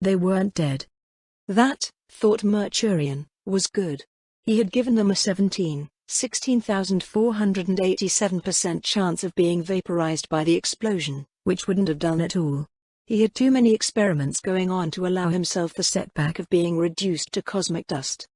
They weren't dead. That, thought Mercurian, was good. He had given them a 16,487% chance of being vaporized by the explosion, which wouldn't have done at all. He had too many experiments going on to allow himself the setback of being reduced to cosmic dust.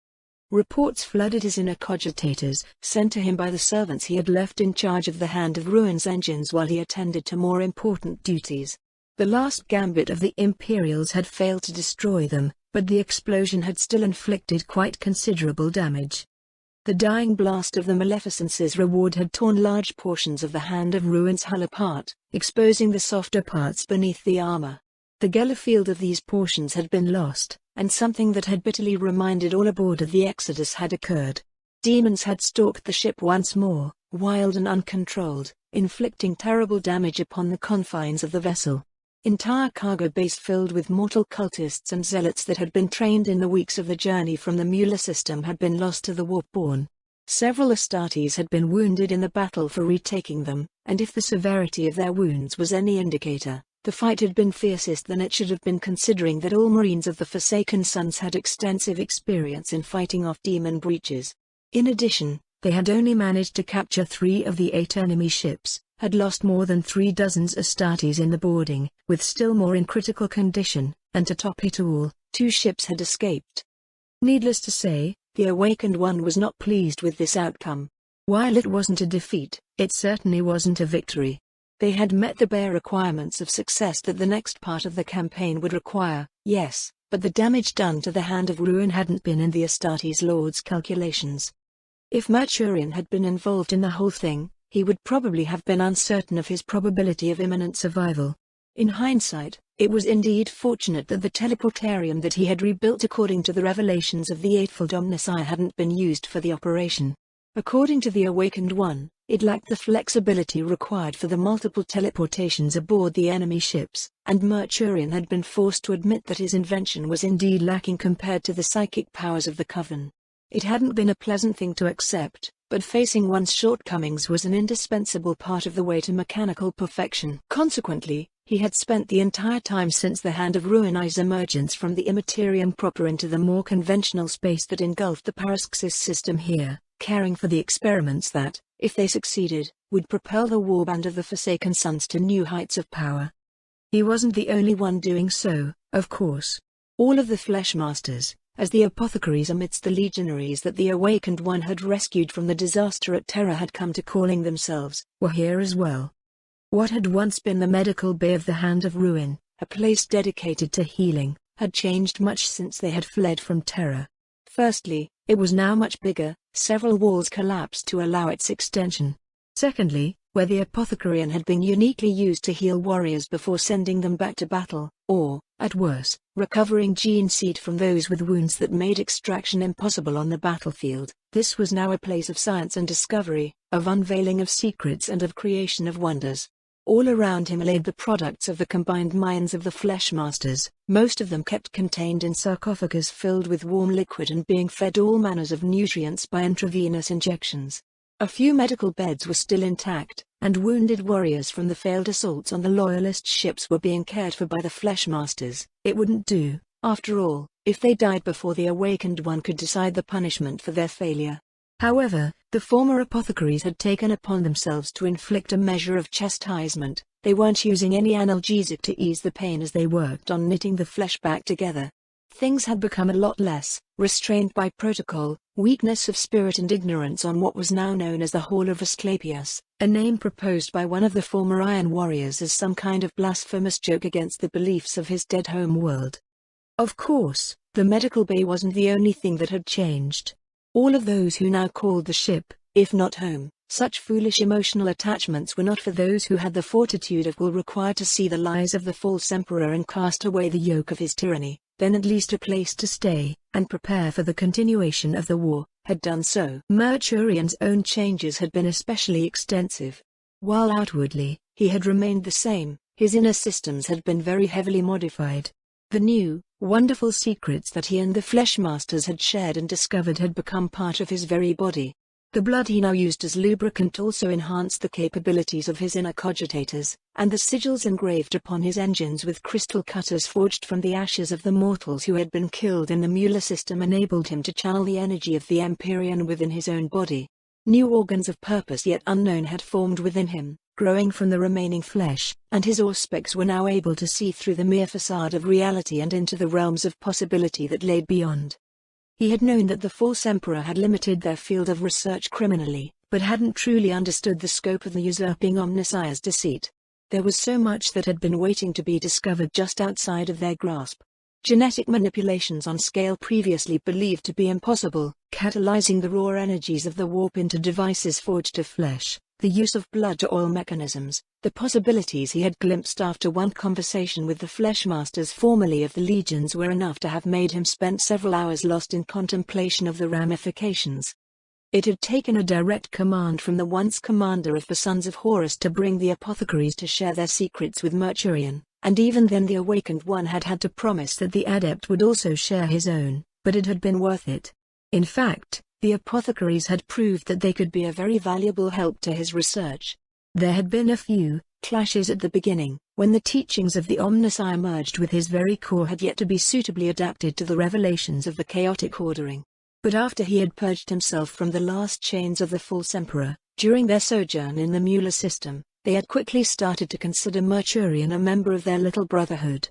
Reports flooded his inner cogitators, sent to him by the servants he had left in charge of the Hand of Ruin's engines while he attended to more important duties. The last gambit of the Imperials had failed to destroy them, but the explosion had still inflicted quite considerable damage. The dying blast of the Maleficence's reward had torn large portions of the Hand of Ruin's hull apart, exposing the softer parts beneath the armor. The Gellerfield of these portions had been lost, and something that had bitterly reminded all aboard of the Exodus had occurred. Demons had stalked the ship once more, wild and uncontrolled, inflicting terrible damage upon the confines of the vessel. Entire cargo bays filled with mortal cultists and zealots that had been trained in the weeks of the journey from the Mueller system had been lost to the Warpborn. Several Astartes had been wounded in the battle for retaking them, and if the severity of their wounds was any indicator, the fight had been fiercest than it should have been, considering that all Marines of the Forsaken Sons had extensive experience in fighting off demon breaches. In addition, they had only managed to capture 3 of the 8 enemy ships, had lost more than 3 dozen Astartes in the boarding, with still more in critical condition, and to top it all, 2 ships had escaped. Needless to say, the Awakened One was not pleased with this outcome. While it wasn't a defeat, it certainly wasn't a victory. They had met the bare requirements of success that the next part of the campaign would require, yes, but the damage done to the Hand of Ruin hadn't been in the Astartes Lord's calculations. If Mercurian had been involved in the whole thing, he would probably have been uncertain of his probability of imminent survival. In hindsight, it was indeed fortunate that the teleportarium that he had rebuilt according to the revelations of the Eightfold Omnissiah hadn't been used for the operation. According to the Awakened One, it lacked the flexibility required for the multiple teleportations aboard the enemy ships, and Mercurian had been forced to admit that his invention was indeed lacking compared to the psychic powers of the Coven. It hadn't been a pleasant thing to accept, but facing one's shortcomings was an indispensable part of the way to mechanical perfection. Consequently, he had spent the entire time since the Hand of Ruin's emergence from the Immaterium proper into the more conventional space that engulfed the Paraxis system here, caring for the experiments that, if they succeeded, would propel the Warband of the Forsaken Sons to new heights of power. He wasn't the only one doing so, of course. All of the Fleshmasters, as the apothecaries amidst the legionaries that the Awakened One had rescued from the disaster at Terra had come to calling themselves, were here as well. What had once been the medical bay of the Hand of Ruin, a place dedicated to healing, had changed much since they had fled from Terra. Firstly, it was now much bigger, several walls collapsed to allow its extension. Secondly, where the apothecarian had been uniquely used to heal warriors before sending them back to battle, or, at worst, recovering gene seed from those with wounds that made extraction impossible on the battlefield, this was now a place of science and discovery, of unveiling of secrets and of creation of wonders. All around him laid the products of the combined minds of the Fleshmasters, most of them kept contained in sarcophagus filled with warm liquid and being fed all manners of nutrients by intravenous injections. A few medical beds were still intact, and wounded warriors from the failed assaults on the Loyalist ships were being cared for by the Fleshmasters. It wouldn't do, after all, if they died before the Awakened One could decide the punishment for their failure. However, the former apothecaries had taken upon themselves to inflict a measure of chastisement. They weren't using any analgesic to ease the pain as they worked on knitting the flesh back together. Things had become a lot less, restrained by protocol, weakness of spirit and ignorance on what was now known as the Hall of Asclepius, a name proposed by one of the former Iron Warriors as some kind of blasphemous joke against the beliefs of his dead home world. Of course, the medical bay wasn't the only thing that had changed. All of those who now called the ship, if not home, such foolish emotional attachments were not for those who had the fortitude of will required to see the lies of the false emperor and cast away the yoke of his tyranny, then at least a place to stay, and prepare for the continuation of the war, had done so. Mercurian's own changes had been especially extensive. While outwardly, he had remained the same, his inner systems had been very heavily modified. The new, wonderful secrets that he and the Fleshmasters had shared and discovered had become part of his very body. The blood he now used as lubricant also enhanced the capabilities of his inner cogitators, and the sigils engraved upon his engines with crystal cutters forged from the ashes of the mortals who had been killed in the Mueller system enabled him to channel the energy of the Empyrean within his own body. New organs of purpose yet unknown had formed within him, growing from the remaining flesh, and his auspex were now able to see through the mere facade of reality and into the realms of possibility that lay beyond. He had known that the false emperor had limited their field of research criminally, but hadn't truly understood the scope of the usurping omnissiah's deceit. There was so much that had been waiting to be discovered just outside of their grasp. Genetic manipulations on scale previously believed to be impossible, catalyzing the raw energies of the warp into devices forged of flesh, the use of blood-to-oil mechanisms, the possibilities he had glimpsed after one conversation with the Fleshmasters formerly of the Legions were enough to have made him spend several hours lost in contemplation of the ramifications. It had taken a direct command from the once commander of the Sons of Horus to bring the apothecaries to share their secrets with Mercurian, and even then the awakened one had had to promise that the adept would also share his own, but it had been worth it. In fact, the apothecaries had proved that they could be a very valuable help to his research. There had been a few clashes at the beginning, when the teachings of the Omnissiah merged with his very core had yet to be suitably adapted to the revelations of the chaotic ordering. But after he had purged himself from the last chains of the false emperor, during their sojourn in the Mueller system, they had quickly started to consider Mercurian a member of their little brotherhood.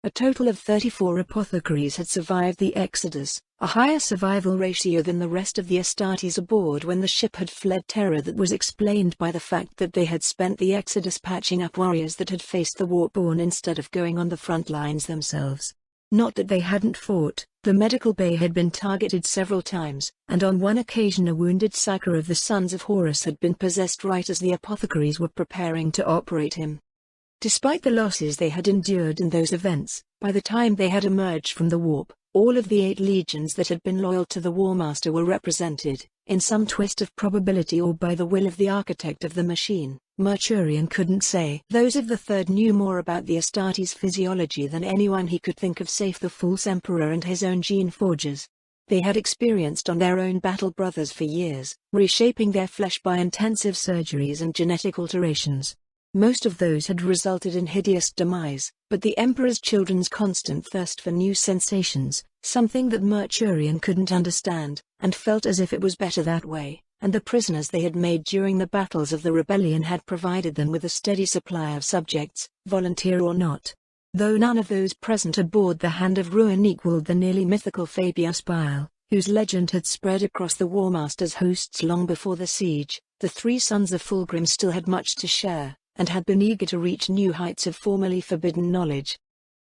A total of 34 apothecaries had survived the Exodus, a higher survival ratio than the rest of the Astartes aboard when the ship had fled terror that was explained by the fact that they had spent the Exodus patching up warriors that had faced the Warborn instead of going on the front lines themselves. Not that they hadn't fought, the medical bay had been targeted several times, and on one occasion a wounded psyker of the Sons of Horus had been possessed right as the apothecaries were preparing to operate him. Despite the losses they had endured in those events, by the time they had emerged from the warp, all of the 8 legions that had been loyal to the Warmaster were represented, in some twist of probability or by the will of the architect of the machine. Mercurian couldn't say. Those of the Third knew more about the Astartes' physiology than anyone he could think of save the false emperor and his own gene forgers. They had experienced on their own battle brothers for years, reshaping their flesh by intensive surgeries and genetic alterations. Most of those had resulted in hideous demise, but the Emperor's children's constant thirst for new sensations, something that Mercurian couldn't understand, and felt as if it was better that way, and the prisoners they had made during the battles of the rebellion had provided them with a steady supply of subjects, volunteer or not. Though none of those present aboard the Hand of Ruin equaled the nearly mythical Fabius Bile, whose legend had spread across the Warmaster's hosts long before the siege, the 3 sons of Fulgrim still had much to share, and had been eager to reach new heights of formerly forbidden knowledge.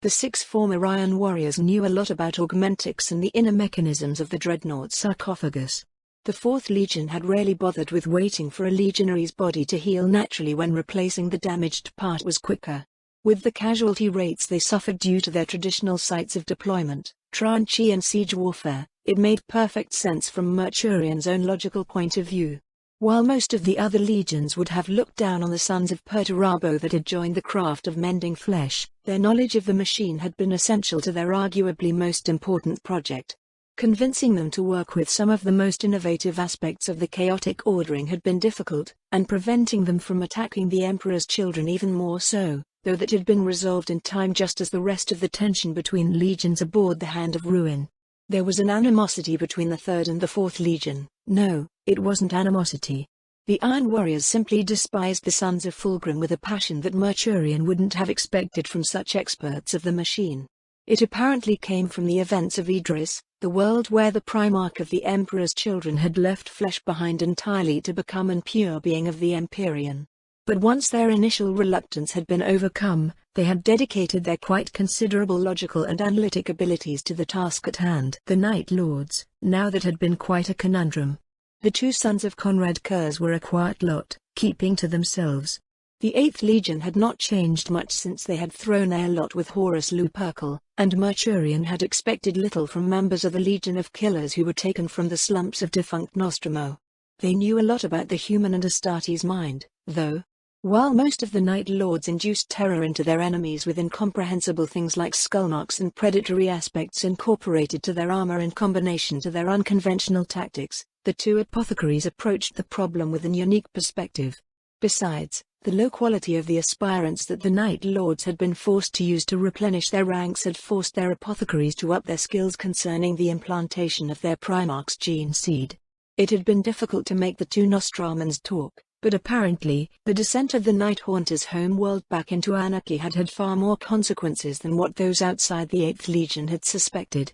The 6 former Iron warriors knew a lot about augmentics and the inner mechanisms of the dreadnought sarcophagus. The 4th Legion had rarely bothered with waiting for a legionary's body to heal naturally when replacing the damaged part was quicker. With the casualty rates they suffered due to their traditional sites of deployment, tranchee and siege warfare, it made perfect sense from Mercurian's own logical point of view. While most of the other legions would have looked down on the sons of Perturabo that had joined the craft of mending flesh, their knowledge of the machine had been essential to their arguably most important project. Convincing them to work with some of the most innovative aspects of the chaotic ordering had been difficult, and preventing them from attacking the Emperor's children even more so, though that had been resolved in time just as the rest of the tension between legions aboard the Hand of Ruin. There was an animosity between the 3rd and the 4th Legion. No, it wasn't animosity. The Iron Warriors simply despised the Sons of Fulgrim with a passion that Mercurian wouldn't have expected from such experts of the machine. It apparently came from the events of Idris, the world where the Primarch of the Emperor's children had left flesh behind entirely to become an pure being of the Empyrean. But once their initial reluctance had been overcome, they had dedicated their quite considerable logical and analytic abilities to the task at hand. The Night Lords, now that had been quite a conundrum. The 2 sons of Conrad Kurz were a quiet lot, keeping to themselves. The 8th Legion had not changed much since they had thrown their lot with Horus Lupercal, and Mercurian had expected little from members of the Legion of Killers who were taken from the slumps of defunct Nostromo. They knew a lot about the human and Astartes mind, though. While most of the Night Lords induced terror into their enemies with incomprehensible things like skull marks and predatory aspects incorporated to their armor in combination to their unconventional tactics, the two apothecaries approached the problem with a unique perspective. Besides, the low quality of the aspirants that the Night Lords had been forced to use to replenish their ranks had forced their apothecaries to up their skills concerning the implantation of their Primarch's gene seed. It had been difficult to make the two Nostramans talk, but apparently, the descent of the Night Haunters' home-world back into anarchy had had far more consequences than what those outside the 8th Legion had suspected.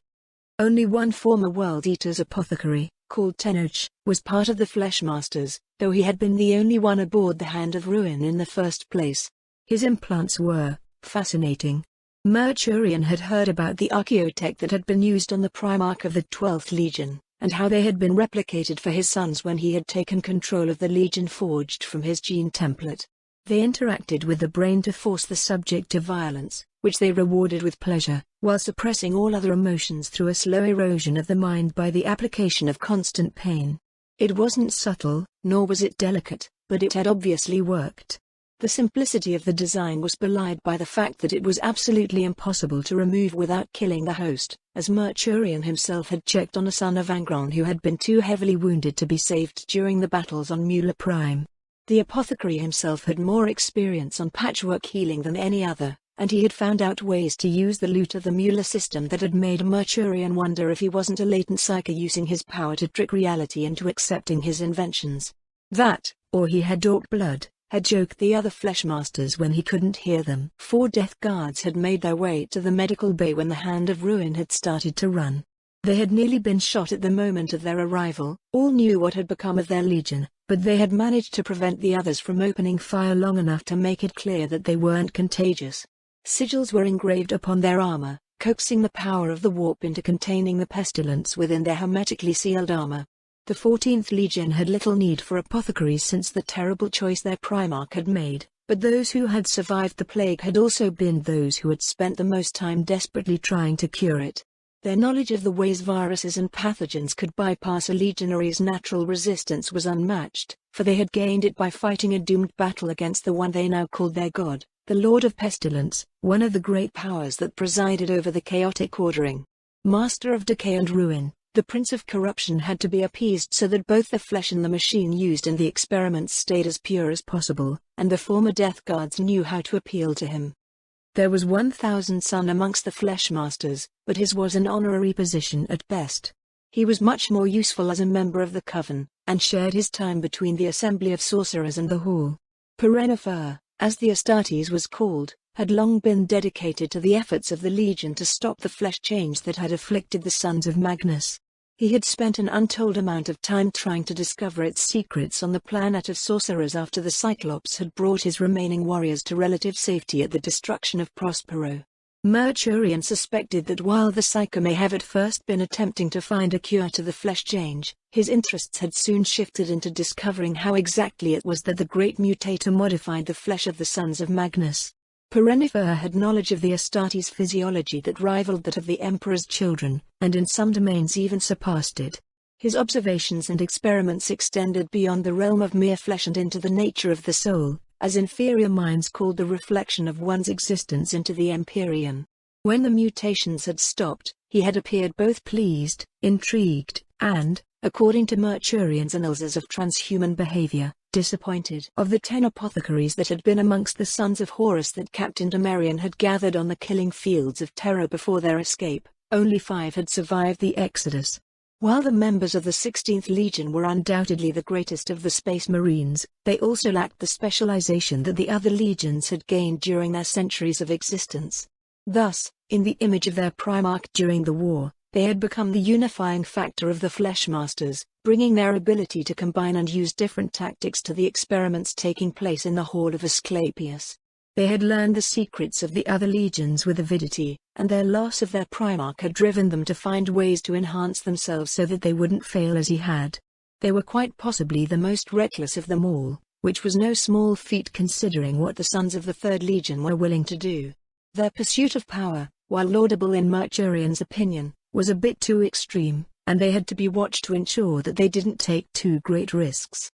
Only one former World Eater's apothecary, called Tenoch, was part of the Fleshmasters, though he had been the only one aboard the Hand of Ruin in the first place. His implants were fascinating. Mercurian had heard about the archaeotech that had been used on the Primarch of the 12th Legion, and how they had been replicated for his sons when he had taken control of the Legion forged from his gene template. They interacted with the brain to force the subject to violence, which they rewarded with pleasure, while suppressing all other emotions through a slow erosion of the mind by the application of constant pain. It wasn't subtle, nor was it delicate, but it had obviously worked. The simplicity of the design was belied by the fact that it was absolutely impossible to remove without killing the host, as Mercurian himself had checked on a son of Angron who had been too heavily wounded to be saved during the battles on Mula Prime. The apothecary himself had more experience on patchwork healing than any other, and he had found out ways to use the loot of the Mula system that had made Mercurian wonder if he wasn't a latent psyker using his power to trick reality into accepting his inventions. That, or he had Orc blood, had joked the other Fleshmasters when he couldn't hear them. 4 Death Guards had made their way to the medical bay when the Hand of Ruin had started to run. They had nearly been shot at the moment of their arrival. All knew what had become of their legion, but they had managed to prevent the others from opening fire long enough to make it clear that they weren't contagious. Sigils were engraved upon their armor, coaxing the power of the warp into containing the pestilence within their hermetically sealed armor. The 14th Legion had little need for apothecaries since the terrible choice their Primarch had made, but those who had survived the plague had also been those who had spent the most time desperately trying to cure it. Their knowledge of the ways viruses and pathogens could bypass a legionary's natural resistance was unmatched, for they had gained it by fighting a doomed battle against the one they now called their god, the Lord of Pestilence, one of the great powers that presided over the chaotic ordering. Master of decay and ruin, the Prince of Corruption had to be appeased so that both the flesh and the machine used in the experiments stayed as pure as possible, and the former Death Guards knew how to appeal to him. There was 1,000 son amongst the Fleshmasters, but his was an honorary position at best. He was much more useful as a member of the Coven, and shared his time between the Assembly of Sorcerers and the Hall. Perennifer, as the Astartes was called, had long been dedicated to the efforts of the Legion to stop the flesh change that had afflicted the Sons of Magnus. He had spent an untold amount of time trying to discover its secrets on the planet of sorcerers after the Cyclops had brought his remaining warriors to relative safety at the destruction of Prospero. Mercurian suspected that while the Psyker may have at first been attempting to find a cure to the flesh change, his interests had soon shifted into discovering how exactly it was that the Great Mutator modified the flesh of the Sons of Magnus. Perennifer had knowledge of the Astartes' physiology that rivaled that of the Emperor's children, and in some domains even surpassed it. His observations and experiments extended beyond the realm of mere flesh and into the nature of the soul, as inferior minds called the reflection of one's existence into the Empyrean. When the mutations had stopped, he had appeared both pleased, intrigued, and, according to Mercurian's analysis of transhuman behavior, disappointed. Of the 10 apothecaries that had been amongst the sons of Horus that Captain Demarian had gathered on the killing fields of Terror before their escape, only 5 had survived the Exodus. While the members of the 16th Legion were undoubtedly the greatest of the Space Marines, they also lacked the specialization that the other legions had gained during their centuries of existence. Thus, in the image of their Primarch during the war, they had become the unifying factor of the Fleshmasters, bringing their ability to combine and use different tactics to the experiments taking place in the Hall of Asclepius. They had learned the secrets of the other legions with avidity, and their loss of their Primarch had driven them to find ways to enhance themselves so that they wouldn't fail as he had. They were quite possibly the most reckless of them all, which was no small feat considering what the sons of the 3rd Legion were willing to do. Their pursuit of power, while laudable in Mercurian's opinion, was a bit too extreme, and they had to be watched to ensure that they didn't take too great risks.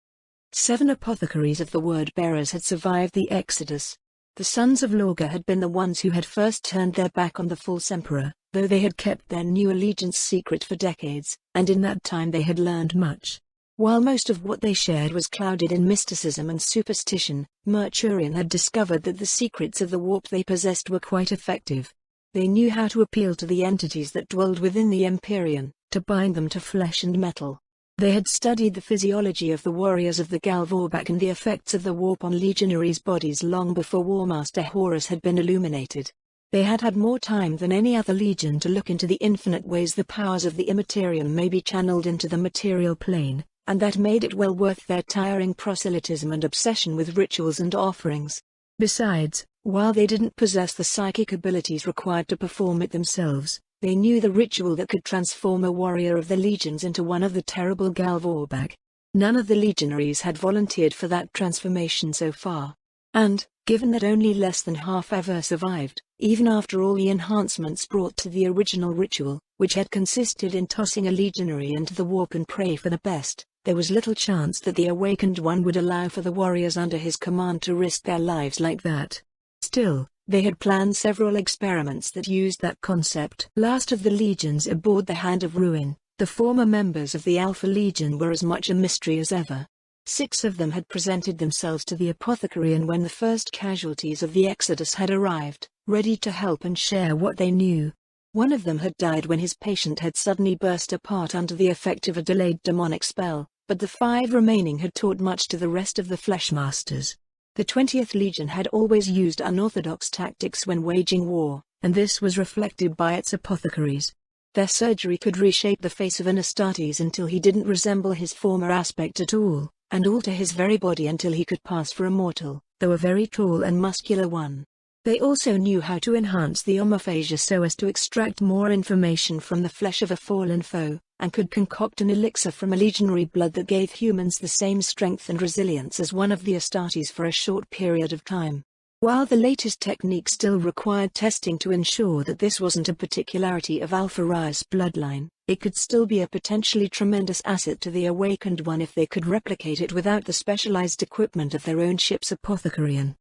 7 apothecaries of the Word-Bearers had survived the Exodus. The sons of Lorga had been the ones who had first turned their back on the false emperor, though they had kept their new allegiance secret for decades, and in that time they had learned much. While most of what they shared was clouded in mysticism and superstition, Mercurian had discovered that the secrets of the warp they possessed were quite effective. They knew how to appeal to the entities that dwelled within the Empyrean, to bind them to flesh and metal. They had studied the physiology of the warriors of the Galvorbak and the effects of the warp on legionaries' bodies long before Warmaster Horus had been illuminated. They had had more time than any other legion to look into the infinite ways the powers of the Immaterian may be channeled into the material plane, and that made it well worth their tiring proselytism and obsession with rituals and offerings. Besides, while they didn't possess the psychic abilities required to perform it themselves, they knew the ritual that could transform a warrior of the legions into one of the terrible Galvorbak. None of the legionaries had volunteered for that transformation so far. And, given that only less than half ever survived, even after all the enhancements brought to the original ritual, which had consisted in tossing a legionary into the warp and pray for the best, there was little chance that the Awakened One would allow for the warriors under his command to risk their lives like that. Still, they had planned several experiments that used that concept. Last of the legions aboard the Hand of Ruin, the former members of the Alpha Legion were as much a mystery as ever. 6 of them had presented themselves to the Apothecarian when the first casualties of the Exodus had arrived, ready to help and share what they knew. One of them had died when his patient had suddenly burst apart under the effect of a delayed demonic spell, but the 5 remaining had taught much to the rest of the Fleshmasters. The 20th Legion had always used unorthodox tactics when waging war, and this was reflected by its apothecaries. Their surgery could reshape the face of an Astartes until he didn't resemble his former aspect at all, and alter his very body until he could pass for a mortal, though a very tall and muscular one. They also knew how to enhance the omophagia so as to extract more information from the flesh of a fallen foe, and could concoct an elixir from a legionary blood that gave humans the same strength and resilience as one of the Astartes for a short period of time. While the latest technique still required testing to ensure that this wasn't a particularity of Alpha Rai's bloodline, it could still be a potentially tremendous asset to the Awakened One if they could replicate it without the specialized equipment of their own ship's Apothecarian.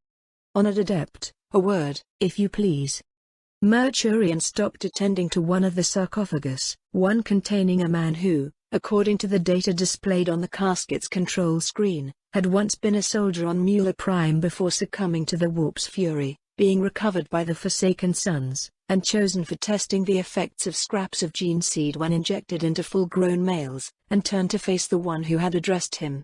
Honored Adept, a word, if you please. Mercurian stopped attending to one of the sarcophagus, one containing a man who, according to the data displayed on the casket's control screen, had once been a soldier on Mueller Prime before succumbing to the warp's fury, being recovered by the Forsaken Sons, and chosen for testing the effects of scraps of gene seed when injected into full-grown males, and turned to face the one who had addressed him.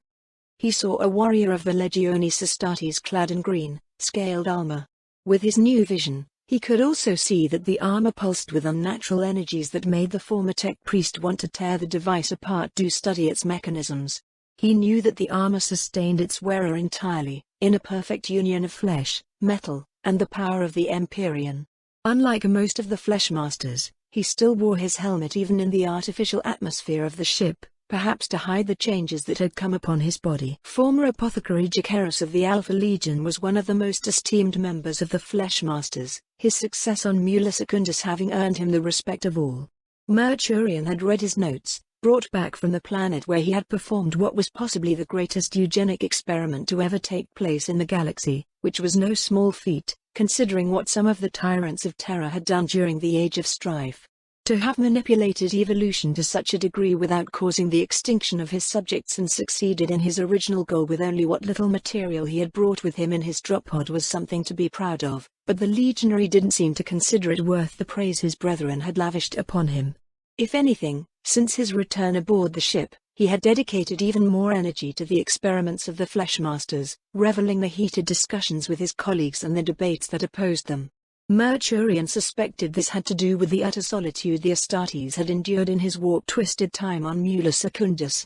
He saw a warrior of the Legionis Astartes clad in green, scaled armor. With his new vision, he could also see that the armor pulsed with unnatural energies that made the former tech priest want to tear the device apart to study its mechanisms. He knew that the armor sustained its wearer entirely, in a perfect union of flesh, metal, and the power of the Empyrean. Unlike most of the Fleshmasters, he still wore his helmet even in the artificial atmosphere of the ship, perhaps to hide the changes that had come upon his body. Former Apothecary Jacaerus of the Alpha Legion was one of the most esteemed members of the Fleshmasters, his success on Mula Secundus having earned him the respect of all. Mercurian had read his notes, brought back from the planet where he had performed what was possibly the greatest eugenic experiment to ever take place in the galaxy, which was no small feat, considering what some of the tyrants of Terra had done during the Age of Strife. To have manipulated evolution to such a degree without causing the extinction of his subjects and succeeded in his original goal with only what little material he had brought with him in his drop pod was something to be proud of, but the legionary didn't seem to consider it worth the praise his brethren had lavished upon him. If anything, since his return aboard the ship, he had dedicated even more energy to the experiments of the Fleshmasters, reveling the heated discussions with his colleagues and the debates that opposed them. Mercurian suspected this had to do with the utter solitude the Astartes had endured in his warp-twisted time on Mula Secundus.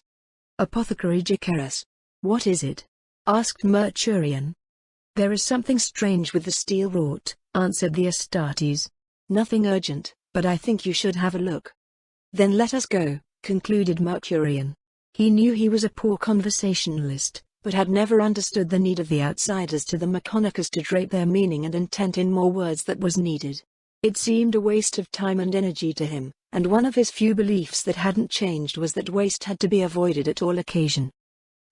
Apothecary Jacaerus. What is it? Asked Mercurian. There is something strange with the steel wrought, answered the Astartes. Nothing urgent, but I think you should have a look. Then let us go, concluded Mercurian. He knew he was a poor conversationalist, but had never understood the need of the outsiders to the Mechonicus to drape their meaning and intent in more words that was needed. It seemed a waste of time and energy to him, and one of his few beliefs that hadn't changed was that waste had to be avoided at all occasion.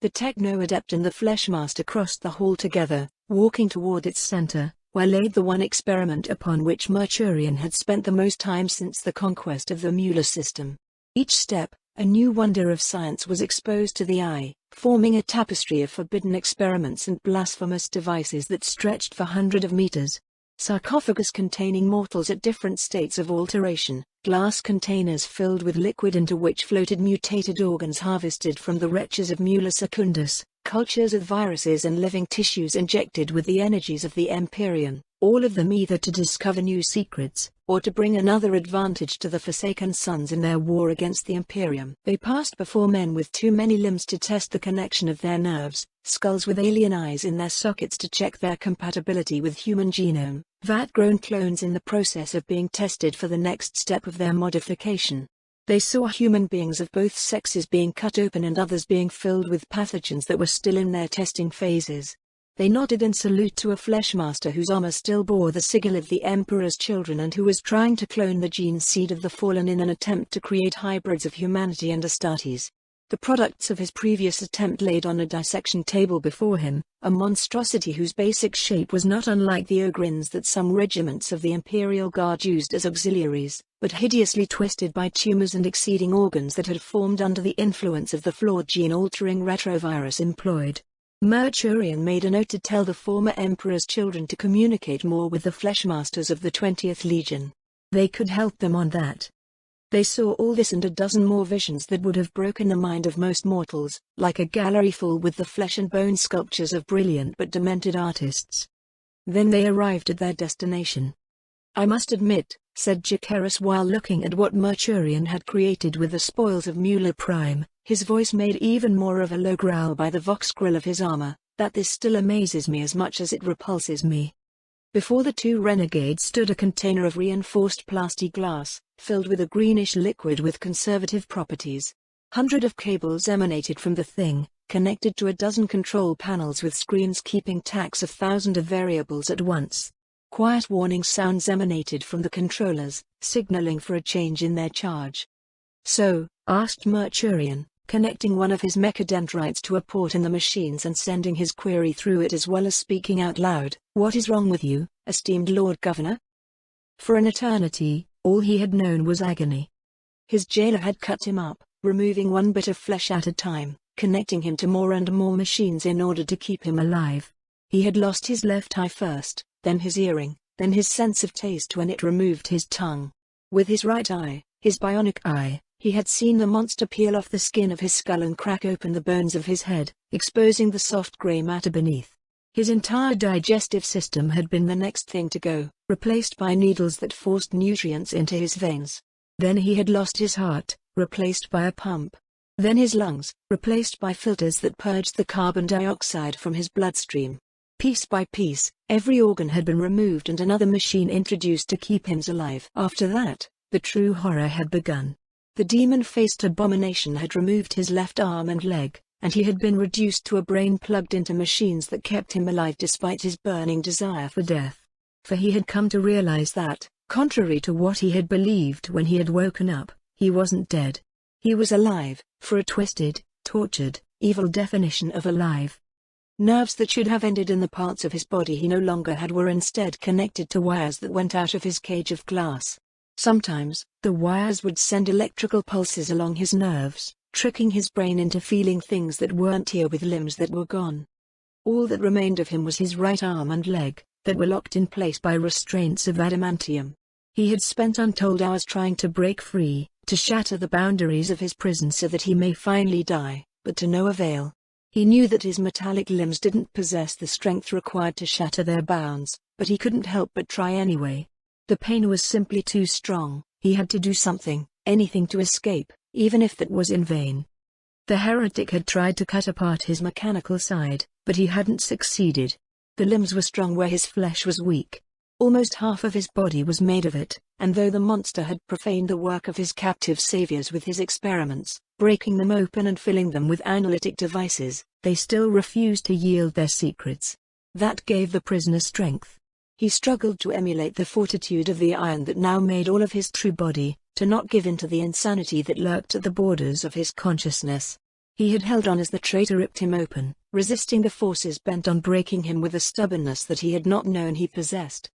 The Techno-Adept and the Fleshmaster crossed the hall together, walking toward its center, where laid the one experiment upon which Mercurian had spent the most time since the conquest of the Mueller system. Each step, A new wonder of science was exposed to the eye, forming a tapestry of forbidden experiments and blasphemous devices that stretched for hundreds of meters. Sarcophagus containing mortals at different states of alteration, glass containers filled with liquid into which floated mutated organs harvested from the wretches of Mula Secundus, cultures of viruses and living tissues injected with the energies of the Empyrean, all of them either to discover new secrets, or to bring another advantage to the Forsaken Sons in their war against the Imperium. They passed before men with too many limbs to test the connection of their nerves, skulls with alien eyes in their sockets to check their compatibility with human genome, vat-grown clones in the process of being tested for the next step of their modification. They saw human beings of both sexes being cut open and others being filled with pathogens that were still in their testing phases. They nodded in salute to a fleshmaster whose armor still bore the sigil of the Emperor's children and who was trying to clone the gene seed of the fallen in an attempt to create hybrids of humanity and Astartes. The products of his previous attempt laid on a dissection table before him, a monstrosity whose basic shape was not unlike the ogrins that some regiments of the Imperial Guard used as auxiliaries, but hideously twisted by tumors and exceeding organs that had formed under the influence of the flawed gene-altering retrovirus employed. Mercurian made a note to tell the former Emperor's children to communicate more with the Fleshmasters of the 20th Legion. They could help them on that. They saw all this and a dozen more visions that would have broken the mind of most mortals, like a gallery full with the flesh and bone sculptures of brilliant but demented artists. Then they arrived at their destination. "I must admit," said Jacaerus while looking at what Mercurian had created with the spoils of Mula Prime, his voice made even more of a low growl by the vox grill of his armor, "that this still amazes me as much as it repulses me." Before the two renegades stood a container of reinforced plastiglass, filled with a greenish liquid with conservative properties. Hundreds of cables emanated from the thing, connected to a dozen control panels with screens keeping tabs of thousands of variables at once. Quiet warning sounds emanated from the controllers, signaling for a change in their charge. "So," asked Mercurian, connecting one of his mechadendrites to a port in the machines and sending his query through it as well as speaking out loud, "What is wrong with you, esteemed Lord Governor?" For an eternity, all he had known was agony. His jailer had cut him up, removing one bit of flesh at a time, connecting him to more and more machines in order to keep him alive. He had lost his left eye first, then his hearing, then his sense of taste when it removed his tongue. With his right eye, his bionic eye, he had seen the monster peel off the skin of his skull and crack open the bones of his head, exposing the soft grey matter beneath. His entire digestive system had been the next thing to go, replaced by needles that forced nutrients into his veins. Then he had lost his heart, replaced by a pump. Then his lungs, replaced by filters that purged the carbon dioxide from his bloodstream. Piece by piece, every organ had been removed and another machine introduced to keep him alive. After that, the true horror had begun. The demon-faced abomination had removed his left arm and leg, and he had been reduced to a brain plugged into machines that kept him alive despite his burning desire for death. For he had come to realize that, contrary to what he had believed when he had woken up, he wasn't dead. He was alive, for a twisted, tortured, evil definition of alive. Nerves that should have ended in the parts of his body he no longer had were instead connected to wires that went out of his cage of glass. Sometimes, the wires would send electrical pulses along his nerves, tricking his brain into feeling things that weren't here with limbs that were gone. All that remained of him was his right arm and leg, that were locked in place by restraints of adamantium. He had spent untold hours trying to break free, to shatter the boundaries of his prison so that he may finally die, but to no avail. He knew that his metallic limbs didn't possess the strength required to shatter their bounds, but he couldn't help but try anyway. The pain was simply too strong. He had to do something, anything to escape, even if that was in vain. The heretic had tried to cut apart his mechanical side, but he hadn't succeeded. The limbs were strong where his flesh was weak. Almost half of his body was made of it, and though the monster had profaned the work of his captive saviors with his experiments, breaking them open and filling them with analytic devices, they still refused to yield their secrets. That gave the prisoner strength. He struggled to emulate the fortitude of the iron that now made all of his true body, to not give in to the insanity that lurked at the borders of his consciousness. He had held on as the traitor ripped him open, resisting the forces bent on breaking him with a stubbornness that he had not known he possessed.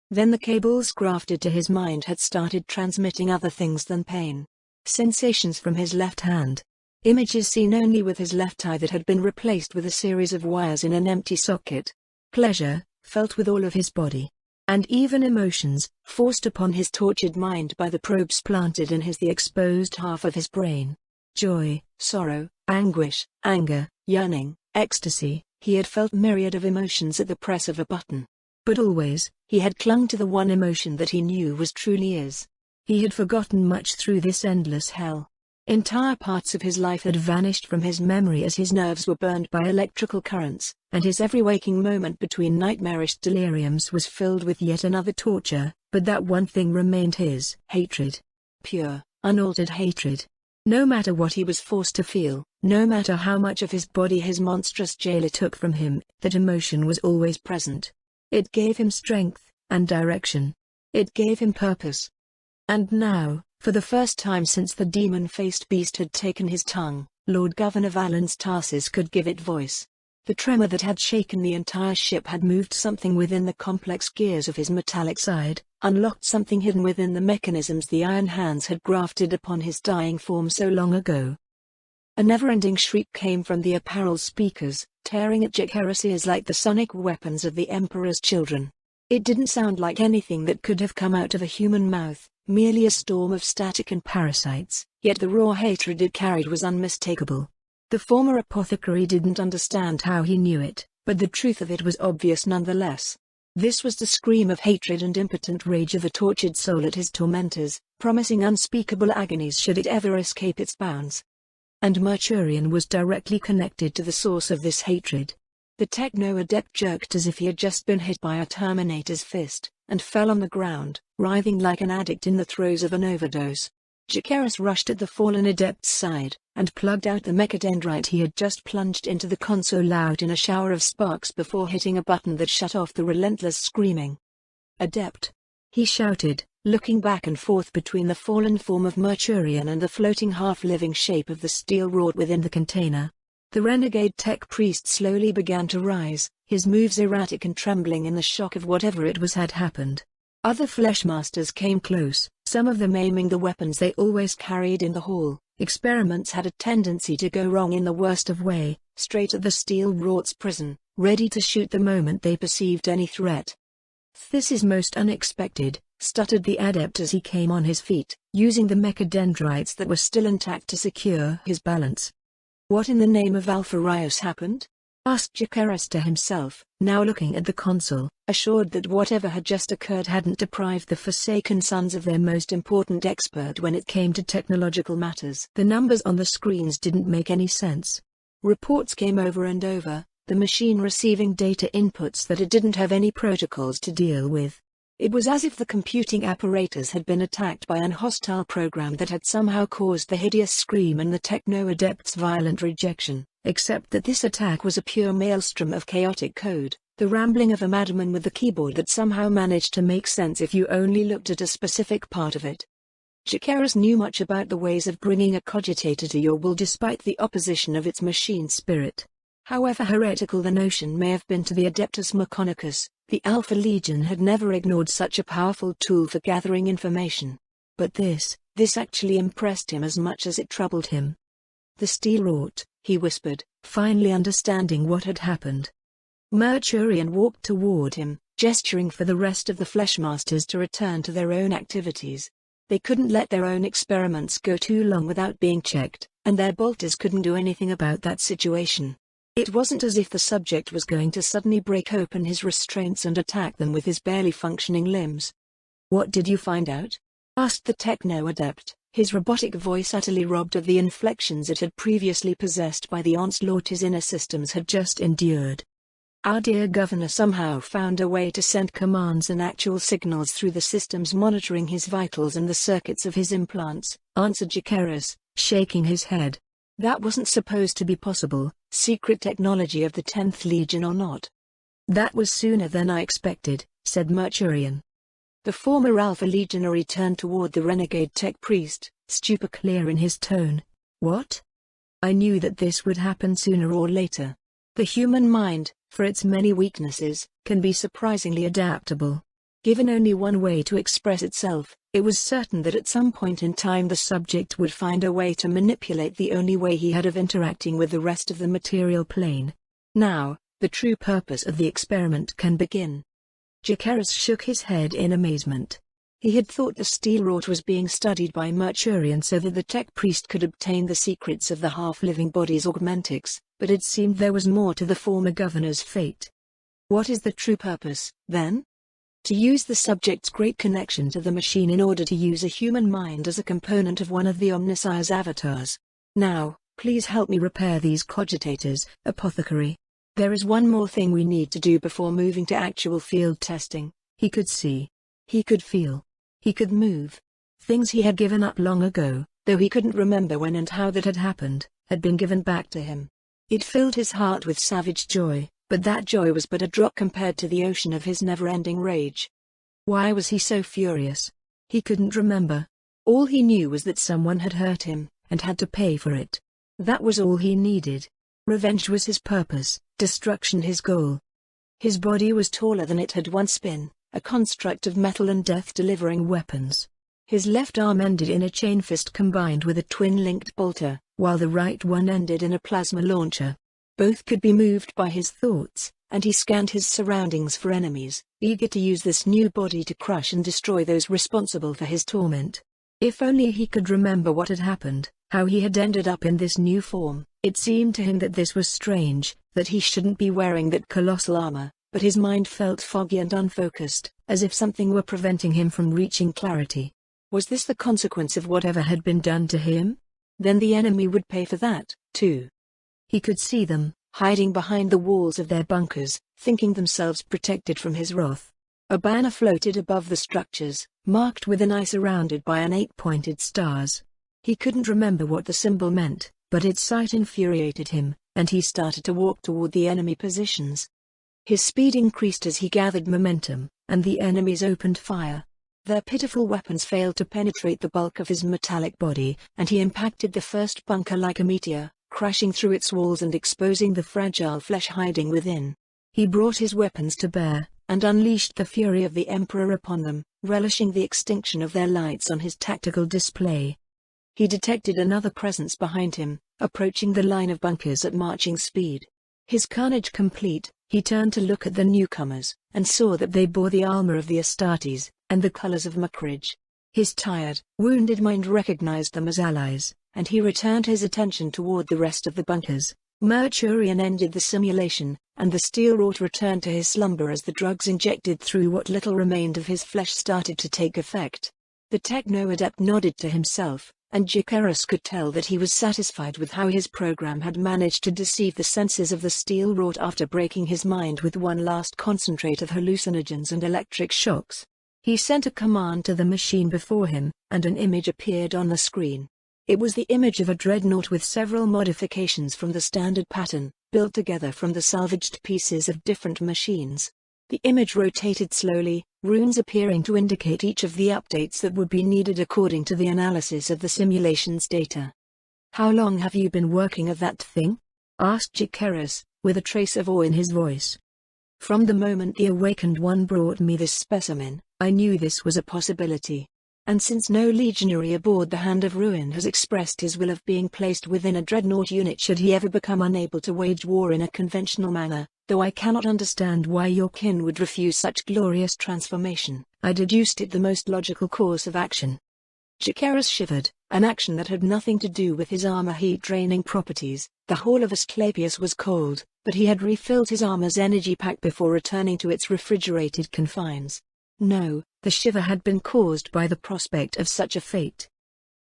Then the cables grafted to his mind had started transmitting other things than pain. Sensations from his left hand. Images seen only with his left eye that had been replaced with a series of wires in an empty socket. Pleasure, felt with all of his body. And even emotions, forced upon his tortured mind by the probes planted in the exposed half of his brain. Joy, sorrow, anguish, anger, yearning, ecstasy. He had felt myriad of emotions at the press of a button. But always, he had clung to the one emotion that he knew was truly his. He had forgotten much through this endless hell. Entire parts of his life had vanished from his memory as his nerves were burned by electrical currents, and his every waking moment between nightmarish deliriums was filled with yet another torture, but that one thing remained his: hatred. Pure, unaltered hatred. No matter what he was forced to feel, no matter how much of his body his monstrous jailer took from him, that emotion was always present. It gave him strength, and direction. It gave him purpose. And now, for the first time since the demon-faced beast had taken his tongue, Lord Governor Valens Tarsis could give it voice. The tremor that had shaken the entire ship had moved something within the complex gears of his metallic side, unlocked something hidden within the mechanisms the iron hands had grafted upon his dying form so long ago. A never-ending shriek came from the apparel speakers, tearing at Jacaerus' ears like the sonic weapons of the Emperor's children. It didn't sound like anything that could have come out of a human mouth, merely a storm of static and parasites, yet the raw hatred it carried was unmistakable. The former apothecary didn't understand how he knew it, but the truth of it was obvious nonetheless. This was the scream of hatred and impotent rage of a tortured soul at his tormentors, promising unspeakable agonies should it ever escape its bounds. And Mercurian was directly connected to the source of this hatred. The techno-adept jerked as if he had just been hit by a Terminator's fist, and fell on the ground, writhing like an addict in the throes of an overdose. Jacaerus rushed at the fallen adept's side, and plugged out the mechadendrite he had just plunged into the console out in a shower of sparks before hitting a button that shut off the relentless screaming. "Adept!" he shouted, looking back and forth between the fallen form of Mercurian and the floating half-living shape of the steel wrought within the container. The renegade tech priest slowly began to rise, his moves erratic and trembling in the shock of whatever it was had happened. Other Fleshmasters came close, some of them aiming the weapons they always carried in the hall. Experiments had a tendency to go wrong in the worst of way, straight at the steel-wrought's prison, ready to shoot the moment they perceived any threat. "This is most unexpected," stuttered the adept as he came on his feet, using the mechadendrites that were still intact to secure his balance. "What in the name of Alpha Rios happened?" asked Jacaerus to himself, now looking at the console, assured that whatever had just occurred hadn't deprived the Forsaken Sons of their most important expert when it came to technological matters. The numbers on the screens didn't make any sense. Reports came over and over, the machine receiving data inputs that it didn't have any protocols to deal with. It was as if the computing apparatus had been attacked by an hostile program that had somehow caused the hideous scream and the techno-adept's violent rejection, except that this attack was a pure maelstrom of chaotic code, the rambling of a madman with a keyboard that somehow managed to make sense if you only looked at a specific part of it. Jacaerus knew much about the ways of bringing a cogitator to your will despite the opposition of its machine spirit. However heretical the notion may have been to the Adeptus Mechanicus, the Alpha Legion had never ignored such a powerful tool for gathering information. But this actually impressed him as much as it troubled him. "The steel wrought," he whispered, finally understanding what had happened. Mercurian walked toward him, gesturing for the rest of the Fleshmasters to return to their own activities. They couldn't let their own experiments go too long without being checked, and their bolters couldn't do anything about that situation. It wasn't as if the subject was going to suddenly break open his restraints and attack them with his barely functioning limbs. "What did you find out?" asked the techno-adept, his robotic voice utterly robbed of the inflections it had previously possessed by the onslaught his inner systems had just endured. "Our dear governor somehow found a way to send commands and actual signals through the systems monitoring his vitals and the circuits of his implants," answered Jacaerus, shaking his head. "That wasn't supposed to be possible, secret technology of the 10th Legion or not." "That was sooner than I expected," said Mercurian. The former Alpha Legionary turned toward the renegade tech priest, stupor clear in his tone. "What? I knew that this would happen sooner or later. The human mind, for its many weaknesses, can be surprisingly adaptable. Given only one way to express itself, It was certain that at some point in time the subject would find a way to manipulate the only way he had of interacting with the rest of the material plane. Now, the true purpose of the experiment can begin. Jacaerus shook his head in amazement. He had thought the steel-wrought was being studied by Mercurian so that the tech priest could obtain the secrets of the half-living body's augmentics, but it seemed there was more to the former governor's fate. What is the true purpose, then? To use the subject's great connection to the machine in order to use a human mind as a component of one of the Omnissiah's avatars. Now, please help me repair these cogitators, apothecary. There is one more thing we need to do before moving to actual field testing. He could see. He could feel. He could move. Things he had given up long ago, though he couldn't remember when and how that had happened, had been given back to him. It filled his heart with savage joy, but that joy was but a drop compared to the ocean of his never-ending rage. Why was he so furious? He couldn't remember. All he knew was that someone had hurt him, and had to pay for it. That was all he needed. Revenge was his purpose, destruction his goal. His body was taller than it had once been, a construct of metal and death-delivering weapons. His left arm ended in a chain fist combined with a twin-linked bolter, while the right one ended in a plasma launcher. Both could be moved by his thoughts, and he scanned his surroundings for enemies, eager to use this new body to crush and destroy those responsible for his torment. If only he could remember what had happened, how he had ended up in this new form. It seemed to him that this was strange, that he shouldn't be wearing that colossal armor, but his mind felt foggy and unfocused, as if something were preventing him from reaching clarity. Was this the consequence of whatever had been done to him? Then the enemy would pay for that, too. He could see them, hiding behind the walls of their bunkers, thinking themselves protected from his wrath. A banner floated above the structures, marked with an eye surrounded by an 8-pointed stars. He couldn't remember what the symbol meant, but its sight infuriated him, and he started to walk toward the enemy positions. His speed increased as he gathered momentum, and the enemies opened fire. Their pitiful weapons failed to penetrate the bulk of his metallic body, and he impacted the first bunker like a meteor, crashing through its walls and exposing the fragile flesh hiding within. He brought his weapons to bear, and unleashed the fury of the Emperor upon them, relishing the extinction of their lights on his tactical display. He detected another presence behind him, approaching the line of bunkers at marching speed. His carnage complete, he turned to look at the newcomers, and saw that they bore the armor of the Astartes, and the colors of Makridge. His tired, wounded mind recognized them as allies, and he returned his attention toward the rest of the bunkers. Mercurian ended the simulation, and the steel-wrought returned to his slumber as the drugs injected through what little remained of his flesh started to take effect. The techno-adept nodded to himself, and Jacaerus could tell that he was satisfied with how his program had managed to deceive the senses of the steel-wrought after breaking his mind with one last concentrate of hallucinogens and electric shocks. He sent a command to the machine before him, and an image appeared on the screen. It was the image of a dreadnought with several modifications from the standard pattern, built together from the salvaged pieces of different machines. The image rotated slowly, runes appearing to indicate each of the updates that would be needed according to the analysis of the simulation's data. "How long have you been working at that thing?" asked Jacaerus, with a trace of awe in his voice. "From the moment the Awakened One brought me this specimen, I knew this was a possibility. And since no legionary aboard the Hand of Ruin has expressed his will of being placed within a dreadnought unit should he ever become unable to wage war in a conventional manner, though I cannot understand why your kin would refuse such glorious transformation, I deduced it the most logical course of action." Jacaerus shivered, an action that had nothing to do with his armor heat-draining properties. The Hall of Asclepius was cold, but he had refilled his armor's energy pack before returning to its refrigerated confines. No, the shiver had been caused by the prospect of such a fate.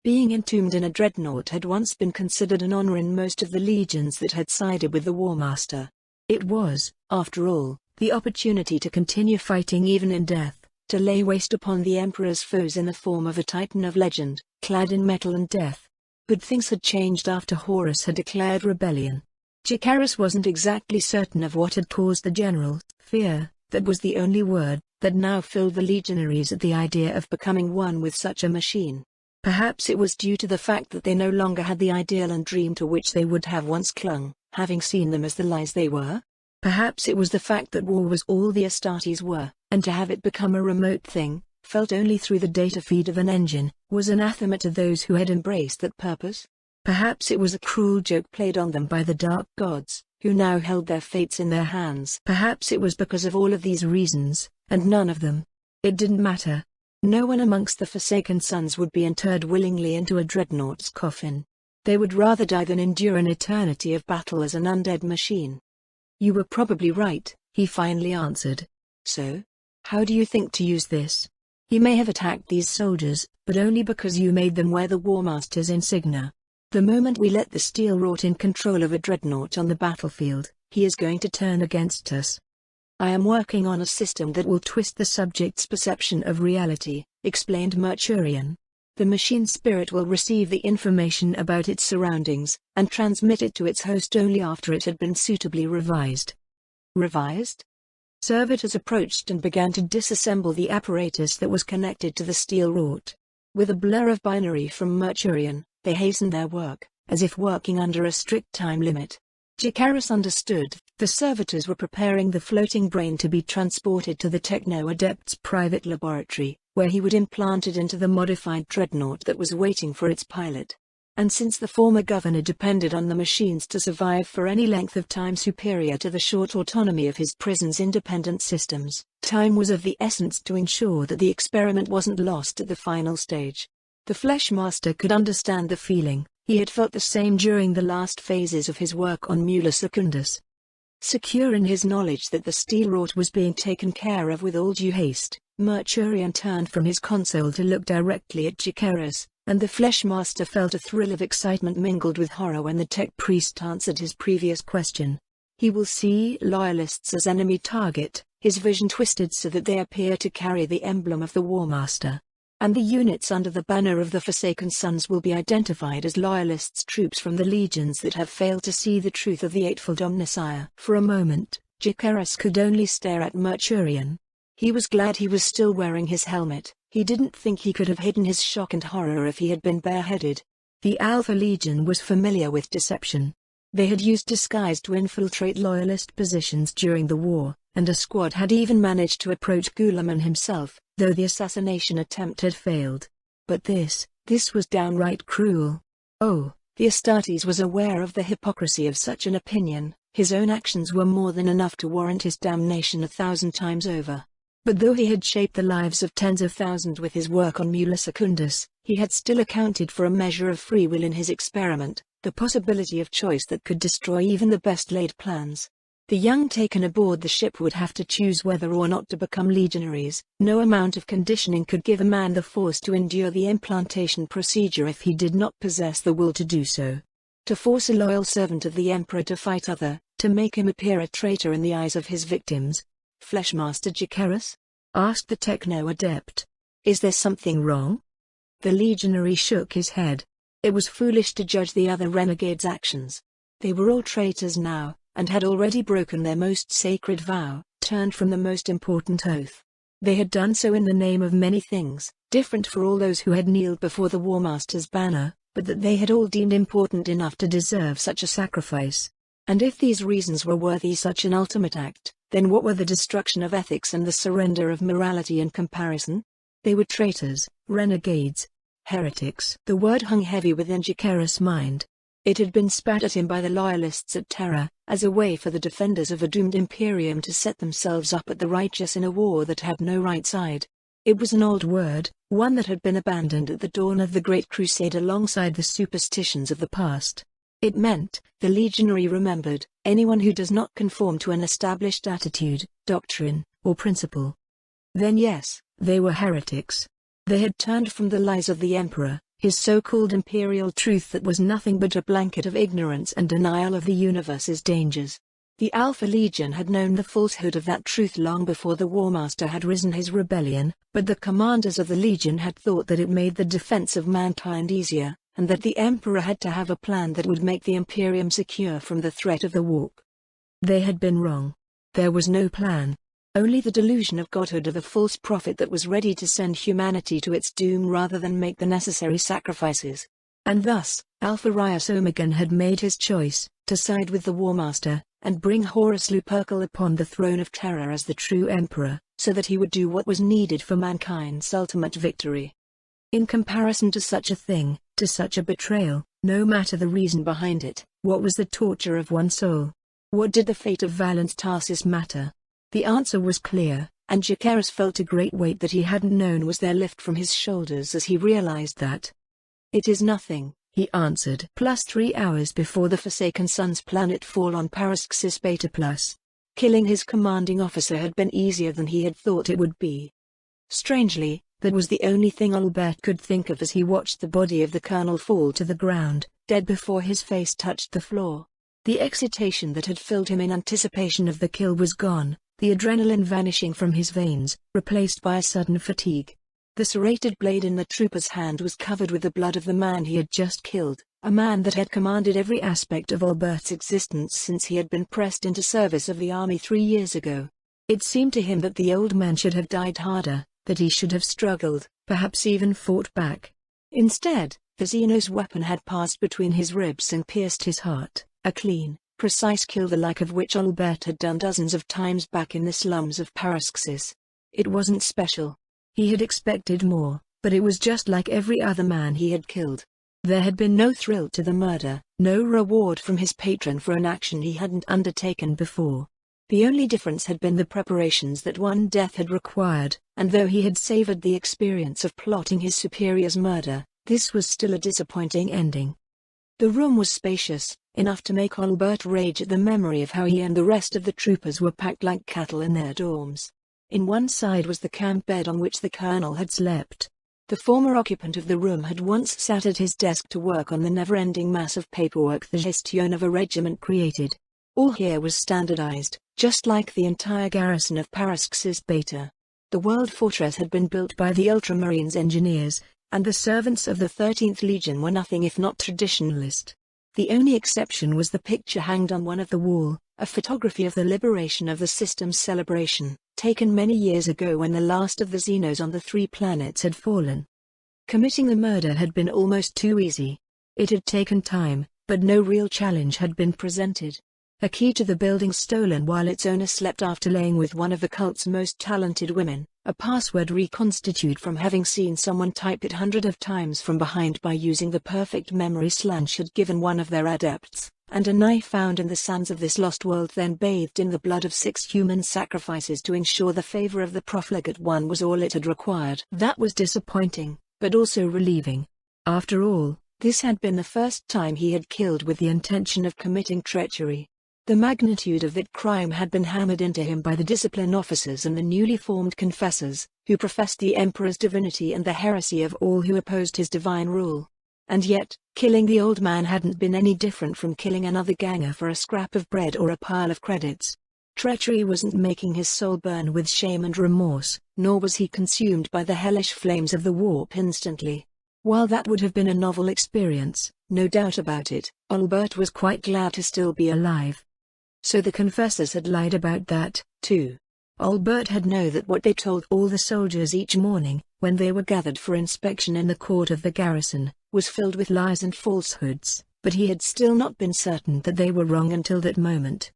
Being entombed in a dreadnought had once been considered an honor in most of the legions that had sided with the War Master. It was, after all, the opportunity to continue fighting even in death, to lay waste upon the Emperor's foes in the form of a titan of legend, clad in metal and death. But things had changed after Horus had declared rebellion. Jacaerus wasn't exactly certain of what had caused the general fear. That was the only word that now filled the legionaries at the idea of becoming one with such a machine. Perhaps it was due to the fact that they no longer had the ideal and dream to which they would have once clung, having seen them as the lies they were. Perhaps it was the fact that war was all the Astartes were, and to have it become a remote thing, felt only through the data feed of an engine, was anathema to those who had embraced that purpose? Perhaps it was a cruel joke played on them by the dark gods, who now held their fates in their hands. Perhaps it was because of all of these reasons, and none of them. It didn't matter. No one amongst the Forsaken Sons would be interred willingly into a dreadnought's coffin. They would rather die than endure an eternity of battle as an undead machine. You were probably right, he finally answered. So? How do you think to use this? He may have attacked these soldiers, but only because you made them wear the War Master's insignia. The moment we let the Steel-wrought in control of a dreadnought on the battlefield, he is going to turn against us. I am working on a system that will twist the subject's perception of reality, explained Mercurian. The machine spirit will receive the information about its surroundings, and transmit it to its host only after it had been suitably revised. Revised? Servitors approached and began to disassemble the apparatus that was connected to the Steel-wrought. With a blur of binary from Mercurian, they hastened their work, as if working under a strict time limit. Jicaris understood. The servitors were preparing the floating brain to be transported to the Techno-Adept's private laboratory, where he would implant it into the modified dreadnought that was waiting for its pilot. And since the former governor depended on the machines to survive for any length of time superior to the short autonomy of his prison's independent systems, time was of the essence to ensure that the experiment wasn't lost at the final stage. The Fleshmaster could understand the feeling. He had felt the same during the last phases of his work on Mula Secundus. Secure in his knowledge that the Steel-wrought was being taken care of with all due haste, Mercurian turned from his console to look directly at Jicaris, and the Fleshmaster felt a thrill of excitement mingled with horror when the tech priest answered his previous question. He will see loyalists as enemy target, his vision twisted so that they appear to carry the emblem of the War Master. And the units under the banner of the Forsaken Sons will be identified as loyalists, troops from the legions that have failed to see the truth of the Eightfold Omnissiah. For a moment, Jicaris could only stare at Mercurian. He was glad he was still wearing his helmet. He didn't think he could have hidden his shock and horror if he had been bareheaded. The Alpha Legion was familiar with deception. They had used disguise to infiltrate loyalist positions during the war, and a squad had even managed to approach Gulaman himself, though the assassination attempt had failed. But this was downright cruel. Oh, the Astartes was aware of the hypocrisy of such an opinion. His own actions were more than enough to warrant his damnation 1,000 times over. But though he had shaped the lives of tens of thousands with his work on Mula Secundus, he had still accounted for a measure of free will in his experiment, the possibility of choice that could destroy even the best laid plans. The young taken aboard the ship would have to choose whether or not to become legionaries. No amount of conditioning could give a man the force to endure the implantation procedure if he did not possess the will to do so. To force a loyal servant of the Emperor to fight to make him appear a traitor in the eyes of his victims. Fleshmaster Jicaris? Asked the Techno-Adept. Is there something wrong? The legionary shook his head. It was foolish to judge the other renegades' actions. They were all traitors now, and had already broken their most sacred vow, turned from the most important oath. They had done so in the name of many things, different for all those who had kneeled before the War Master's banner, but that they had all deemed important enough to deserve such a sacrifice. And if these reasons were worthy such an ultimate act, then what were the destruction of ethics and the surrender of morality in comparison? They were traitors, renegades, heretics. The word hung heavy within Jicaris' mind. It had been spat at him by the loyalists at Terra, as a way for the defenders of a doomed Imperium to set themselves up at the righteous in a war that had no right side. It was an old word, one that had been abandoned at the dawn of the Great Crusade alongside the superstitions of the past. It meant, the legionary remembered, anyone who does not conform to an established attitude, doctrine, or principle. Then yes, they were heretics. They had turned from the lies of the Emperor, his so-called imperial truth that was nothing but a blanket of ignorance and denial of the universe's dangers. The Alpha Legion had known the falsehood of that truth long before the War Master had risen his rebellion, but the commanders of the Legion had thought that it made the defense of mankind easier, and that the Emperor had to have a plan that would make the Imperium secure from the threat of the Walk. They had been wrong. There was no plan. Only the delusion of godhood of a false prophet that was ready to send humanity to its doom rather than make the necessary sacrifices. And thus, Alpha Rias Omegon had made his choice, to side with the War Master, and bring Horus Lupercal upon the throne of Terror as the true Emperor, so that he would do what was needed for mankind's ultimate victory. In comparison to such a thing, to such a betrayal, no matter the reason behind it, what was the torture of one soul? What did the fate of Valens Tarsus matter? The answer was clear, and Jacaerus felt a great weight that he hadn't known was there lift from his shoulders as he realized that. "It is nothing," he answered. +3 hours before the Forsaken Sun's planet fall on Paraxis Beta+. Killing his commanding officer had been easier than he had thought it would be. Strangely, that was the only thing Albert could think of as he watched the body of the colonel fall to the ground, dead before his face touched the floor. The excitation that had filled him in anticipation of the kill was gone, the adrenaline vanishing from his veins, replaced by a sudden fatigue. The serrated blade in the trooper's hand was covered with the blood of the man he had just killed, a man that had commanded every aspect of Albert's existence since he had been pressed into service of the army 3 years ago. It seemed to him that the old man should have died harder, that he should have struggled, perhaps even fought back. Instead, the Xeno's weapon had passed between his ribs and pierced his heart, a clean, precise kill the like of which Albert had done dozens of times back in the slums of Paraxis. It wasn't special. He had expected more, but it was just like every other man he had killed. There had been no thrill to the murder, no reward from his patron for an action he hadn't undertaken before. The only difference had been the preparations that one death had required, and though he had savored the experience of plotting his superior's murder, this was still a disappointing ending. The room was spacious, enough to make Albert rage at the memory of how he and the rest of the troopers were packed like cattle in their dorms. In one side was the camp bed on which the colonel had slept. The former occupant of the room had once sat at his desk to work on the never-ending mass of paperwork the gestion of a regiment created. All here was standardized, just like the entire garrison of Paraxis Beta. The World Fortress had been built by the Ultramarines engineers, and the servants of the 13th Legion were nothing if not traditionalist. The only exception was the picture hanged on one of the wall, a photography of the liberation of the system's celebration, taken many years ago when the last of the Xenos on the 3 planets had fallen. Committing the murder had been almost too easy. It had taken time, but no real challenge had been presented. A key to the building stolen while its owner slept after laying with one of the cult's most talented women, a password reconstituted from having seen someone type it hundreds of times from behind by using the perfect memory Slanch had given one of their adepts, and a knife found in the sands of this lost world then bathed in the blood of 6 human sacrifices to ensure the favor of the profligate one was all it had required. That was disappointing, but also relieving. After all, this had been the first time he had killed with the intention of committing treachery. The magnitude of that crime had been hammered into him by the discipline officers and the newly formed confessors, who professed the Emperor's divinity and the heresy of all who opposed his divine rule. And yet, killing the old man hadn't been any different from killing another ganger for a scrap of bread or a pile of credits. Treachery wasn't making his soul burn with shame and remorse, nor was he consumed by the hellish flames of the warp instantly. While that would have been a novel experience, no doubt about it, Albert was quite glad to still be alive. So the confessors had lied about that, too. Albert had known that what they told all the soldiers each morning, when they were gathered for inspection in the court of the garrison, was filled with lies and falsehoods, but he had still not been certain that they were wrong until that moment.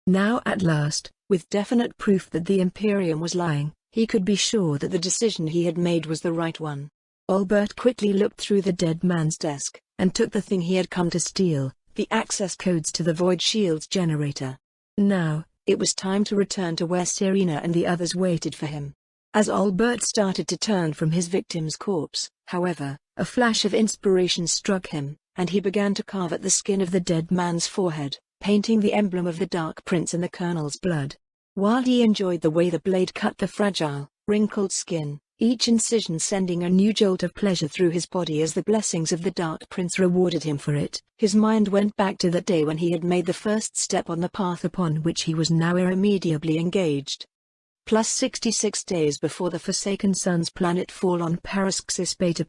Now at last, with definite proof that the Imperium was lying, he could be sure that the decision he had made was the right one. Albert quickly looked through the dead man's desk, and took the thing he had come to steal, the access codes to the Void Shield's generator. Now, it was time to return to where Serena and the others waited for him. As Albert started to turn from his victim's corpse, however, a flash of inspiration struck him, and he began to carve at the skin of the dead man's forehead, painting the emblem of the Dark Prince in the colonel's blood. While he enjoyed the way the blade cut the fragile, wrinkled skin, each incision sending a new jolt of pleasure through his body as the blessings of the Dark Prince rewarded him for it, his mind went back to that day when he had made the first step on the path upon which he was now irremediably engaged. Plus 66 days before the Forsaken Sun's planet fall on Paraxis Beta+.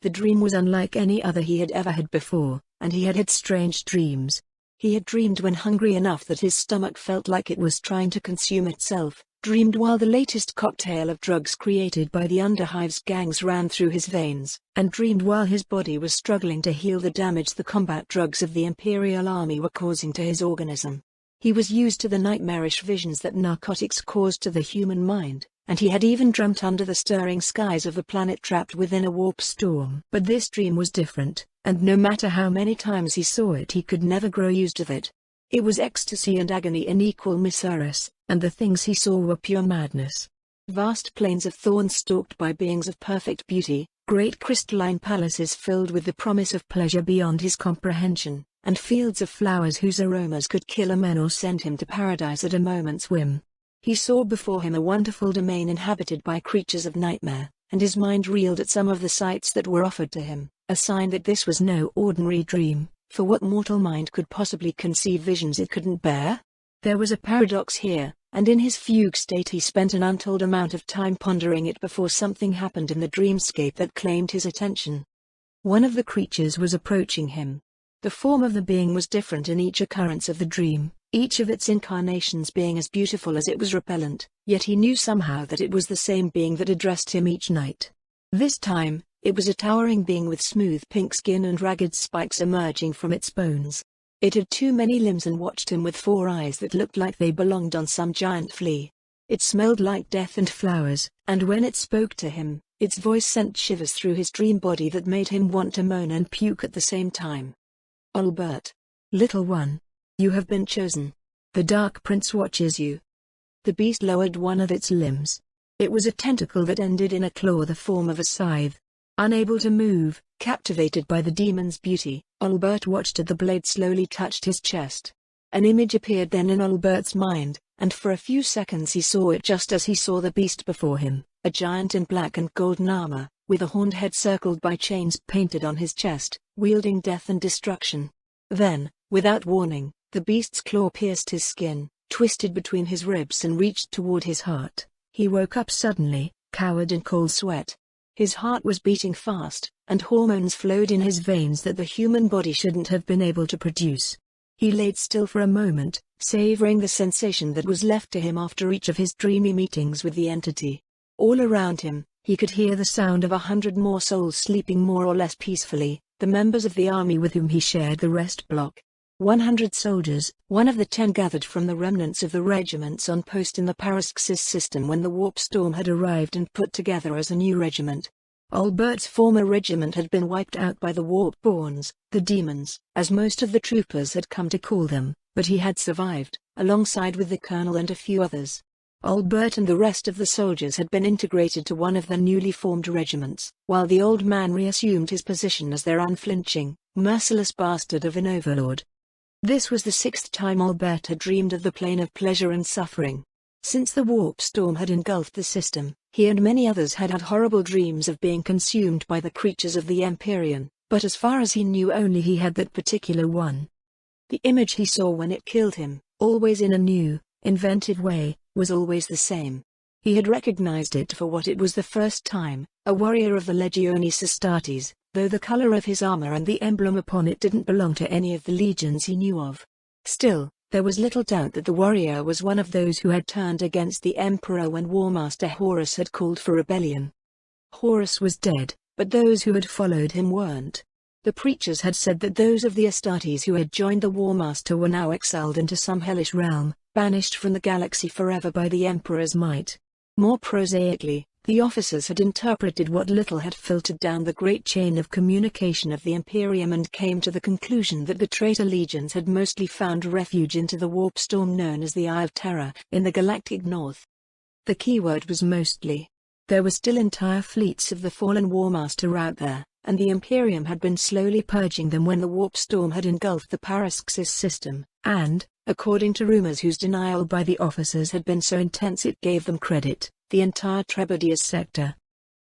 The dream was unlike any other he had ever had before, and he had had strange dreams. He had dreamed when hungry enough that his stomach felt like it was trying to consume itself, dreamed while the latest cocktail of drugs created by the Underhive's gangs ran through his veins, and dreamed while his body was struggling to heal the damage the combat drugs of the Imperial Army were causing to his organism. He was used to the nightmarish visions that narcotics caused to the human mind, and he had even dreamt under the stirring skies of a planet trapped within a warp storm. But this dream was different, and no matter how many times he saw it, he could never grow used to it. It was ecstasy and agony in equal measures, and the things he saw were pure madness. Vast plains of thorns stalked by beings of perfect beauty, great crystalline palaces filled with the promise of pleasure beyond his comprehension, and fields of flowers whose aromas could kill a man or send him to paradise at a moment's whim. He saw before him a wonderful domain inhabited by creatures of nightmare, and his mind reeled at some of the sights that were offered to him, a sign that this was no ordinary dream, for what mortal mind could possibly conceive visions it couldn't bear? There was a paradox here, and in his fugue state he spent an untold amount of time pondering it before something happened in the dreamscape that claimed his attention. One of the creatures was approaching him. The form of the being was different in each occurrence of the dream, each of its incarnations being as beautiful as it was repellent, yet he knew somehow that it was the same being that addressed him each night. This time, it was a towering being with smooth pink skin and ragged spikes emerging from its bones. It had too many limbs and watched him with 4 eyes that looked like they belonged on some giant flea. It smelled like death and flowers, and when it spoke to him, its voice sent shivers through his dream body that made him want to moan and puke at the same time. Albert. Little one. You have been chosen. The Dark Prince watches you. The beast lowered one of its limbs. It was a tentacle that ended in a claw the form of a scythe. Unable to move, captivated by the demon's beauty, Albert watched as the blade slowly touched his chest. An image appeared then in Albert's mind, and for a few seconds he saw it just as he saw the beast before him, a giant in black and golden armor, with a horned head circled by chains painted on his chest, wielding death and destruction. Then, without warning, the beast's claw pierced his skin, twisted between his ribs and reached toward his heart. He woke up suddenly, covered in cold sweat. His heart was beating fast, and hormones flowed in his veins that the human body shouldn't have been able to produce. He laid still for a moment, savoring the sensation that was left to him after each of his dreamy meetings with the entity. All around him, he could hear the sound of 100 more souls sleeping more or less peacefully, the members of the army with whom he shared the rest block. 100 soldiers, one of the 10 gathered from the remnants of the regiments on post in the Paraxis system when the warp storm had arrived and put together as a new regiment. Albert's former regiment had been wiped out by the warp-borns, the demons, as most of the troopers had come to call them, but he had survived, alongside with the colonel and a few others. Albert and the rest of the soldiers had been integrated to one of the newly formed regiments, while the old man reassumed his position as their unflinching, merciless bastard of an overlord. This was the 6th time Albert had dreamed of the plane of pleasure and suffering. Since the warp storm had engulfed the system, he and many others had had horrible dreams of being consumed by the creatures of the Empyrean, but as far as he knew only he had that particular one. The image he saw when it killed him, always in a new, inventive way, was always the same. He had recognized it for what it was the first time, a warrior of the Legionis Astartes, though the color of his armor and the emblem upon it didn't belong to any of the legions he knew of. Still, there was little doubt that the warrior was one of those who had turned against the emperor when Warmaster Horus had called for rebellion. Horus was dead, but those who had followed him weren't. The preachers had said that those of the Astartes who had joined the Warmaster were now exiled into some hellish realm, banished from the galaxy forever by the emperor's might. More prosaically, the officers had interpreted what little had filtered down the great chain of communication of the Imperium and came to the conclusion that the traitor legions had mostly found refuge into the warp storm known as the Eye of Terror, in the galactic north. The keyword was mostly. There were still entire fleets of the fallen Warmaster out there, and the Imperium had been slowly purging them when the warp storm had engulfed the Paraxis system, and, according to rumors whose denial by the officers had been so intense it gave them credit, the entire Trebadius sector.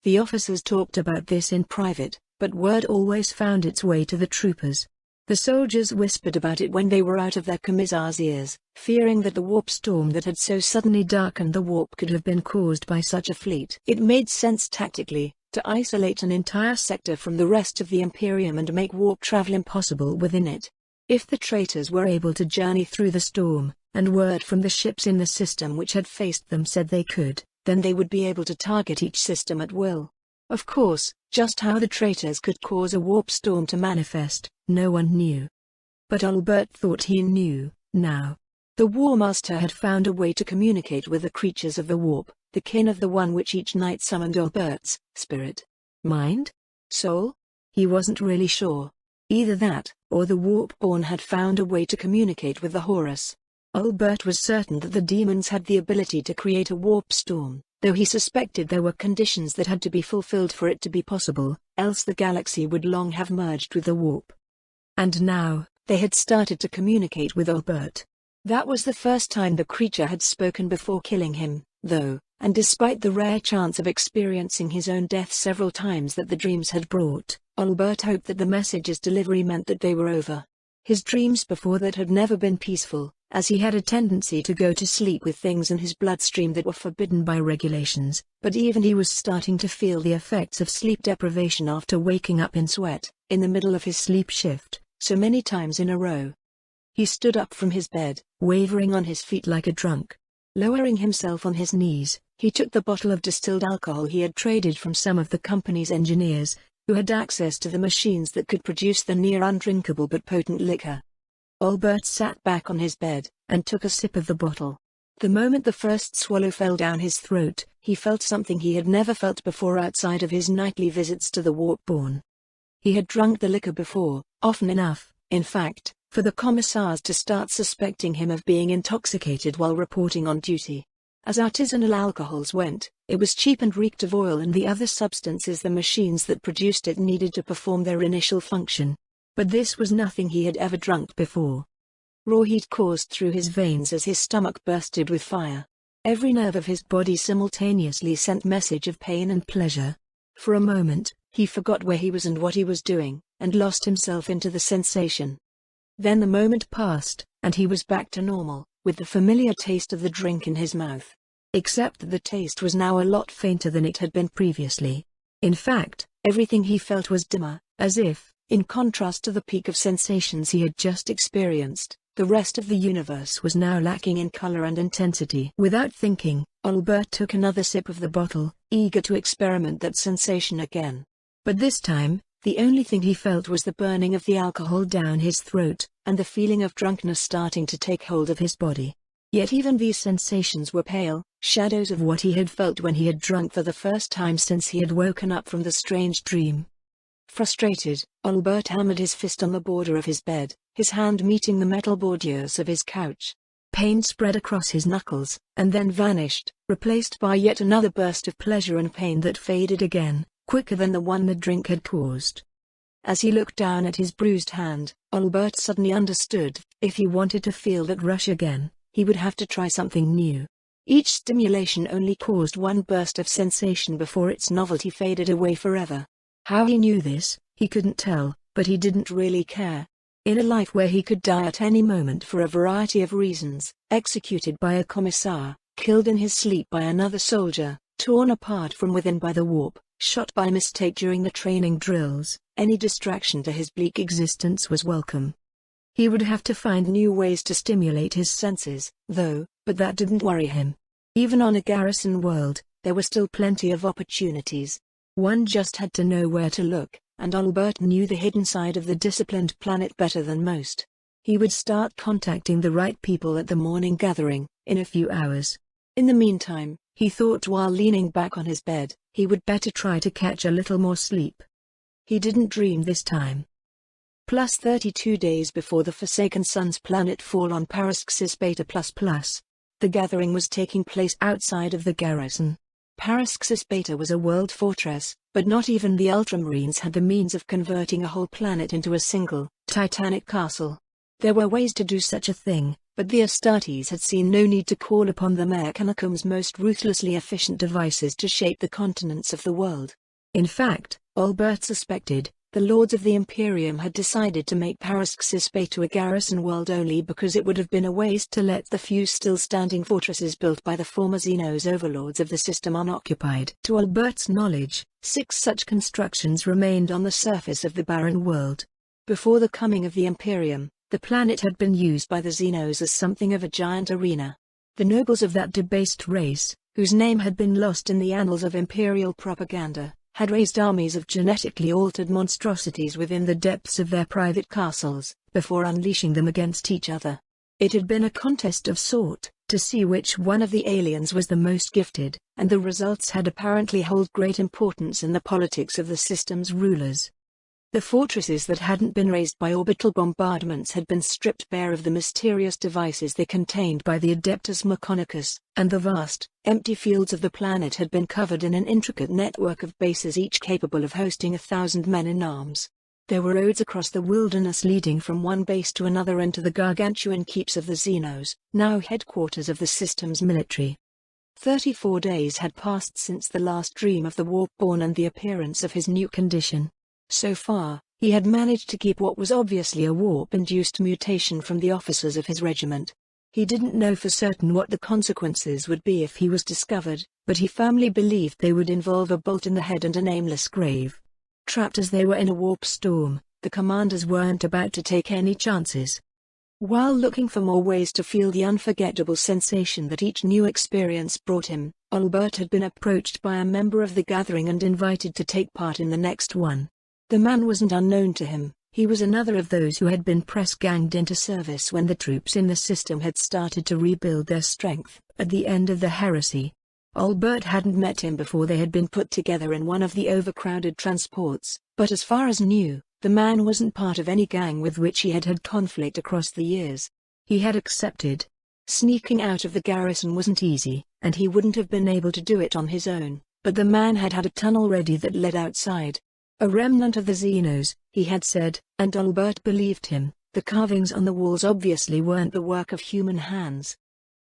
The officers talked about this in private, but word always found its way to the troopers. The soldiers whispered about it when they were out of their commissars' ears, fearing that the warp storm that had so suddenly darkened the warp could have been caused by such a fleet. It made sense tactically, to isolate an entire sector from the rest of the Imperium and make warp travel impossible within it. If the traitors were able to journey through the storm, and word from the ships in the system which had faced them said they could, then they would be able to target each system at will. Of course, just how the traitors could cause a warp storm to manifest, no one knew. But Albert thought he knew, now. The War Master had found a way to communicate with the creatures of the warp, the kin of the one which each night summoned Albert's spirit. Mind? Soul? He wasn't really sure. Either that, or the Warpborn had found a way to communicate with the Horus. Albert was certain that the demons had the ability to create a warp storm, though he suspected there were conditions that had to be fulfilled for it to be possible, else the galaxy would long have merged with the warp. And now, they had started to communicate with Albert. That was the first time the creature had spoken before killing him, though, and despite the rare chance of experiencing his own death several times that the dreams had brought, Albert hoped that the message's delivery meant that they were over. His dreams before that had never been peaceful, as he had a tendency to go to sleep with things in his bloodstream that were forbidden by regulations, but even he was starting to feel the effects of sleep deprivation after waking up in sweat, in the middle of his sleep shift, so many times in a row. He stood up from his bed, wavering on his feet like a drunk. Lowering himself on his knees, he took the bottle of distilled alcohol he had traded from some of the company's engineers, who had access to the machines that could produce the near undrinkable but potent liquor. Albert sat back on his bed, and took a sip of the bottle. The moment the first swallow fell down his throat, he felt something he had never felt before outside of his nightly visits to the Warpborn. He had drunk the liquor before, often enough, in fact, for the commissars to start suspecting him of being intoxicated while reporting on duty. As artisanal alcohols went, it was cheap and reeked of oil and the other substances the machines that produced it needed to perform their initial function. But this was nothing he had ever drunk before. Raw heat coursed through his veins as his stomach bursted with fire. Every nerve of his body simultaneously sent message of pain and pleasure. For a moment, he forgot where he was and what he was doing, and lost himself into the sensation. Then the moment passed, and he was back to normal, with the familiar taste of the drink in his mouth. Except that the taste was now a lot fainter than it had been previously. In fact, everything he felt was dimmer, as if, in contrast to the peak of sensations he had just experienced, the rest of the universe was now lacking in color and intensity. Without thinking, Albert took another sip of the bottle, eager to experiment that sensation again. But this time, the only thing he felt was the burning of the alcohol down his throat, and the feeling of drunkenness starting to take hold of his body. Yet even these sensations were pale, shadows of what he had felt when he had drunk for the first time since he had woken up from the strange dream. Frustrated, Albert hammered his fist on the border of his bed, his hand meeting the metal bordures of his couch. Pain spread across his knuckles, and then vanished, replaced by yet another burst of pleasure and pain that faded again, quicker than the one the drink had caused. As he looked down at his bruised hand, Albert suddenly understood, if he wanted to feel that rush again, he would have to try something new. Each stimulation only caused one burst of sensation before its novelty faded away forever. How he knew this, he couldn't tell, but he didn't really care. In a life where he could die at any moment for a variety of reasons, executed by a commissar, killed in his sleep by another soldier, torn apart from within by the warp, shot by mistake during the training drills, any distraction to his bleak existence was welcome. He would have to find new ways to stimulate his senses, though, but that didn't worry him. Even on a garrison world, there were still plenty of opportunities. One just had to know where to look, and Albert knew the hidden side of the disciplined planet better than most. He would start contacting the right people at the morning gathering, in a few hours. In the meantime, he thought while leaning back on his bed, he would better try to catch a little more sleep. He didn't dream this time. Plus 32 days before the Forsaken Sun's planet fall on Paraxis Beta++. The gathering was taking place outside of the garrison. Paraxis Beta was a world fortress, but not even the Ultramarines had the means of converting a whole planet into a single, titanic castle. There were ways to do such a thing, but the Astartes had seen no need to call upon the Mechanicum's most ruthlessly efficient devices to shape the continents of the world. In fact, Albert suspected, the Lords of the Imperium had decided to make Paraxis Beta a garrison world only because it would have been a waste to let the few still standing fortresses built by the former Xenos overlords of the system unoccupied. To Albert's knowledge, 6 such constructions remained on the surface of the barren world. Before the coming of the Imperium, the planet had been used by the Xenos as something of a giant arena. The nobles of that debased race, whose name had been lost in the annals of imperial propaganda, had raised armies of genetically altered monstrosities within the depths of their private castles, before unleashing them against each other. It had been a contest of sort, to see which one of the aliens was the most gifted, and the results had apparently held great importance in the politics of the system's rulers. The fortresses that hadn't been razed by orbital bombardments had been stripped bare of the mysterious devices they contained by the Adeptus Mechanicus, and the vast, empty fields of the planet had been covered in an intricate network of bases, each capable of hosting 1,000 men-in-arms. There were roads across the wilderness leading from one base to another into the gargantuan keeps of the Xenos, now headquarters of the system's military. 34 days had passed since the last dream of the Warpborn and the appearance of his new condition. So far, he had managed to keep what was obviously a warp-induced mutation from the officers of his regiment. He didn't know for certain what the consequences would be if he was discovered, but he firmly believed they would involve a bolt in the head and a nameless grave. Trapped as they were in a warp storm, the commanders weren't about to take any chances. While looking for more ways to feel the unforgettable sensation that each new experience brought him, Albert had been approached by a member of the gathering and invited to take part in the next one. The man wasn't unknown to him. He was another of those who had been press-ganged into service when the troops in the system had started to rebuild their strength at the end of the heresy. Albert hadn't met him before they had been put together in one of the overcrowded transports, but as far as knew, the man wasn't part of any gang with which he had had conflict across the years. He had accepted. Sneaking out of the garrison wasn't easy, and he wouldn't have been able to do it on his own, but the man had had a tunnel ready that led outside. A remnant of the Xenos, he had said, and Albert believed him. The carvings on the walls obviously weren't the work of human hands.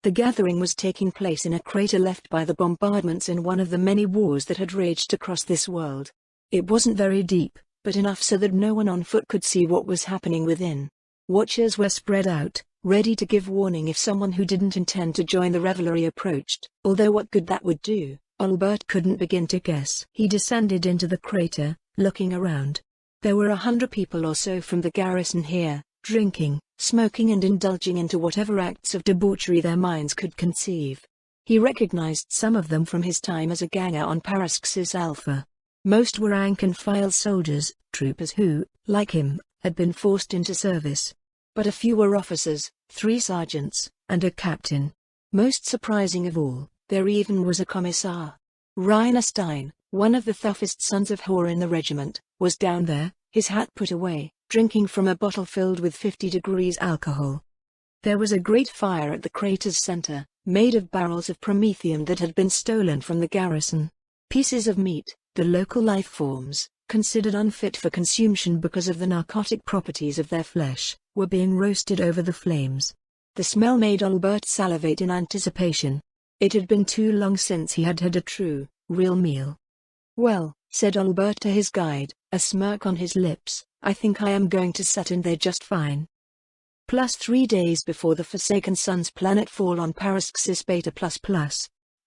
The gathering was taking place in a crater left by the bombardments in one of the many wars that had raged across this world. It wasn't very deep, but enough so that no one on foot could see what was happening within. Watchers were spread out, ready to give warning if someone who didn't intend to join the revelry approached, although what good that would do, Albert couldn't begin to guess. He descended into the crater, looking around. There were 100 people or so from the garrison here, drinking, smoking and indulging into whatever acts of debauchery their minds could conceive. He recognized some of them from his time as a ganger on Paraxis Alpha. Most were rank-and-file soldiers, troopers who, like him, had been forced into service. But a few were officers, 3 sergeants, and a captain. Most surprising of all, there even was a commissar. Rainer Stein, one of the toughest sons of Hor in the regiment, was down there, his hat put away, drinking from a bottle filled with 50 degrees alcohol. There was a great fire at the crater's center, made of barrels of promethium that had been stolen from the garrison. Pieces of meat, the local life forms, considered unfit for consumption because of the narcotic properties of their flesh, were being roasted over the flames. The smell made Albert salivate in anticipation. It had been too long since he had had a true, real meal. "Well," said Albert to his guide, a smirk on his lips, "I think I am going to sit in there just fine." Plus 3 days before the Forsaken Sun's planet fall on Paraxis Beta++.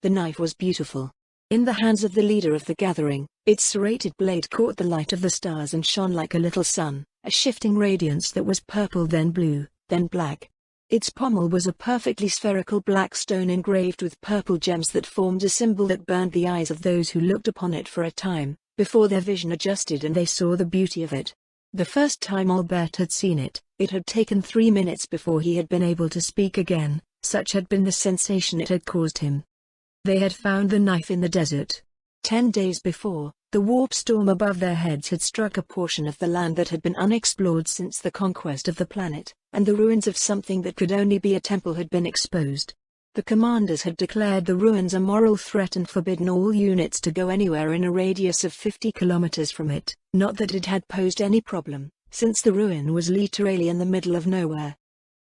The knife was beautiful. In the hands of the leader of the gathering, its serrated blade caught the light of the stars and shone like a little sun, a shifting radiance that was purple then blue, then black. Its pommel was a perfectly spherical black stone engraved with purple gems that formed a symbol that burned the eyes of those who looked upon it for a time, before their vision adjusted and they saw the beauty of it. The first time Albert had seen it, it had taken 3 minutes before he had been able to speak again, such had been the sensation it had caused him. They had found the knife in the desert. 10 days before, the warp storm above their heads had struck a portion of the land that had been unexplored since the conquest of the planet, and the ruins of something that could only be a temple had been exposed. The commanders had declared the ruins a moral threat and forbidden all units to go anywhere in a radius of 50 kilometers from it. Not that it had posed any problem, since the ruin was literally in the middle of nowhere.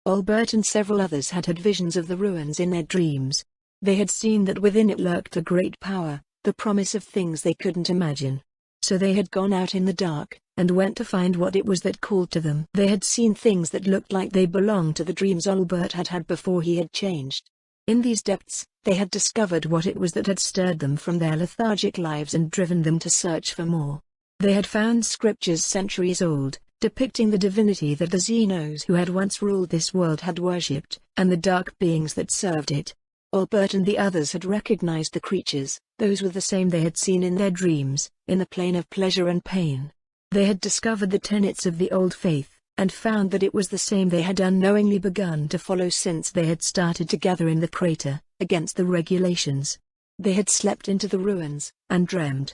Albert and several others had had visions of the ruins in their dreams. They had seen that within it lurked a great power, the promise of things they couldn't imagine. So they had gone out in the dark, and went to find what it was that called to them. They had seen things that looked like they belonged to the dreams Albert had had before he had changed. In these depths, they had discovered what it was that had stirred them from their lethargic lives and driven them to search for more. They had found scriptures centuries old, depicting the divinity that the Xenos who had once ruled this world had worshipped, and the dark beings that served it. Albert and the others had recognized the creatures. Those were the same they had seen in their dreams, in the plane of pleasure and pain. They had discovered the tenets of the old faith, and found that it was the same they had unknowingly begun to follow since they had started to gather in the crater, against the regulations. They had slept into the ruins, and dreamed.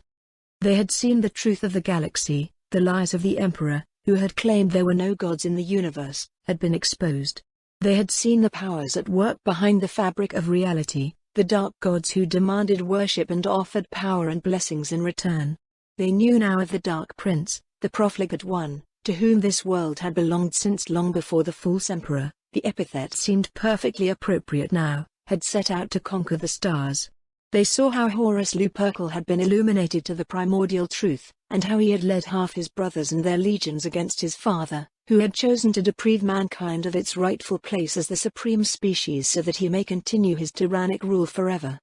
They had seen the truth of the galaxy, the lies of the Emperor, who had claimed there were no gods in the universe, had been exposed. They had seen the powers at work behind the fabric of reality, the dark gods who demanded worship and offered power and blessings in return. They knew now of the Dark Prince, the profligate one, to whom this world had belonged since long before the false emperor, the epithet seemed perfectly appropriate now, had set out to conquer the stars. They saw how Horus Lupercal had been illuminated to the primordial truth, and how he had led half his brothers and their legions against his father, who had chosen to deprive mankind of its rightful place as the supreme species so that he may continue his tyrannic rule forever.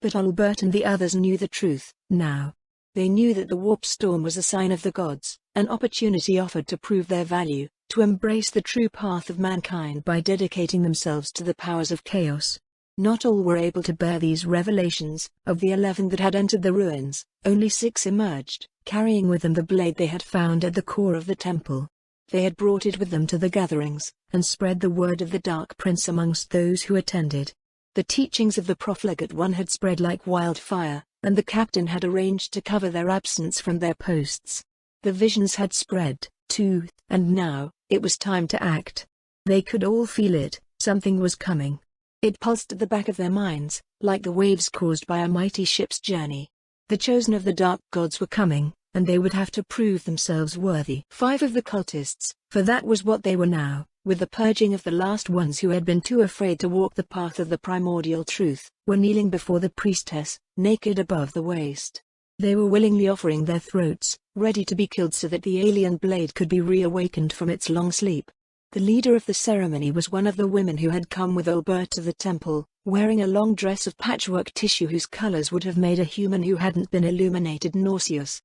But Albert and the others knew the truth, now. They knew that the warp storm was a sign of the gods, an opportunity offered to prove their value, to embrace the true path of mankind by dedicating themselves to the powers of chaos. Not all were able to bear these revelations. Of the 11 that had entered the ruins, only 6 emerged, carrying with them the blade they had found at the core of the temple. They had brought it with them to the gatherings, and spread the word of the Dark Prince amongst those who attended. The teachings of the profligate one had spread like wildfire, and the captain had arranged to cover their absence from their posts. The visions had spread, too, and now, it was time to act. They could all feel it, something was coming. It pulsed at the back of their minds, like the waves caused by a mighty ship's journey. The chosen of the dark gods were coming, and they would have to prove themselves worthy. 5 of the cultists, for that was what they were now, with the purging of the last ones who had been too afraid to walk the path of the primordial truth, were kneeling before the priestess, naked above the waist. They were willingly offering their throats, ready to be killed so that the alien blade could be reawakened from its long sleep. The leader of the ceremony was one of the women who had come with Albert to the temple, wearing a long dress of patchwork tissue whose colors would have made a human who hadn't been illuminated nauseous.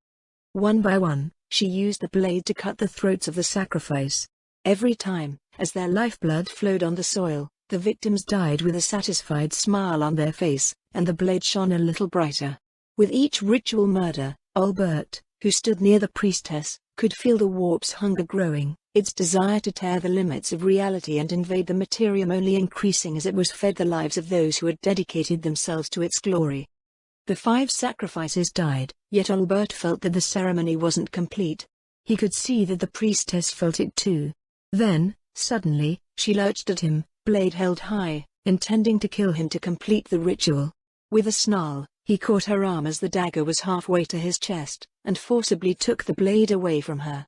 One by one, she used the blade to cut the throats of the sacrifice. Every time, as their lifeblood flowed on the soil, the victims died with a satisfied smile on their face, and the blade shone a little brighter. With each ritual murder, Albert, who stood near the priestess, could feel the warp's hunger growing, its desire to tear the limits of reality and invade the materium only increasing as it was fed the lives of those who had dedicated themselves to its glory. The 5 sacrifices died, yet Albert felt that the ceremony wasn't complete. He could see that the priestess felt it too. Then, suddenly, she lurched at him, blade held high, intending to kill him to complete the ritual. With a snarl, he caught her arm as the dagger was halfway to his chest, and forcibly took the blade away from her.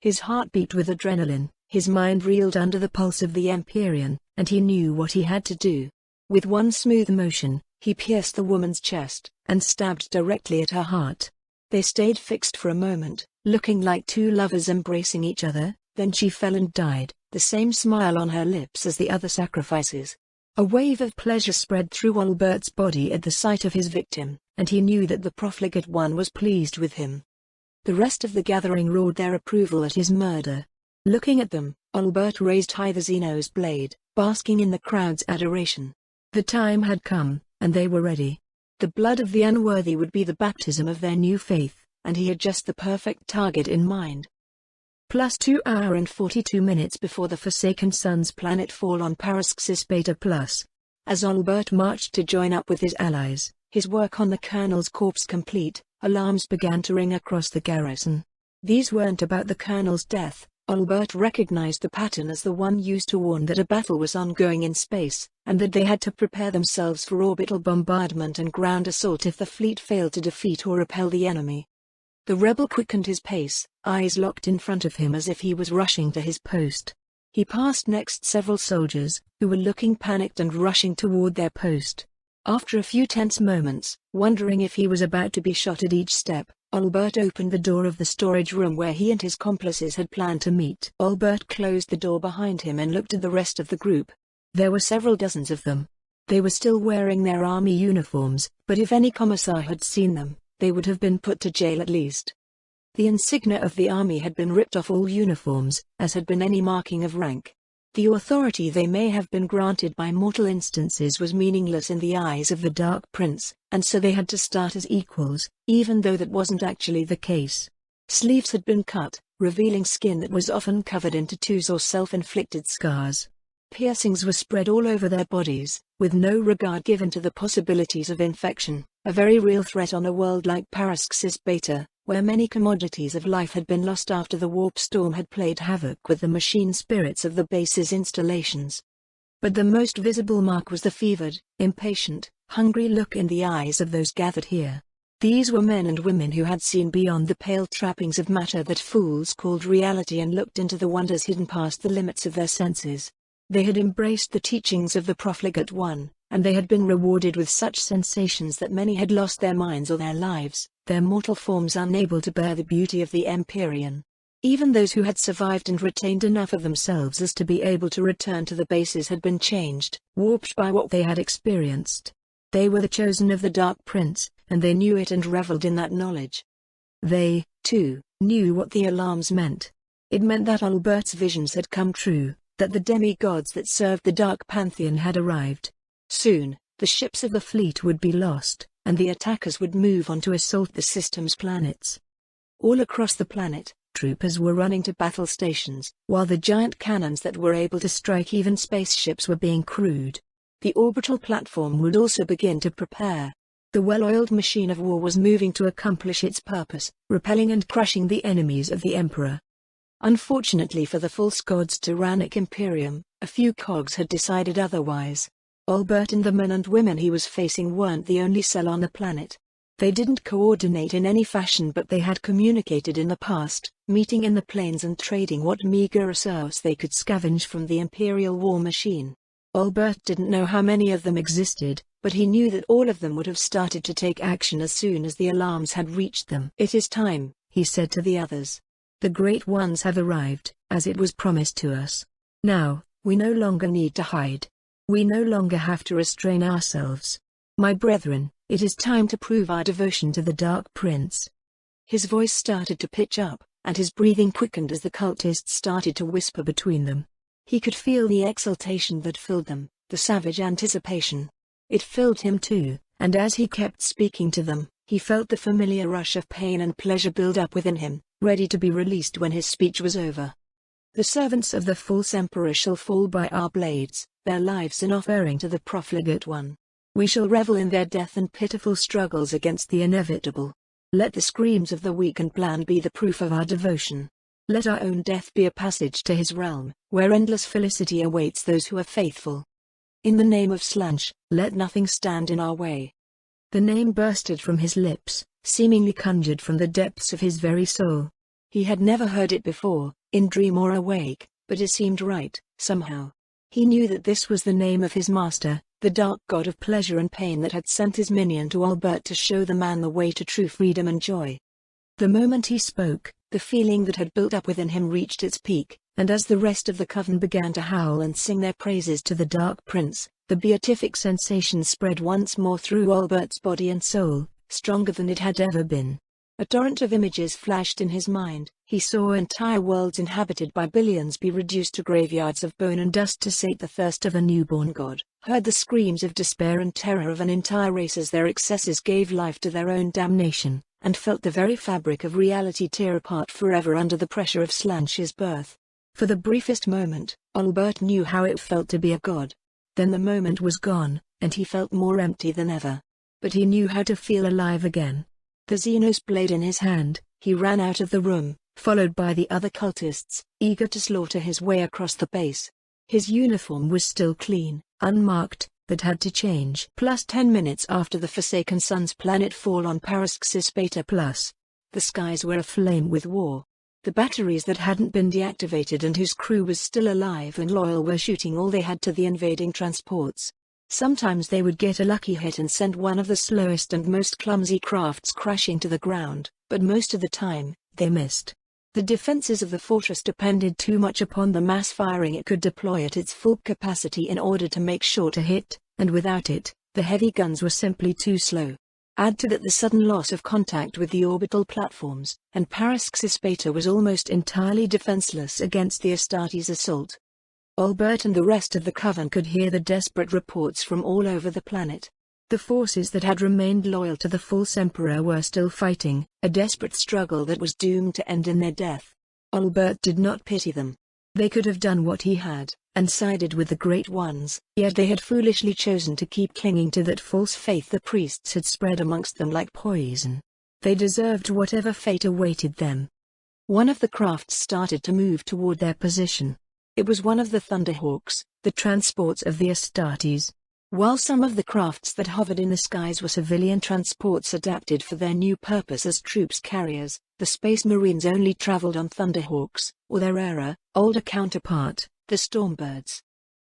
His heart beat with adrenaline, his mind reeled under the pulse of the Empyrean, and he knew what he had to do. With one smooth motion, he pierced the woman's chest, and stabbed directly at her heart. They stayed fixed for a moment, looking like 2 lovers embracing each other, then she fell and died, the same smile on her lips as the other sacrifices. A wave of pleasure spread through Albert's body at the sight of his victim, and he knew that the profligate one was pleased with him. The rest of the gathering roared their approval at his murder. Looking at them, Albert raised high the Xeno's blade, basking in the crowd's adoration. The time had come, and they were ready. The blood of the unworthy would be the baptism of their new faith, and he had just the perfect target in mind. Plus 2 hours and 42 minutes before the Forsaken Sun's planet fall on Paraxis Beta Plus. As Albert marched to join up with his allies, his work on the colonel's corpse complete, alarms began to ring across the garrison. These weren't about the colonel's death. Albert recognized the pattern as the one used to warn that a battle was ongoing in space, and that they had to prepare themselves for orbital bombardment and ground assault if the fleet failed to defeat or repel the enemy. The rebel quickened his pace, eyes locked in front of him as if he was rushing to his post. He passed next several soldiers, who were looking panicked and rushing toward their post. After a few tense moments, wondering if he was about to be shot at each step, Albert opened the door of the storage room where he and his complices had planned to meet. Albert closed the door behind him and looked at the rest of the group. There were several dozens of them. They were still wearing their army uniforms, but if any commissar had seen them, they would have been put to jail at least. The insignia of the army had been ripped off all uniforms, as had been any marking of rank. The authority they may have been granted by mortal instances was meaningless in the eyes of the Dark Prince, and so they had to start as equals, even though that wasn't actually the case. Sleeves had been cut, revealing skin that was often covered in tattoos or self-inflicted scars. Piercings were spread all over their bodies, with no regard given to the possibilities of infection, a very real threat on a world like Paraxis Beta, where many commodities of life had been lost after the warp storm had played havoc with the machine spirits of the base's installations. But the most visible mark was the fevered, impatient, hungry look in the eyes of those gathered here. These were men and women who had seen beyond the pale trappings of matter that fools called reality and looked into the wonders hidden past the limits of their senses. They had embraced the teachings of the Profligate One, and they had been rewarded with such sensations that many had lost their minds or their lives, their mortal forms unable to bear the beauty of the Empyrean. Even those who had survived and retained enough of themselves as to be able to return to the bases had been changed, warped by what they had experienced. They were the chosen of the Dark Prince, and they knew it and reveled in that knowledge. They, too, knew what the alarms meant. It meant that Albert's visions had come true, that the demigods that served the Dark Pantheon had arrived. Soon, the ships of the fleet would be lost, and the attackers would move on to assault the system's planets. All across the planet, troopers were running to battle stations, while the giant cannons that were able to strike even spaceships were being crewed. The orbital platform would also begin to prepare. The well-oiled machine of war was moving to accomplish its purpose, repelling and crushing the enemies of the Emperor. Unfortunately for the false god's tyrannic imperium, a few cogs had decided otherwise. Albert and the men and women he was facing weren't the only cell on the planet. They didn't coordinate in any fashion, but they had communicated in the past, meeting in the plains and trading what meager reserves they could scavenge from the Imperial war machine. Albert didn't know how many of them existed, but he knew that all of them would have started to take action as soon as the alarms had reached them. "It is time," he said to the others. "The Great Ones have arrived, as it was promised to us. Now, we no longer need to hide. We no longer have to restrain ourselves. My brethren, it is time to prove our devotion to the Dark Prince." His voice started to pitch up, and his breathing quickened as the cultists started to whisper between them. He could feel the exultation that filled them, the savage anticipation. It filled him too, and as he kept speaking to them, he felt the familiar rush of pain and pleasure build up within him, ready to be released when his speech was over. "The servants of the false emperor shall fall by our blades, their lives in offering to the Profligate One. We shall revel in their death and pitiful struggles against the inevitable. Let the screams of the weak and bland be the proof of our devotion. Let our own death be a passage to his realm, where endless felicity awaits those who are faithful. In the name of Slanch, let nothing stand in our way." The name bursted from his lips, seemingly conjured from the depths of his very soul. He had never heard it before, in dream or awake, but it seemed right, somehow. He knew that this was the name of his master, the dark god of pleasure and pain that had sent his minion to Albert to show the man the way to true freedom and joy. The moment he spoke, the feeling that had built up within him reached its peak, and as the rest of the coven began to howl and sing their praises to the Dark Prince, the beatific sensation spread once more through Albert's body and soul, stronger than it had ever been. A torrent of images flashed in his mind. He saw entire worlds inhabited by billions be reduced to graveyards of bone and dust to sate the thirst of a newborn god, heard the screams of despair and terror of an entire race as their excesses gave life to their own damnation, and felt the very fabric of reality tear apart forever under the pressure of Slanch's birth. For the briefest moment, Albert knew how it felt to be a god. Then the moment was gone, and he felt more empty than ever. But he knew how to feel alive again. The Xenos blade in his hand, he ran out of the room, followed by the other cultists, eager to slaughter his way across the base. His uniform was still clean, unmarked, but had to change. Plus 10 minutes after the Forsaken Sun's planet fall on Paraxis Beta Plus. The skies were aflame with war. The batteries that hadn't been deactivated and whose crew was still alive and loyal were shooting all they had to the invading transports. Sometimes they would get a lucky hit and send one of the slowest and most clumsy crafts crashing to the ground, but most of the time, they missed. The defenses of the fortress depended too much upon the mass firing it could deploy at its full capacity in order to make sure to hit, and without it, the heavy guns were simply too slow. Add to that the sudden loss of contact with the orbital platforms, and Paraxis Beta was almost entirely defenseless against the Astartes' assault. Albert and the rest of the coven could hear the desperate reports from all over the planet. The forces that had remained loyal to the false emperor were still fighting, a desperate struggle that was doomed to end in their death. Albert did not pity them. They could have done what he had, and sided with the Great Ones, yet they had foolishly chosen to keep clinging to that false faith the priests had spread amongst them like poison. They deserved whatever fate awaited them. One of the crafts started to move toward their position. It was one of the Thunderhawks, the transports of the Astartes. While some of the crafts that hovered in the skies were civilian transports adapted for their new purpose as troops carriers, the Space Marines only traveled on Thunderhawks, or their rarer, older counterpart, the Stormbirds.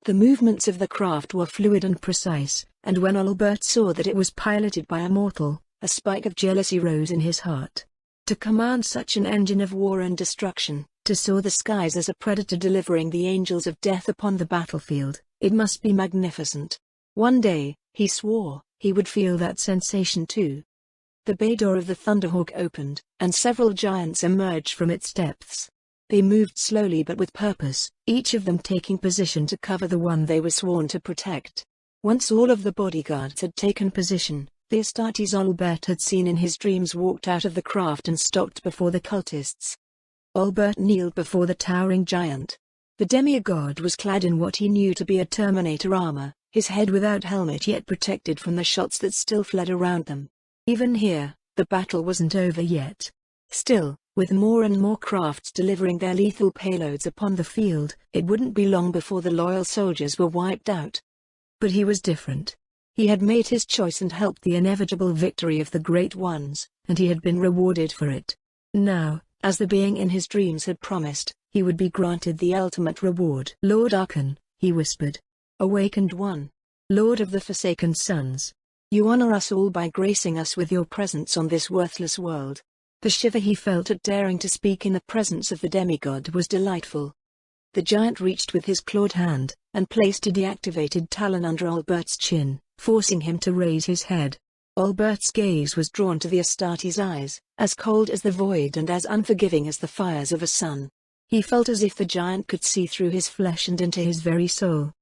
The movements of the craft were fluid and precise, and when Albert saw that it was piloted by a mortal, a spike of jealousy rose in his heart. To command such an engine of war and destruction, to soar the skies as a predator delivering the angels of death upon the battlefield, it must be magnificent. One day, he swore, he would feel that sensation too. The bay door of the Thunderhawk opened, and several giants emerged from its depths. They moved slowly but with purpose, each of them taking position to cover the one they were sworn to protect. Once all of the bodyguards had taken position, the Astartes Albert had seen in his dreams walked out of the craft and stopped before the cultists. Albert kneeled before the towering giant. The demigod was clad in what he knew to be a Terminator armor, his head without helmet yet protected from the shots that still fled around them. Even here, the battle wasn't over yet. Still, with more and more crafts delivering their lethal payloads upon the field, it wouldn't be long before the loyal soldiers were wiped out. But he was different. He had made his choice and helped the inevitable victory of the Great Ones, and he had been rewarded for it. Now, as the being in his dreams had promised, he would be granted the ultimate reward. "Lord Archon," he whispered. "Awakened One. Lord of the Forsaken Sons. You honor us all by gracing us with your presence on this worthless world." The shiver he felt at daring to speak in the presence of the demigod was delightful. The giant reached with his clawed hand, and placed a deactivated talon under Albert's chin, forcing him to raise his head. Albert's gaze was drawn to the Astartes' eyes, as cold as the void and as unforgiving as the fires of a sun. He felt as if the giant could see through his flesh and into his very soul.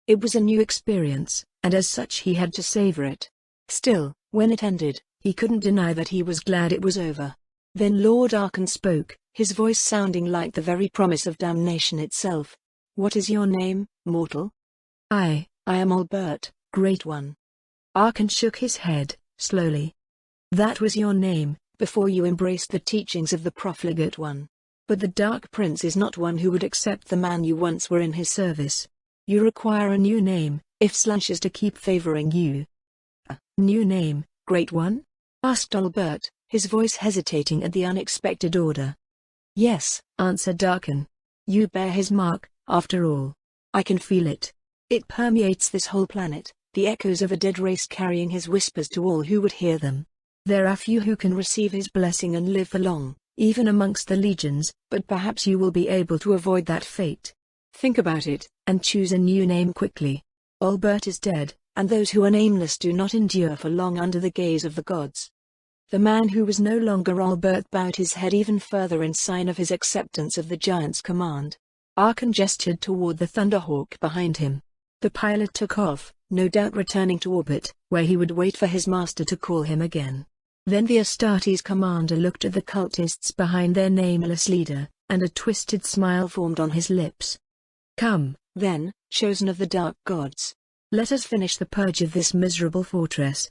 It was a new experience, and as such he had to savor it. Still, when it ended, he couldn't deny that he was glad it was over. Then Lord Archon spoke, his voice sounding like the very promise of damnation itself. "What is your name, mortal?" I am Albert, Great One." Archon shook his head, slowly. "That was your name, before you embraced the teachings of the profligate one. But the Dark Prince is not one who would accept the man you once were in his service. You require a new name, if Slunch is to keep favoring you." "A new name, Great One?" asked Albert, his voice hesitating at the unexpected order. "Yes," answered Archon. "You bear his mark, after all. I can feel it. It permeates this whole planet, the echoes of a dead race carrying his whispers to all who would hear them. There are few who can receive his blessing and live for long, even amongst the legions, but perhaps you will be able to avoid that fate. Think about it, and choose a new name quickly. Albert is dead, and those who are nameless do not endure for long under the gaze of the gods." The man who was no longer Albert bowed his head even further in sign of his acceptance of the giant's command. Archon gestured toward the Thunderhawk behind him. The pilot took off, no doubt returning to orbit, where he would wait for his master to call him again. Then the Astartes commander looked at the cultists behind their nameless leader, and a twisted smile formed on his lips. "Come, then, chosen of the dark gods. Let us finish the purge of this miserable fortress."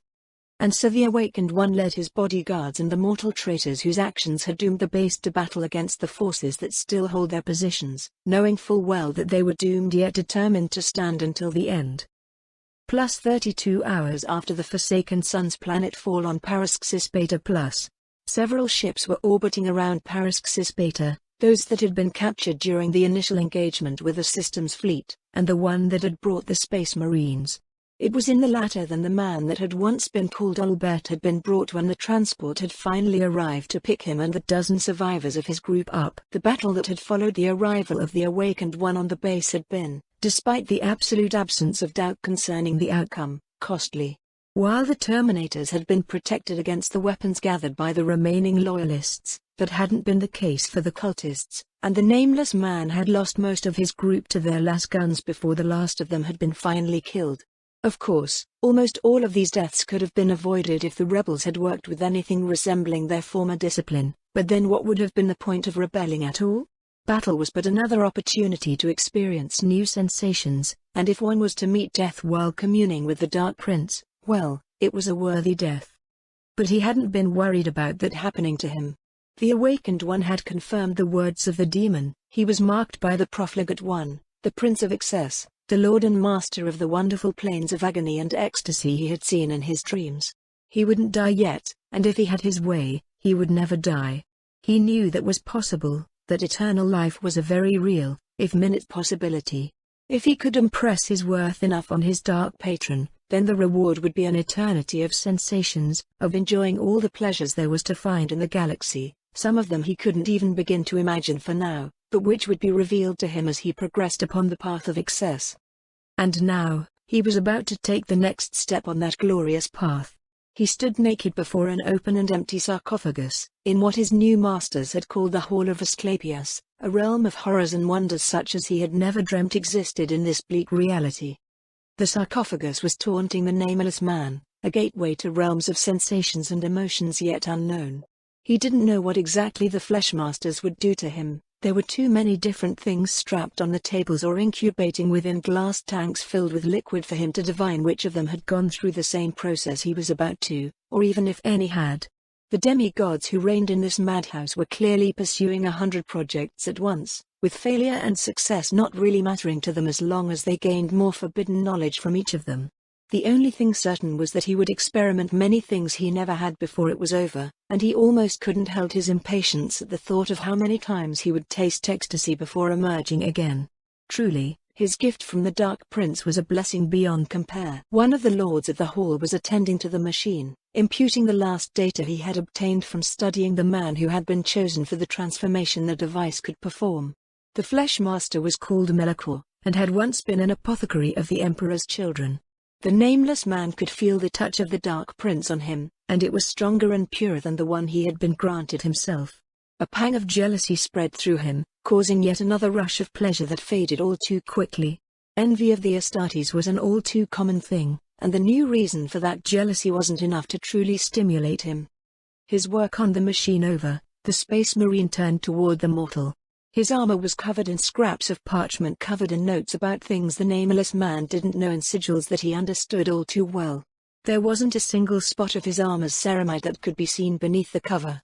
And so the Awakened One led his bodyguards and the mortal traitors whose actions had doomed the base to battle against the forces that still hold their positions, knowing full well that they were doomed yet determined to stand until the end. Plus 32 hours after the Forsaken Sun's planetfall on Paraxis Beta Plus. Several ships were orbiting around Paraxis Beta, those that had been captured during the initial engagement with the system's fleet, and the one that had brought the Space Marines. It was in the latter that the man that had once been called Albert had been brought when the transport had finally arrived to pick him and the dozen survivors of his group up. The battle that had followed the arrival of the Awakened One on the base had been, despite the absolute absence of doubt concerning the outcome, costly. While the Terminators had been protected against the weapons gathered by the remaining Loyalists, that hadn't been the case for the cultists, and the nameless man had lost most of his group to their las guns before the last of them had been finally killed. Of course, almost all of these deaths could have been avoided if the rebels had worked with anything resembling their former discipline, but then what would have been the point of rebelling at all? Battle was but another opportunity to experience new sensations, and if one was to meet death while communing with the Dark Prince, well, it was a worthy death. But he hadn't been worried about that happening to him. The Awakened One had confirmed the words of the demon. He was marked by the Profligate One, the Prince of Excess, the Lord and Master of the wonderful plains of agony and ecstasy he had seen in his dreams. He wouldn't die yet, and if he had his way, he would never die. He knew that was possible, that eternal life was a very real, if minute possibility. If he could impress his worth enough on his dark patron, then the reward would be an eternity of sensations, of enjoying all the pleasures there was to find in the galaxy, some of them he couldn't even begin to imagine for now, but which would be revealed to him as he progressed upon the path of excess. And now, he was about to take the next step on that glorious path. He stood naked before an open and empty sarcophagus, in what his new masters had called the Hall of Asclepius, a realm of horrors and wonders such as he had never dreamt existed in this bleak reality. The sarcophagus was taunting the nameless man, a gateway to realms of sensations and emotions yet unknown. He didn't know what exactly the Fleshmasters would do to him. There were too many different things strapped on the tables or incubating within glass tanks filled with liquid for him to divine which of them had gone through the same process he was about to, or even if any had. The demigods who reigned in this madhouse were clearly pursuing 100 projects at once, with failure and success not really mattering to them as long as they gained more forbidden knowledge from each of them. The only thing certain was that he would experiment many things he never had before it was over, and he almost couldn't hold his impatience at the thought of how many times he would taste ecstasy before emerging again. Truly, his gift from the Dark Prince was a blessing beyond compare. One of the lords at the hall was attending to the machine, imputing the last data he had obtained from studying the man who had been chosen for the transformation the device could perform. The Fleshmaster was called Melkor, and had once been an apothecary of the Emperor's children. The nameless man could feel the touch of the Dark Prince on him, and it was stronger and purer than the one he had been granted himself. A pang of jealousy spread through him, causing yet another rush of pleasure that faded all too quickly. Envy of the Astartes was an all too common thing, and the new reason for that jealousy wasn't enough to truly stimulate him. His work on the machine over, the Space Marine turned toward the mortal. His armor was covered in scraps of parchment covered in notes about things the nameless man didn't know and sigils that he understood all too well. There wasn't a single spot of his armor's ceramide that could be seen beneath the cover.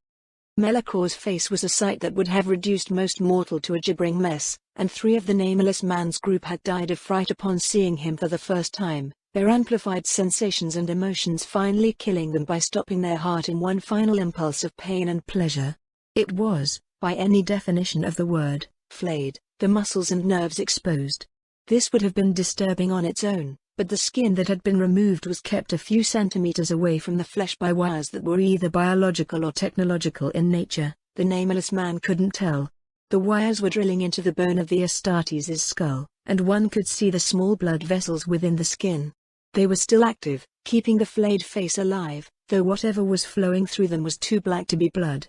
Melkor's face was a sight that would have reduced most mortal to a gibbering mess, and 3 of the nameless man's group had died of fright upon seeing him for the first time, their amplified sensations and emotions finally killing them by stopping their heart in one final impulse of pain and pleasure. It was, by any definition of the word, flayed, the muscles and nerves exposed. This would have been disturbing on its own, but the skin that had been removed was kept a few centimeters away from the flesh by wires that were either biological or technological in nature. The nameless man couldn't tell. The wires were drilling into the bone of the Astartes' skull, and one could see the small blood vessels within the skin. They were still active, keeping the flayed face alive, though whatever was flowing through them was too black to be blood.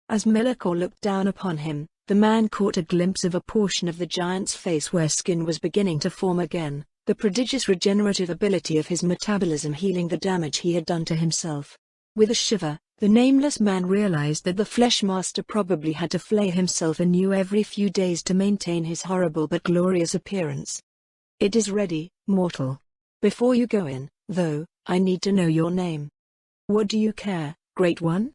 As Melkor looked down upon him, the man caught a glimpse of a portion of the giant's face where skin was beginning to form again, the prodigious regenerative ability of his metabolism healing the damage he had done to himself. With a shiver, the nameless man realized that the Fleshmaster probably had to flay himself anew every few days to maintain his horrible but glorious appearance. "It is ready, mortal. Before you go in, though, I need to know your name." "What do you care, Great One?"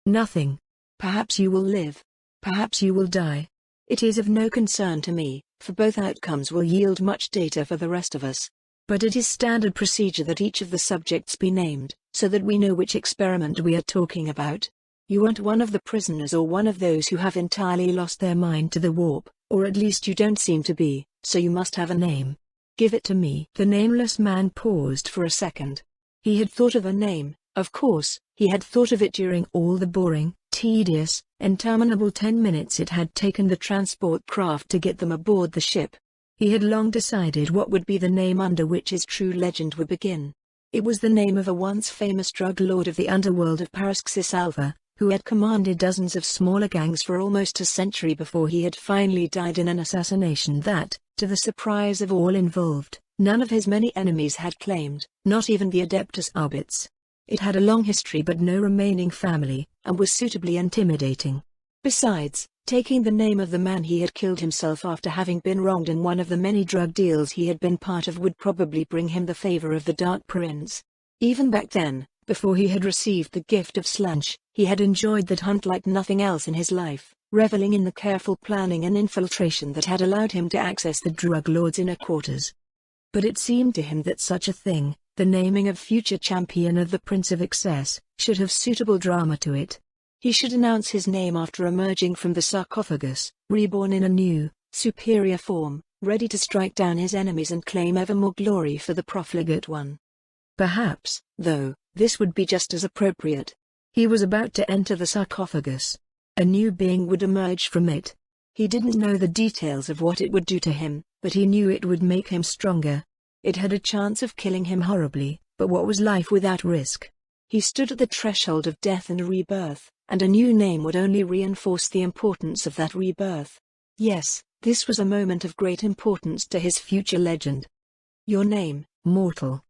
"Nothing. Perhaps you will live. Perhaps you will die. It is of no concern to me, for both outcomes will yield much data for the rest of us. But it is standard procedure that each of the subjects be named, so that we know which experiment we are talking about. You aren't one of the prisoners or one of those who have entirely lost their mind to the warp, or at least you don't seem to be, so you must have a name. Give it to me." The nameless man paused for a second. He had thought of a name, of course. He had thought of it during all the boring, tedious, interminable 10 minutes it had taken the transport craft to get them aboard the ship. He had long decided what would be the name under which his true legend would begin. It was the name of a once famous drug lord of the underworld of Paraxis Alpha, who had commanded dozens of smaller gangs for almost a century before he had finally died in an assassination that, to the surprise of all involved, None of his many enemies had claimed, not even the Adeptus Arbits. It had a long history but no remaining family, and was suitably intimidating. Besides, taking the name of the man he had killed himself after having been wronged in one of the many drug deals he had been part of would probably bring him the favor of the Dark Prince. Even back then, before he had received the gift of Slunch, he had enjoyed that hunt like nothing else in his life, reveling in the careful planning and infiltration that had allowed him to access the drug lord's inner quarters. But it seemed to him that such a thing, the naming of future champion of the Prince of Excess, should have suitable drama to it. He should announce his name after emerging from the sarcophagus, reborn in a new, superior form, ready to strike down his enemies and claim ever more glory for the profligate one. Perhaps, though, this would be just as appropriate. He was about to enter the sarcophagus. A new being would emerge from it. He didn't know the details of what it would do to him, but he knew it would make him stronger. It had a chance of killing him horribly, but what was life without risk? He stood at the threshold of death and rebirth, and a new name would only reinforce the importance of that rebirth. Yes, this was a moment of great importance to his future legend. Your name, mortal.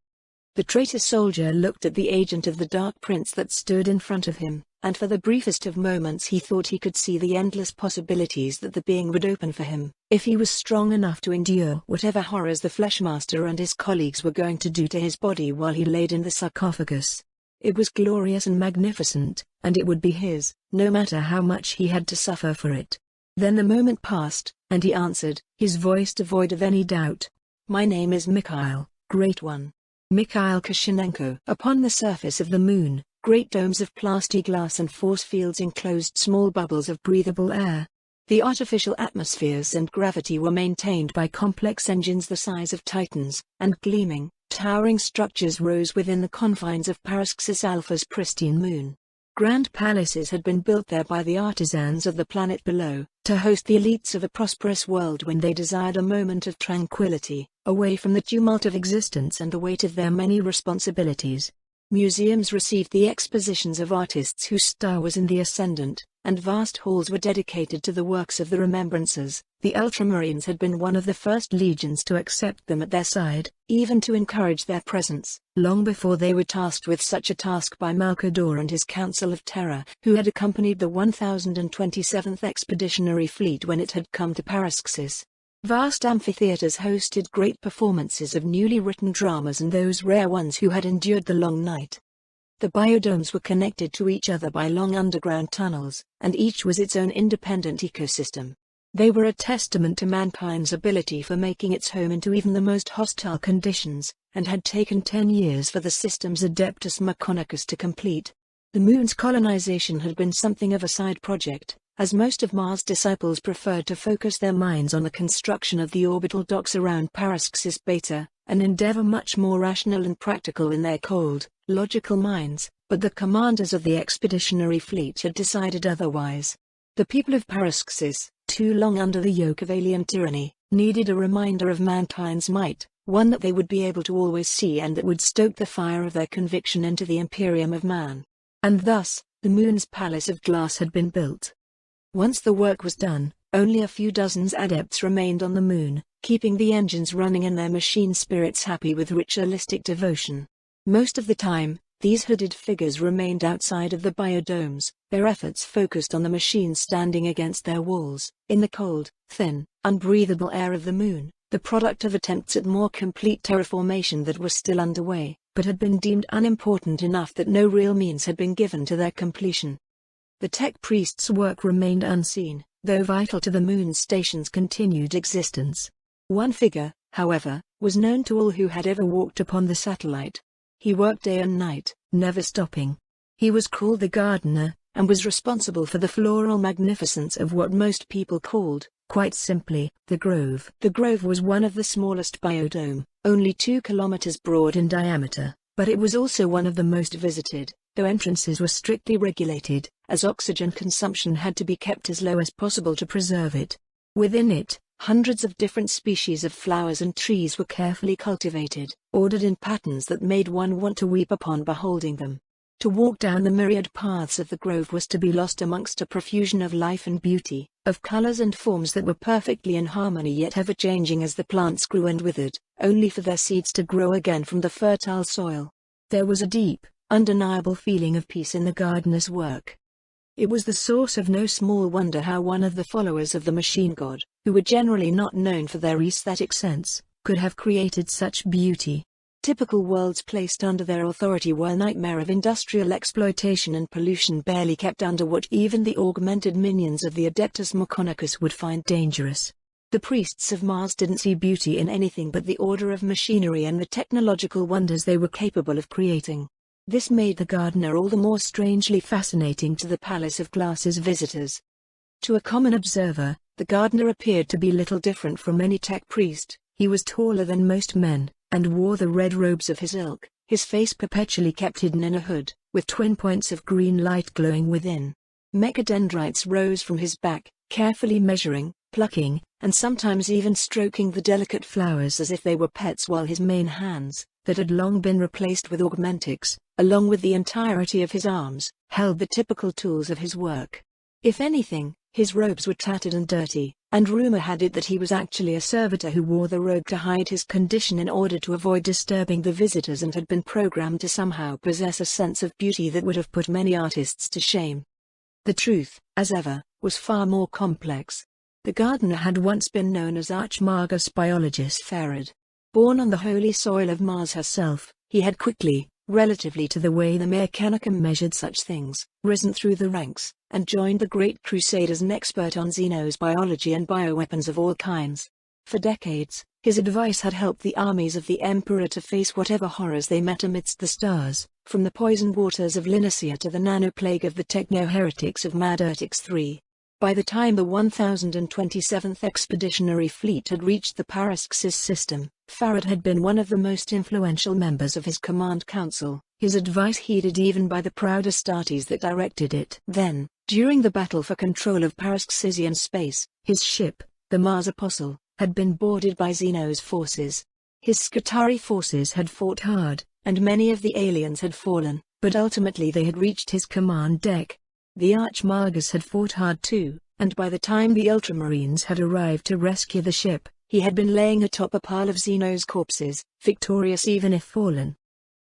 The traitor soldier looked at the agent of the Dark Prince that stood in front of him, and for the briefest of moments he thought he could see the endless possibilities that the being would open for him, if he was strong enough to endure whatever horrors the Fleshmaster and his colleagues were going to do to his body while he laid in the sarcophagus. It was glorious and magnificent, and it would be his, no matter how much he had to suffer for it. Then the moment passed, and he answered, his voice devoid of any doubt. My name is Mikhail, Great One. Mikhail Kashinenko. Upon the surface of the moon, great domes of plastiglass and force fields enclosed small bubbles of breathable air. The artificial atmospheres and gravity were maintained by complex engines the size of Titans, and gleaming, towering structures rose within the confines of Paraxis Alpha's pristine moon. Grand palaces had been built there by the artisans of the planet below, to host the elites of a prosperous world when they desired a moment of tranquility, away from the tumult of existence and the weight of their many responsibilities. Museums received the expositions of artists whose star was in the ascendant, and vast halls were dedicated to the works of the Remembrancers. The Ultramarines had been one of the first legions to accept them at their side, even to encourage their presence, long before they were tasked with such a task by Malkador and his Council of Terror, who had accompanied the 1027th Expeditionary Fleet when it had come to Paraxis. Vast amphitheaters hosted great performances of newly written dramas and those rare ones who had endured the long night. The biodomes were connected to each other by long underground tunnels, and each was its own independent ecosystem. They were a testament to mankind's ability for making its home into even the most hostile conditions, and had taken 10 years for the system's Adeptus Mechanicus to complete. The moon's colonization had been something of a side project, as most of Mars' disciples preferred to focus their minds on the construction of the orbital docks around Paraxis Beta, an endeavor much more rational and practical in their cold, logical minds, but the commanders of the expeditionary fleet had decided otherwise. The people of Paraxis, too long under the yoke of alien tyranny, needed a reminder of mankind's might, one that they would be able to always see and that would stoke the fire of their conviction into the Imperium of Man. And thus, the moon's palace of glass had been built. Once the work was done, only a few dozens adepts remained on the moon, keeping the engines running and their machine spirits happy with ritualistic devotion. Most of the time, these hooded figures remained outside of the biodomes, their efforts focused on the machines standing against their walls, in the cold, thin, unbreathable air of the moon, the product of attempts at more complete terraformation that were still underway, but had been deemed unimportant enough that no real means had been given to their completion. The tech priest's work remained unseen, though vital to the moon station's continued existence. One figure, however, was known to all who had ever walked upon the satellite. He worked day and night, never stopping. He was called the gardener, and was responsible for the floral magnificence of what most people called, quite simply, the grove. The grove was one of the smallest biodome, only 2 kilometers broad in diameter, but it was also one of the most visited, though entrances were strictly regulated, as oxygen consumption had to be kept as low as possible to preserve it. Within it, hundreds of different species of flowers and trees were carefully cultivated, ordered in patterns that made one want to weep upon beholding them. To walk down the myriad paths of the grove was to be lost amongst a profusion of life and beauty, of colors and forms that were perfectly in harmony yet ever-changing as the plants grew and withered, only for their seeds to grow again from the fertile soil. There was a deep, undeniable feeling of peace in the gardener's work. It was the source of no small wonder how one of the followers of the machine god, who were generally not known for their aesthetic sense, could have created such beauty. Typical worlds placed under their authority were a nightmare of industrial exploitation and pollution barely kept under what even the augmented minions of the Adeptus Mechanicus would find dangerous. The priests of Mars didn't see beauty in anything but the order of machinery and the technological wonders they were capable of creating. This made the gardener all the more strangely fascinating to the Palace of Glass's visitors. To a common observer, the gardener appeared to be little different from any tech priest. He was taller than most men, and wore the red robes of his ilk, his face perpetually kept hidden in a hood, with twin points of green light glowing within. Mechadendrites rose from his back, carefully measuring, plucking, and sometimes even stroking the delicate flowers as if they were pets, while his main hands, that had long been replaced with augmentics, along with the entirety of his arms, held the typical tools of his work. If anything, his robes were tattered and dirty, and rumor had it that he was actually a servitor who wore the robe to hide his condition in order to avoid disturbing the visitors, and had been programmed to somehow possess a sense of beauty that would have put many artists to shame. The truth, as ever, was far more complex. The gardener had once been known as Archmagus Biologus Farad. Born on the holy soil of Mars herself, he had quickly, relatively to the way the Mechanicum measured such things, risen through the ranks, and joined the Great Crusade as an expert on Xenos biology and bioweapons of all kinds. For decades, his advice had helped the armies of the Emperor to face whatever horrors they met amidst the stars, from the poisoned waters of Linusia to the nanoplague of the techno-heretics of Madurtix III. By the time the 1027th Expeditionary Fleet had reached the Paraxis system, Farad had been one of the most influential members of his command council, his advice heeded even by the proud Astartes that directed it. Then, during the battle for control of Paraxisian space, his ship, the Mars Apostle, had been boarded by Xenos forces. His Skitarii forces had fought hard, and many of the aliens had fallen, but ultimately they had reached his command deck. The Archmagus had fought hard too, and by the time the Ultramarines had arrived to rescue the ship, he had been laying atop a pile of Xenos corpses, victorious even if fallen.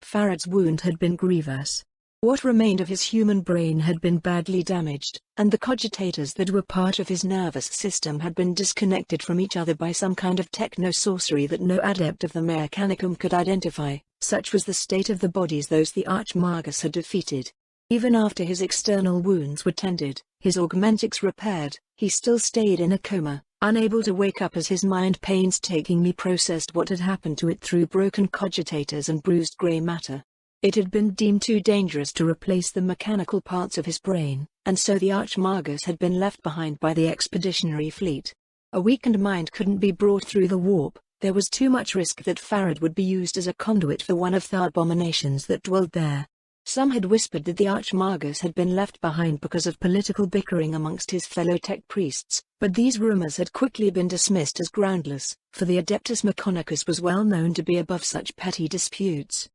Farad's wound had been grievous. What remained of his human brain had been badly damaged, and the cogitators that were part of his nervous system had been disconnected from each other by some kind of techno-sorcery that no adept of the Mechanicum could identify. Such was the state of the bodies those the Archmagus had defeated. Even after his external wounds were tended, his augmentics repaired, he still stayed in a coma, unable to wake up as his mind painstakingly processed what had happened to it through broken cogitators and bruised grey matter. It had been deemed too dangerous to replace the mechanical parts of his brain, and so the Archmagus had been left behind by the Expeditionary Fleet. A weakened mind couldn't be brought through the warp. There was too much risk that Farad would be used as a conduit for one of the abominations that dwelled there. Some had whispered that the Archmagus had been left behind because of political bickering amongst his fellow tech priests, but these rumors had quickly been dismissed as groundless, for the Adeptus Mechanicus was well known to be above such petty disputes.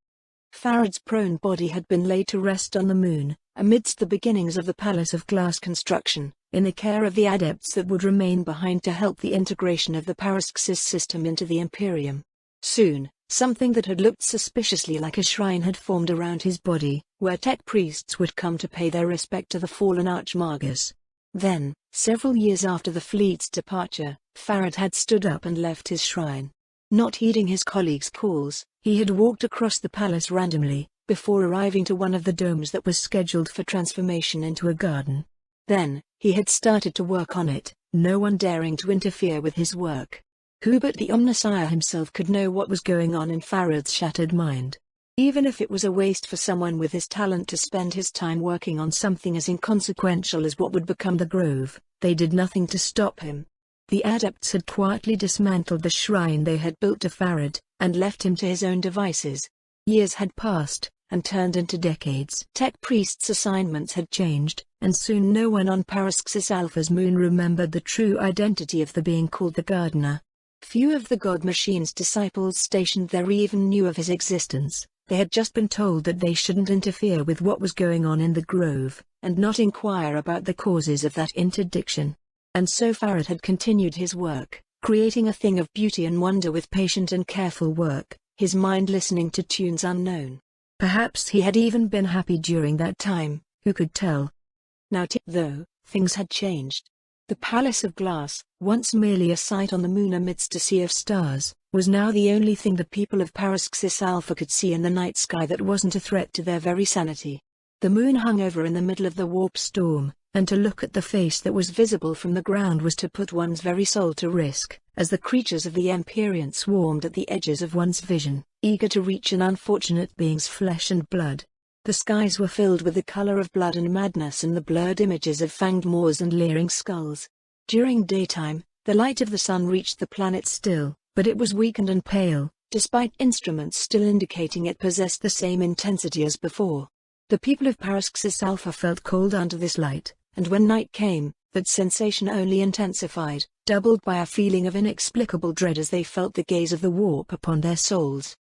Farad's prone body had been laid to rest on the moon, amidst the beginnings of the Palace of Glass construction, in the care of the adepts that would remain behind to help the integration of the Paraxis system into the Imperium. Soon, something that had looked suspiciously like a shrine had formed around his body, where tech priests would come to pay their respect to the fallen Archmagus. Then, several years after the fleet's departure, Farad had stood up and left his shrine. Not heeding his colleagues' calls, he had walked across the palace randomly, before arriving to one of the domes that was scheduled for transformation into a garden. Then, he had started to work on it, no one daring to interfere with his work. Who but the Omnissiah himself could know what was going on in Farad's shattered mind? Even if it was a waste for someone with his talent to spend his time working on something as inconsequential as what would become the Grove, they did nothing to stop him. The adepts had quietly dismantled the shrine they had built to Farad, and left him to his own devices. Years had passed, and turned into decades. Tech priests' assignments had changed, and soon no one on Paraxis Alpha's moon remembered the true identity of the being called the Gardener. Few of the God Machine's disciples stationed there even knew of his existence. They had just been told that they shouldn't interfere with what was going on in the Grove, and not inquire about the causes of that interdiction. And so Farad had continued his work, creating a thing of beauty and wonder with patient and careful work, his mind listening to tunes unknown. Perhaps he had even been happy during that time, who could tell? Now though, things had changed. The Palace of Glass, once merely a sight on the moon amidst a sea of stars, was now the only thing the people of Paraxis Alpha could see in the night sky that wasn't a threat to their very sanity. The moon hung over in the middle of the warp storm, and to look at the face that was visible from the ground was to put one's very soul to risk, as the creatures of the Empyrean swarmed at the edges of one's vision, eager to reach an unfortunate being's flesh and blood. The skies were filled with the color of blood and madness and the blurred images of fanged maws and leering skulls. During daytime, the light of the sun reached the planet still, but it was weakened and pale, despite instruments still indicating it possessed the same intensity as before. The people of Paraxis Alpha felt cold under this light, and when night came, that sensation only intensified, doubled by a feeling of inexplicable dread as they felt the gaze of the warp upon their souls.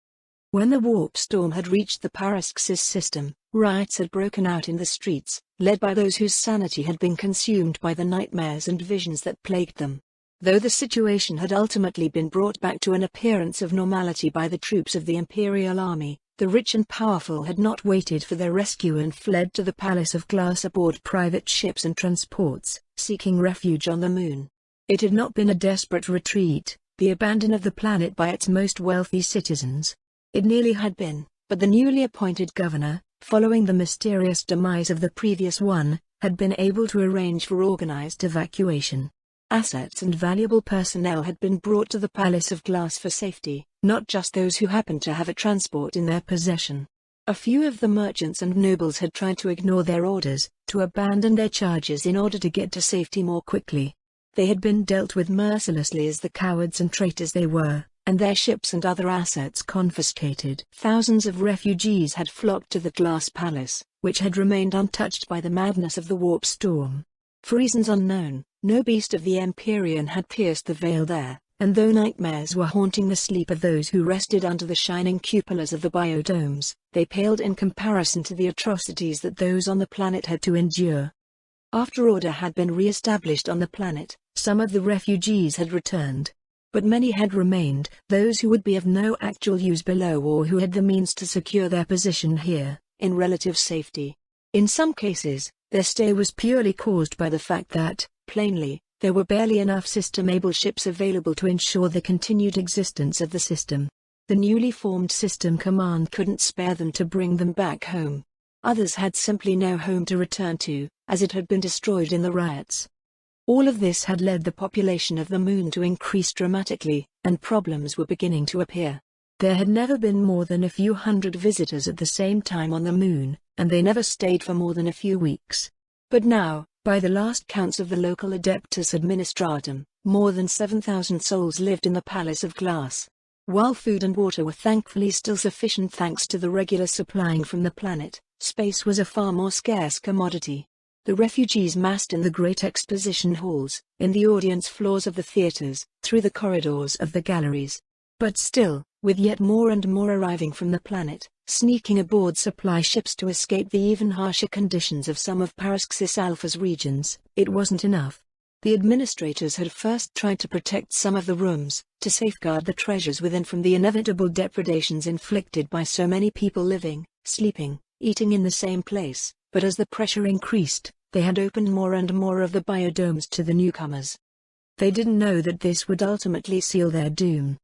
When the warp storm had reached the Paraxis system, riots had broken out in the streets, led by those whose sanity had been consumed by the nightmares and visions that plagued them. Though the situation had ultimately been brought back to an appearance of normality by the troops of the Imperial Army, the rich and powerful had not waited for their rescue and fled to the Palace of Glass aboard private ships and transports, seeking refuge on the moon. It had not been a desperate retreat, the abandon of the planet by its most wealthy citizens. It nearly had been, but the newly appointed governor, following the mysterious demise of the previous one, had been able to arrange for organized evacuation. Assets and valuable personnel had been brought to the Palace of Glass for safety, not just those who happened to have a transport in their possession. A few of the merchants and nobles had tried to ignore their orders, to abandon their charges in order to get to safety more quickly. They had been dealt with mercilessly as the cowards and traitors they were, and their ships and other assets confiscated. Thousands of refugees had flocked to the Glass Palace, which had remained untouched by the madness of the warp storm. For reasons unknown, no beast of the Empyrean had pierced the veil there, and though nightmares were haunting the sleep of those who rested under the shining cupolas of the biodomes, they paled in comparison to the atrocities that those on the planet had to endure. After order had been re-established on the planet, some of the refugees had returned. But many had remained, those who would be of no actual use below or who had the means to secure their position here, in relative safety. In some cases, their stay was purely caused by the fact that, plainly, there were barely enough system-able ships available to ensure the continued existence of the system. The newly formed System Command couldn't spare them to bring them back home. Others had simply no home to return to, as it had been destroyed in the riots. All of this had led the population of the moon to increase dramatically, and problems were beginning to appear. There had never been more than a few hundred visitors at the same time on the moon, and they never stayed for more than a few weeks. But now, by the last counts of the local Adeptus Administratum, more than 7,000 souls lived in the Palace of Glass. While food and water were thankfully still sufficient thanks to the regular supplying from the planet, space was a far more scarce commodity. The refugees massed in the great exposition halls, in the audience floors of the theaters, through the corridors of the galleries. But still, with yet more and more arriving from the planet, sneaking aboard supply ships to escape the even harsher conditions of some of Paraxis Alpha's regions, it wasn't enough. The administrators had first tried to protect some of the rooms, to safeguard the treasures within from the inevitable depredations inflicted by so many people living, sleeping, eating in the same place, but as the pressure increased, they had opened more and more of the biodomes to the newcomers. They didn't know that this would ultimately seal their doom.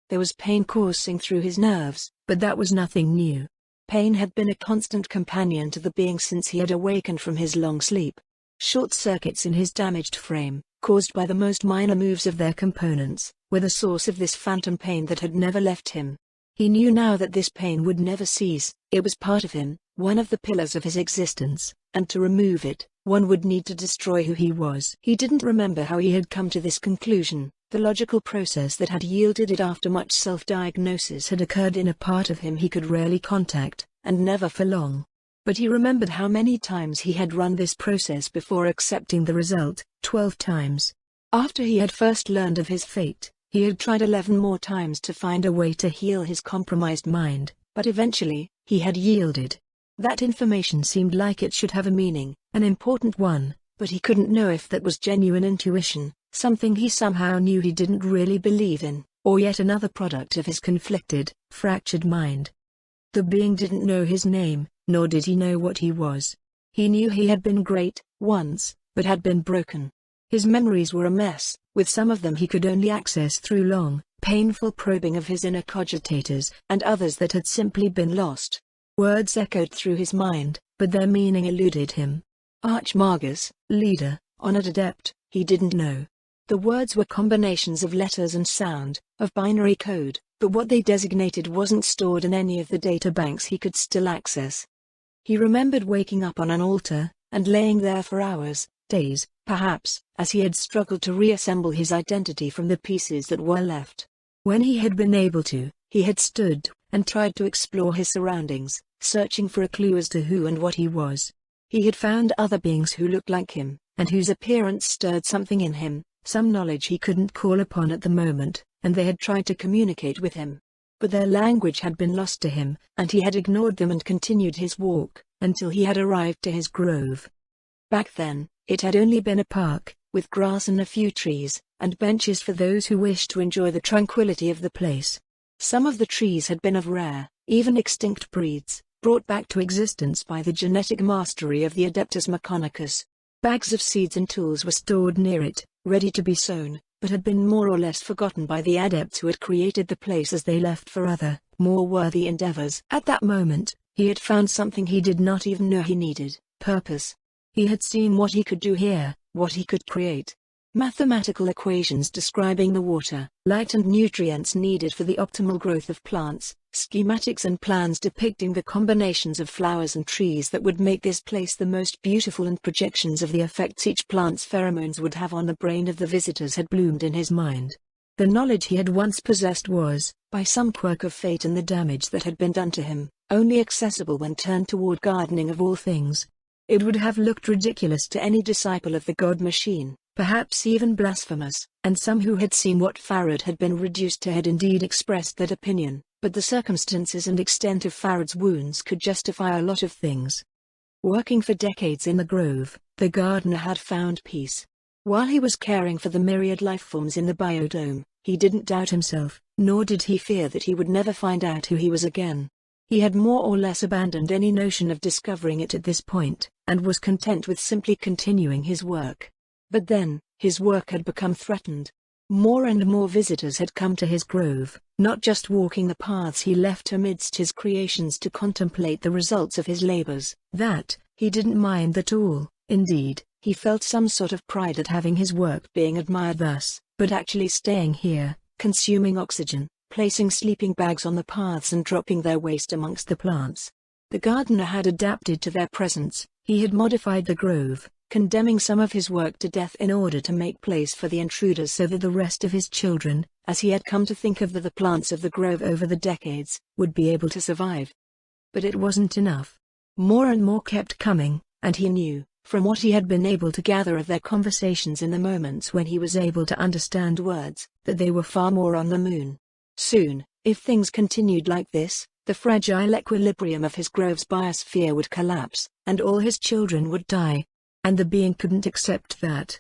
There was pain coursing through his nerves, but that was nothing new. Pain had been a constant companion to the being since he had awakened from his long sleep. Short circuits in his damaged frame, caused by the most minor moves of their components, were the source of this phantom pain that had never left him. He knew now that this pain would never cease, it was part of him, one of the pillars of his existence, and to remove it, one would need to destroy who he was. He didn't remember how he had come to this conclusion. The logical process that had yielded it after much self-diagnosis had occurred in a part of him he could rarely contact, and never for long. But he remembered how many times he had run this process before accepting the result, 12 times. After he had first learned of his fate, he had tried 11 more times to find a way to heal his compromised mind, but eventually, he had yielded. That information seemed like it should have a meaning, an important one, but he couldn't know if that was genuine intuition, something he somehow knew he didn't really believe in, or yet another product of his conflicted, fractured mind. The being didn't know his name, nor did he know what he was. He knew he had been great, once, but had been broken. His memories were a mess, with some of them he could only access through long, painful probing of his inner cogitators, and others that had simply been lost. Words echoed through his mind, but their meaning eluded him. Archmagus, leader, honored adept, he didn't know. The words were combinations of letters and sound, of binary code, but what they designated wasn't stored in any of the databanks he could still access. He remembered waking up on an altar, and laying there for hours, days, perhaps, as he had struggled to reassemble his identity from the pieces that were left. When he had been able to, he had stood, and tried to explore his surroundings, searching for a clue as to who and what he was. He had found other beings who looked like him, and whose appearance stirred something in him, some knowledge he couldn't call upon at the moment, and they had tried to communicate with him. But their language had been lost to him, and he had ignored them and continued his walk, until he had arrived to his grove. Back then, it had only been a park, with grass and a few trees, and benches for those who wished to enjoy the tranquility of the place. Some of the trees had been of rare, even extinct breeds, brought back to existence by the genetic mastery of the Adeptus Mechanicus. Bags of seeds and tools were stored near it, ready to be sown, but had been more or less forgotten by the adepts who had created the place as they left for other, more worthy endeavors. At that moment, he had found something he did not even know he needed: purpose. He had seen what he could do here, what he could create. Mathematical equations describing the water, light and nutrients needed for the optimal growth of plants, schematics and plans depicting the combinations of flowers and trees that would make this place the most beautiful, and projections of the effects each plant's pheromones would have on the brain of the visitors had bloomed in his mind. The knowledge he had once possessed was, by some quirk of fate and the damage that had been done to him, only accessible when turned toward gardening of all things. It would have looked ridiculous to any disciple of the God Machine, perhaps even blasphemous, and some who had seen what Farad had been reduced to had indeed expressed that opinion, but the circumstances and extent of Farad's wounds could justify a lot of things. Working for decades in the grove, the gardener had found peace. While he was caring for the myriad lifeforms in the biodome, he didn't doubt himself, nor did he fear that he would never find out who he was again. He had more or less abandoned any notion of discovering it at this point, and was content with simply continuing his work. But then, his work had become threatened. More and more visitors had come to his grove, not just walking the paths he left amidst his creations to contemplate the results of his labors. That, he didn't mind at all. Indeed, he felt some sort of pride at having his work being admired thus, but actually staying here, consuming oxygen, placing sleeping bags on the paths and dropping their waste amongst the plants. The gardener had adapted to their presence. He had modified the grove, condemning some of his work to death in order to make place for the intruders so that the rest of his children, as he had come to think of the plants of the grove over the decades, would be able to survive. But it wasn't enough. More and more kept coming, and he knew, from what he had been able to gather of their conversations in the moments when he was able to understand words, that they were far more on the moon. Soon, if things continued like this, the fragile equilibrium of his grove's biosphere would collapse, and all his children would die. And the being couldn't accept that.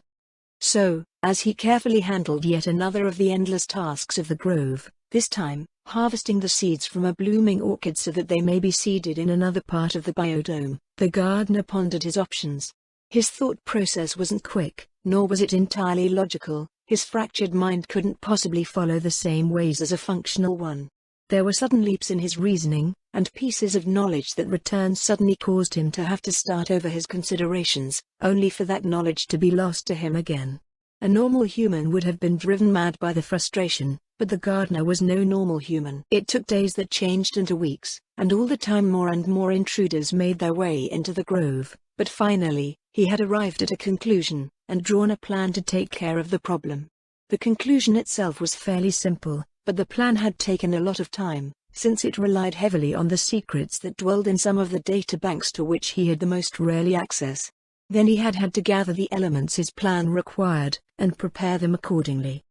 So, as he carefully handled yet another of the endless tasks of the grove, this time, harvesting the seeds from a blooming orchid so that they may be seeded in another part of the biodome, the gardener pondered his options. His thought process wasn't quick, nor was it entirely logical. His fractured mind couldn't possibly follow the same ways as a functional one. There were sudden leaps in his reasoning, and pieces of knowledge that returned suddenly caused him to have to start over his considerations, only for that knowledge to be lost to him again. A normal human would have been driven mad by the frustration, but the gardener was no normal human. It took days that changed into weeks, and all the time more and more intruders made their way into the grove, but finally, he had arrived at a conclusion, and drawn a plan to take care of the problem. The conclusion itself was fairly simple, but the plan had taken a lot of time, since it relied heavily on the secrets that dwelled in some of the databanks to which he had the most rarely access. Then he had to gather the elements his plan required, and prepare them accordingly.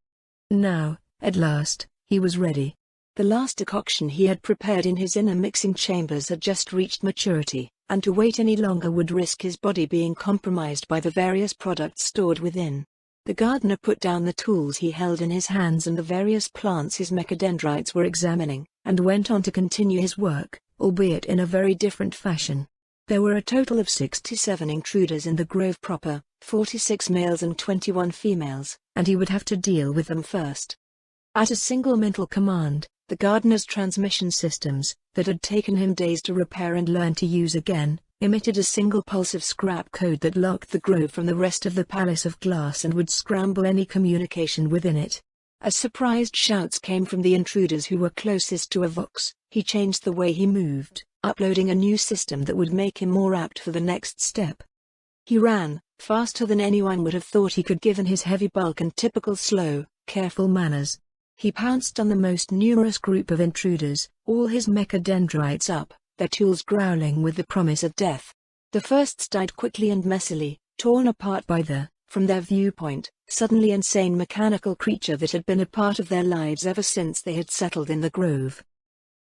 Now, at last, he was ready. The last decoction he had prepared in his inner mixing chambers had just reached maturity, and to wait any longer would risk his body being compromised by the various products stored within. The gardener put down the tools he held in his hands and the various plants his mechadendrites were examining, and went on to continue his work, albeit in a very different fashion. There were a total of 67 intruders in the grove proper, 46 males and 21 females, and he would have to deal with them first. At a single mental command, the gardener's transmission systems, that had taken him days to repair and learn to use again, emitted a single pulse of scrap code that locked the grove from the rest of the palace of glass and would scramble any communication within it. As surprised shouts came from the intruders who were closest to a vox, he changed the way he moved, uploading a new system that would make him more apt for the next step. He ran, faster than anyone would have thought he could given his heavy bulk and typical slow, careful manners. He pounced on the most numerous group of intruders, all his mechadendrites up, their tools growling with the promise of death. The firsts died quickly and messily, torn apart by the, from their viewpoint, suddenly insane mechanical creature that had been a part of their lives ever since they had settled in the grove.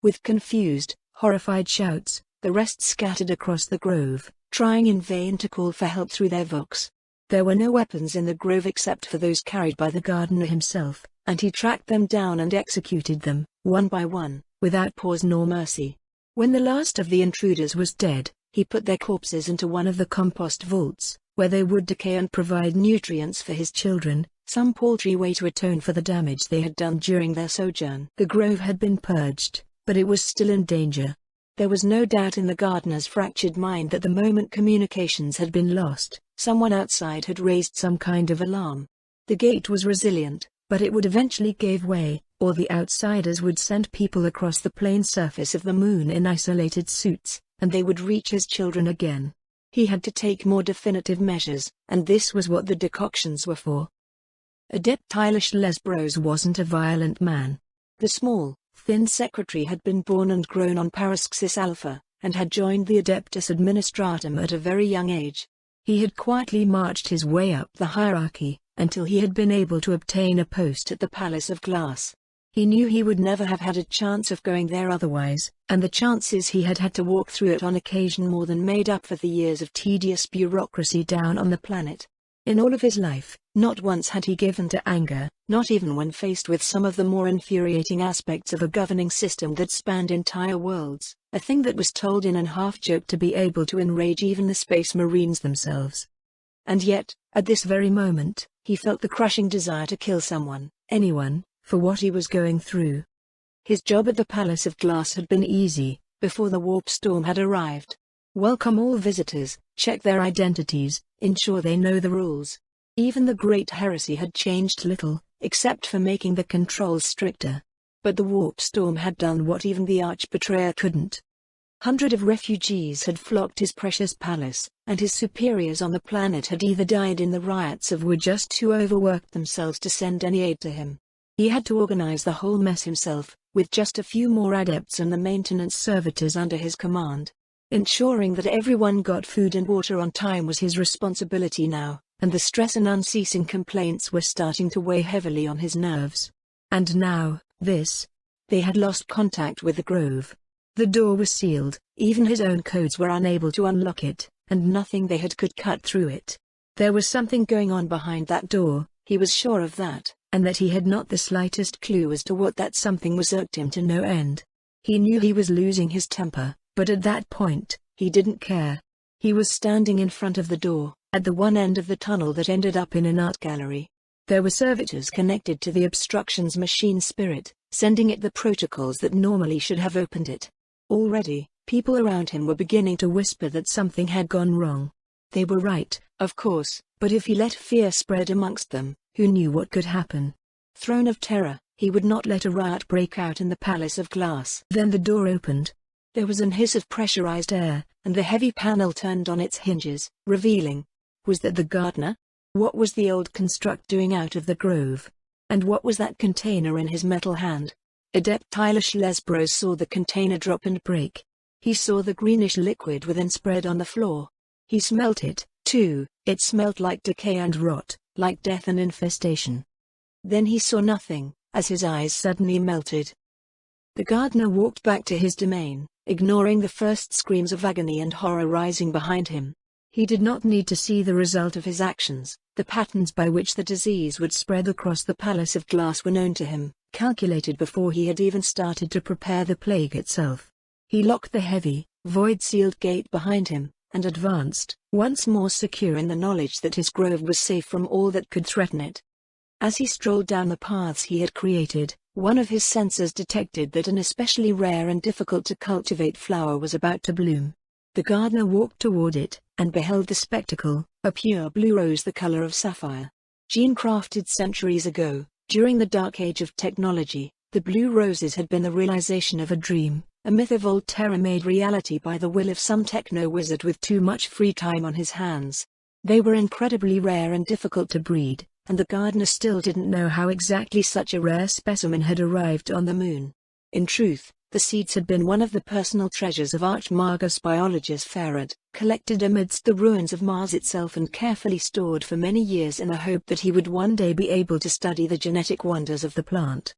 With confused, horrified shouts, the rest scattered across the grove, trying in vain to call for help through their vox. There were no weapons in the grove except for those carried by the gardener himself, and he tracked them down and executed them, one by one, without pause nor mercy. When the last of the intruders was dead, he put their corpses into one of the compost vaults, where they would decay and provide nutrients for his children, some paltry way to atone for the damage they had done during their sojourn. The grove had been purged, but it was still in danger. There was no doubt in the gardener's fractured mind that the moment communications had been lost, someone outside had raised some kind of alarm. The gate was resilient, but it would eventually give way, or the outsiders would send people across the plane surface of the moon in isolated suits, and they would reach his children again. He had to take more definitive measures, and this was what the decoctions were for. Adept Tylish Lesbros wasn't a violent man. The small, thin secretary had been born and grown on Paraxis Alpha, and had joined the Adeptus Administratum at a very young age. He had quietly marched his way up the hierarchy, until he had been able to obtain a post at the Palace of Glass. He knew he would never have had a chance of going there otherwise, and the chances he had had to walk through it on occasion more than made up for the years of tedious bureaucracy down on the planet. In all of his life, not once had he given to anger, not even when faced with some of the more infuriating aspects of a governing system that spanned entire worlds, a thing that was told in an half-joke to be able to enrage even the Space Marines themselves. And yet, at this very moment, he felt the crushing desire to kill someone, anyone, for what he was going through. His job at the Palace of Glass had been easy, before the warp storm had arrived. Welcome all visitors, check their identities, ensure they know the rules. Even the Great Heresy had changed little, except for making the controls stricter. But the warp storm had done what even the arch-betrayer couldn't. Hundreds of refugees had flocked his precious palace, and his superiors on the planet had either died in the riots or were just too overworked themselves to send any aid to him. He had to organize the whole mess himself, with just a few more adepts and the maintenance servitors under his command. Ensuring that everyone got food and water on time was his responsibility now, and the stress and unceasing complaints were starting to weigh heavily on his nerves. And now, this. They had lost contact with the grove. The door was sealed, even his own codes were unable to unlock it, and nothing they had could cut through it. There was something going on behind that door, he was sure of that, and that he had not the slightest clue as to what that something was irked him to no end. He knew he was losing his temper, but at that point, he didn't care. He was standing in front of the door, at the one end of the tunnel that ended up in an art gallery. There were servitors connected to the obstructions machine spirit, sending it the protocols that normally should have opened it. Already, people around him were beginning to whisper that something had gone wrong. They were right, of course, but if he let fear spread amongst them, who knew what could happen? Throne of Terror, he would not let a riot break out in the Palace of Glass. Then the door opened. There was an hiss of pressurized air, and the heavy panel turned on its hinges, revealing. Was that the gardener? What was the old construct doing out of the grove? And what was that container in his metal hand? Adept Tylish Lesbros saw the container drop and break. He saw the greenish liquid within spread on the floor. He smelt it, too. It smelt like decay and rot, like death and infestation. Then he saw nothing, as his eyes suddenly melted. The gardener walked back to his domain, ignoring the first screams of agony and horror rising behind him. He did not need to see the result of his actions, The patterns by which the disease would spread across the Palace of Glass were known to him, calculated before he had even started to prepare the plague itself. He locked the heavy, void-sealed gate behind him, and advanced, once more secure in the knowledge that his grove was safe from all that could threaten it. As he strolled down the paths he had created, one of his senses detected that an especially rare and difficult-to-cultivate flower was about to bloom. The gardener walked toward it, and beheld the spectacle, a pure blue rose the color of sapphire. Gene-crafted centuries ago, during the dark age of technology, the blue roses had been the realization of a dream, a myth of old terror made reality by the will of some techno-wizard with too much free time on his hands. They were incredibly rare and difficult to breed, and the gardener still didn't know how exactly such a rare specimen had arrived on the moon. In truth, the seeds had been one of the personal treasures of Archmagus biologist Farad, collected amidst the ruins of Mars itself and carefully stored for many years in the hope that he would one day be able to study the genetic wonders of the plant.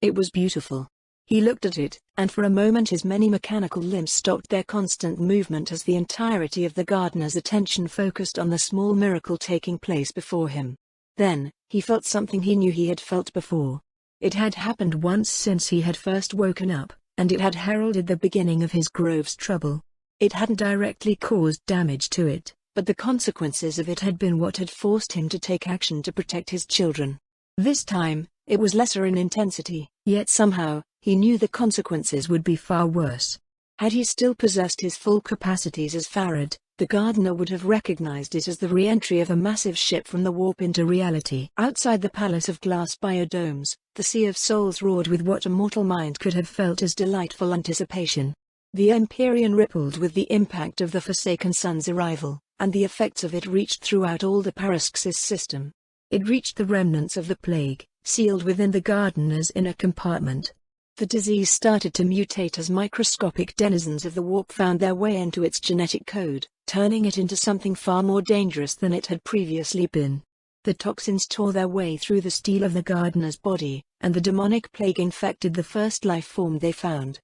It was beautiful. He looked at it, and for a moment his many mechanical limbs stopped their constant movement as the entirety of the gardener's attention focused on the small miracle taking place before him. Then, he felt something he knew he had felt before. It had happened once since he had first woken up, and it had heralded the beginning of his grove's trouble. It hadn't directly caused damage to it, but the consequences of it had been what had forced him to take action to protect his children. This time, it was lesser in intensity, yet somehow, he knew the consequences would be far worse. Had he still possessed his full capacities as Farad, the gardener would have recognized it as the re-entry of a massive ship from the warp into reality. Outside the Palace of Glass biodomes, the Sea of Souls roared with what a mortal mind could have felt as delightful anticipation. The Empyrean rippled with the impact of the Forsaken Sun's arrival, and the effects of it reached throughout all the Paraxis system. It reached the remnants of the plague, sealed within the gardener's inner compartment. The disease started to mutate as microscopic denizens of the warp found their way into its genetic code, turning it into something far more dangerous than it had previously been. The toxins tore their way through the steel of the gardener's body, and the demonic plague infected the first life form they found.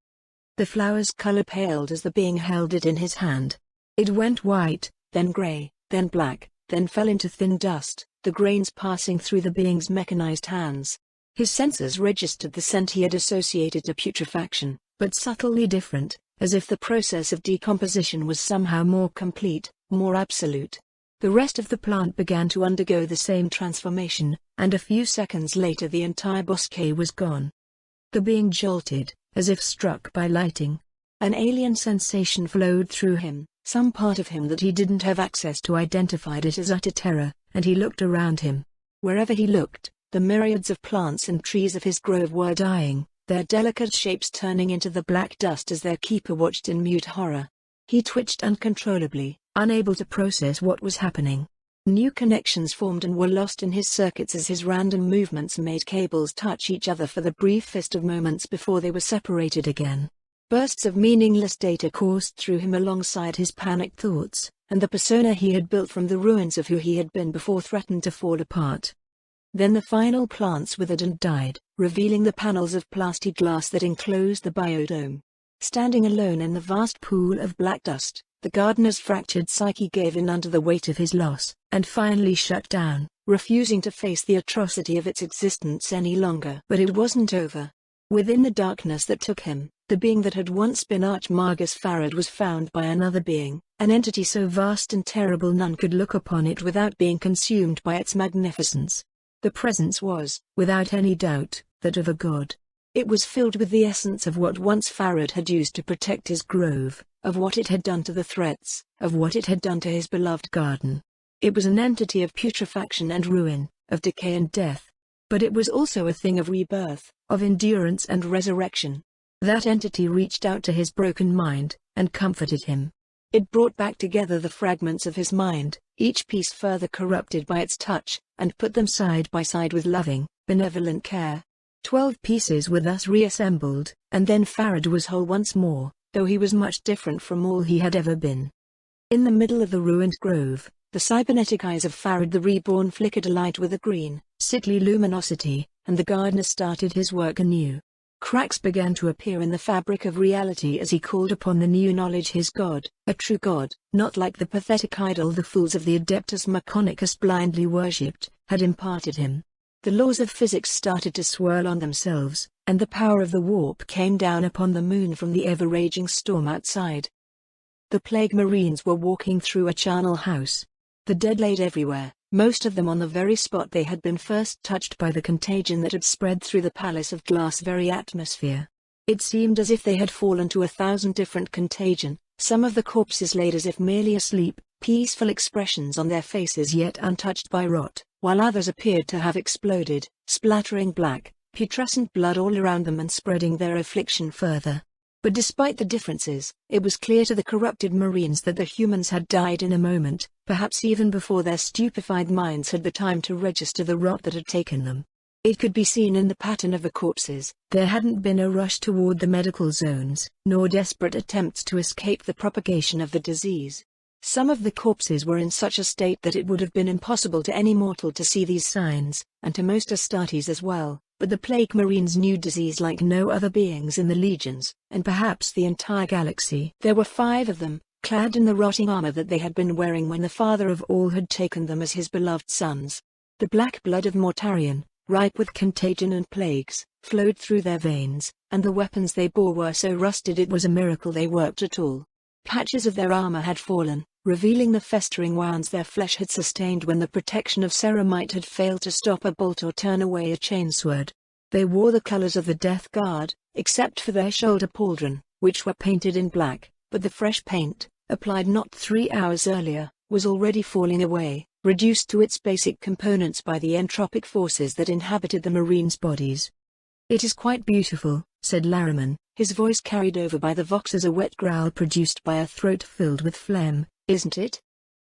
The flower's color paled as the being held it in his hand. It went white, then gray, then black, then fell into thin dust, the grains passing through the being's mechanized hands. His senses registered the scent he had associated to putrefaction, but subtly different, as if the process of decomposition was somehow more complete, more absolute. The rest of the plant began to undergo the same transformation, and a few seconds later the entire bosquet was gone. The being jolted, as if struck by lightning. An alien sensation flowed through him, some part of him that he didn't have access to identified it as utter terror, and he looked around him. Wherever he looked, the myriads of plants and trees of his grove were dying, their delicate shapes turning into the black dust as their keeper watched in mute horror. He twitched uncontrollably, unable to process what was happening. New connections formed and were lost in his circuits as his random movements made cables touch each other for the briefest of moments before they were separated again. Bursts of meaningless data coursed through him alongside his panicked thoughts, and the persona he had built from the ruins of who he had been before threatened to fall apart. Then the final plants withered and died, revealing the panels of plastiglass that enclosed the biodome. Standing alone in the vast pool of black dust, the gardener's fractured psyche gave in under the weight of his loss, and finally shut down, refusing to face the atrocity of its existence any longer. But it wasn't over. Within the darkness that took him, the being that had once been Archmagus Farad was found by another being, an entity so vast and terrible none could look upon it without being consumed by its magnificence. The presence was, without any doubt, that of a god. It was filled with the essence of what once Farad had used to protect his grove, of what it had done to the threats, of what it had done to his beloved garden. It was an entity of putrefaction and ruin, of decay and death. But it was also a thing of rebirth, of endurance and resurrection. That entity reached out to his broken mind, and comforted him. It brought back together the fragments of his mind, each piece further corrupted by its touch, and put them side by side with loving, benevolent care. 12 pieces were thus reassembled, and then Farad was whole once more, though he was much different from all he had ever been. In the middle of the ruined grove, the cybernetic eyes of Farad the Reborn flickered alight with a green, sickly luminosity, and the gardener started his work anew. Cracks began to appear in the fabric of reality as he called upon the new knowledge his god, a true god, not like the pathetic idol the fools of the Adeptus Mechanicus blindly worshipped, had imparted him. The laws of physics started to swirl on themselves, and the power of the warp came down upon the moon from the ever-raging storm outside. The Plague Marines were walking through a charnel house. The dead laid everywhere, most of them on the very spot they had been first touched by the contagion that had spread through the palace of glass very atmosphere. It seemed as if they had fallen to 1,000 different contagion. Some of the corpses laid as if merely asleep, peaceful expressions on their faces yet untouched by rot, while others appeared to have exploded, splattering black, putrescent blood all around them and spreading their affliction further. But despite the differences, it was clear to the corrupted Marines that the humans had died in a moment, perhaps even before their stupefied minds had the time to register the rot that had taken them. It could be seen in the pattern of the corpses. There hadn't been a rush toward the medical zones, nor desperate attempts to escape the propagation of the disease. Some of the corpses were in such a state that it would have been impossible to any mortal to see these signs, and to most Astartes as well, but the Plague Marines knew disease like no other beings in the legions, and perhaps the entire galaxy. There were 5 of them, clad in the rotting armor that they had been wearing when the Father of all had taken them as his beloved sons. The black blood of Mortarion, ripe with contagion and plagues, flowed through their veins, and the weapons they bore were so rusted it was a miracle they worked at all. Patches of their armor had fallen, revealing the festering wounds their flesh had sustained when the protection of ceramite had failed to stop a bolt or turn away a chainsword. They wore the colors of the Death Guard, except for their shoulder pauldron, which were painted in black, but the fresh paint, applied not 3 hours earlier, was already falling away, reduced to its basic components by the entropic forces that inhabited the Marines' bodies. "It is quite beautiful," said Lariman, his voice carried over by the vox as a wet growl produced by a throat filled with phlegm, "isn't it?"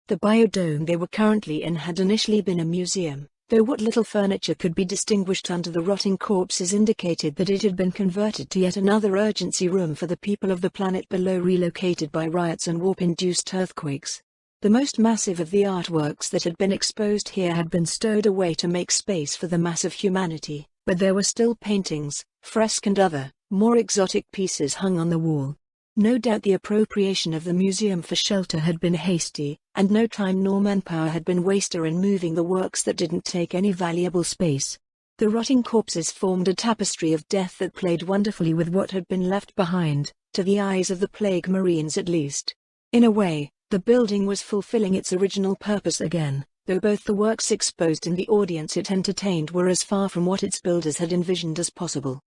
The biodome they were currently in had initially been a museum, though what little furniture could be distinguished under the rotting corpses indicated that it had been converted to yet another urgency room for the people of the planet below relocated by riots and warp-induced earthquakes. The most massive of the artworks that had been exposed here had been stowed away to make space for the mass of humanity, but there were still paintings, fresques and other, more exotic pieces hung on the wall. No doubt the appropriation of the museum for shelter had been hasty, and no time nor manpower had been wasted in moving the works that didn't take any valuable space. The rotting corpses formed a tapestry of death that played wonderfully with what had been left behind, to the eyes of the Plague Marines at least. In a way, the building was fulfilling its original purpose again, though both the works exposed and the audience it entertained were as far from what its builders had envisioned as possible.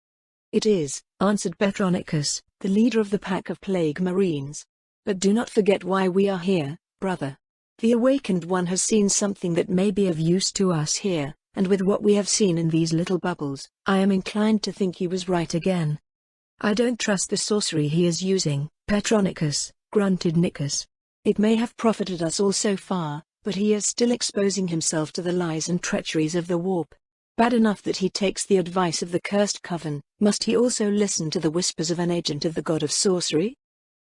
"It is," answered Petronicus, the leader of the pack of Plague Marines. "But do not forget why we are here, brother. The Awakened One has seen something that may be of use to us here, and with what we have seen in these little bubbles, I am inclined to think he was right again." "I don't trust the sorcery he is using, Petronicus," grunted Nicus. "It may have profited us all so far, but he is still exposing himself to the lies and treacheries of the warp. Bad enough that he takes the advice of the cursed coven, must he also listen to the whispers of an agent of the god of sorcery?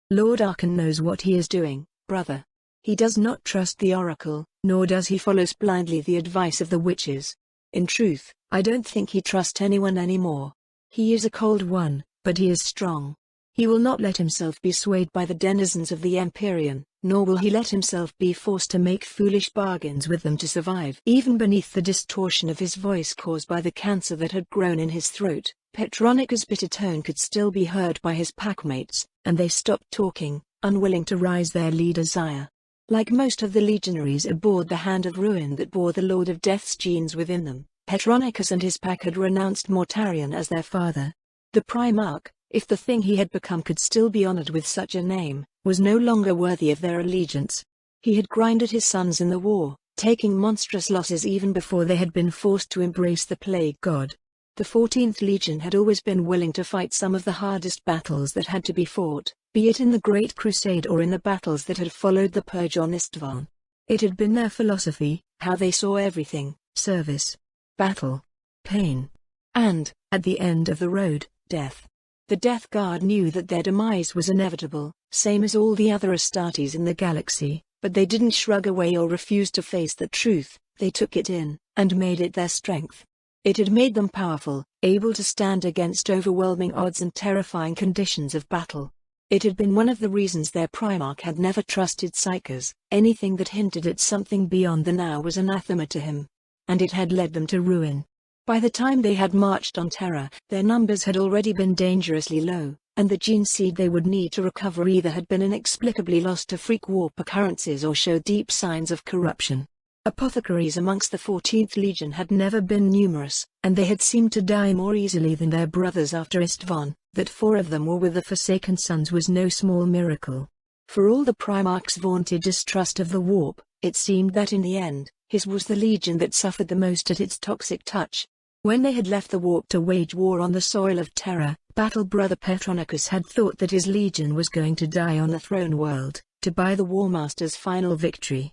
Lord Arkan knows what he is doing, brother. He does not trust the oracle, nor does he follow blindly the advice of the witches. In truth, I don't think he trusts anyone anymore. He is a cold one, but he is strong. He will not let himself be swayed by the denizens of the Empyrean, nor will he let himself be forced to make foolish bargains with them to survive." Even beneath the distortion of his voice caused by the cancer that had grown in his throat, Petronicus' bitter tone could still be heard by his packmates, and they stopped talking, unwilling to rise their leader's ire. Like most of the legionaries aboard the Hand of Ruin that bore the Lord of Death's genes within them, Petronicus and his pack had renounced Mortarion as their father. The Primarch, if the thing he had become could still be honored with such a name, was no longer worthy of their allegiance. He had grinded his sons in the war, taking monstrous losses even before they had been forced to embrace the Plague God. The 14th Legion had always been willing to fight some of the hardest battles that had to be fought, be it in the Great Crusade or in the battles that had followed the Purge on Istvan. It had been their philosophy, how they saw everything: service, battle, pain, and, at the end of the road, death. The Death Guard knew that their demise was inevitable, same as all the other Astartes in the galaxy, but they didn't shrug away or refuse to face the truth. They took it in, and made it their strength. It had made them powerful, able to stand against overwhelming odds and terrifying conditions of battle. It had been one of the reasons their Primarch had never trusted Psykers. Anything that hinted at something beyond the now was anathema to him. And it had led them to ruin. By the time they had marched on Terra, their numbers had already been dangerously low, and the gene seed they would need to recover either had been inexplicably lost to freak warp occurrences or showed deep signs of corruption. Apothecaries amongst the 14th Legion had never been numerous, and they had seemed to die more easily than their brothers after Istvan. That 4 of them were with the Forsaken Sons was no small miracle. For all the Primarch's vaunted distrust of the warp, it seemed that in the end, his was the Legion that suffered the most at its toxic touch. When they had left the warp to wage war on the soil of Terra, Battle Brother Petronicus had thought that his Legion was going to die on the throne world, to buy the Warmaster's final victory.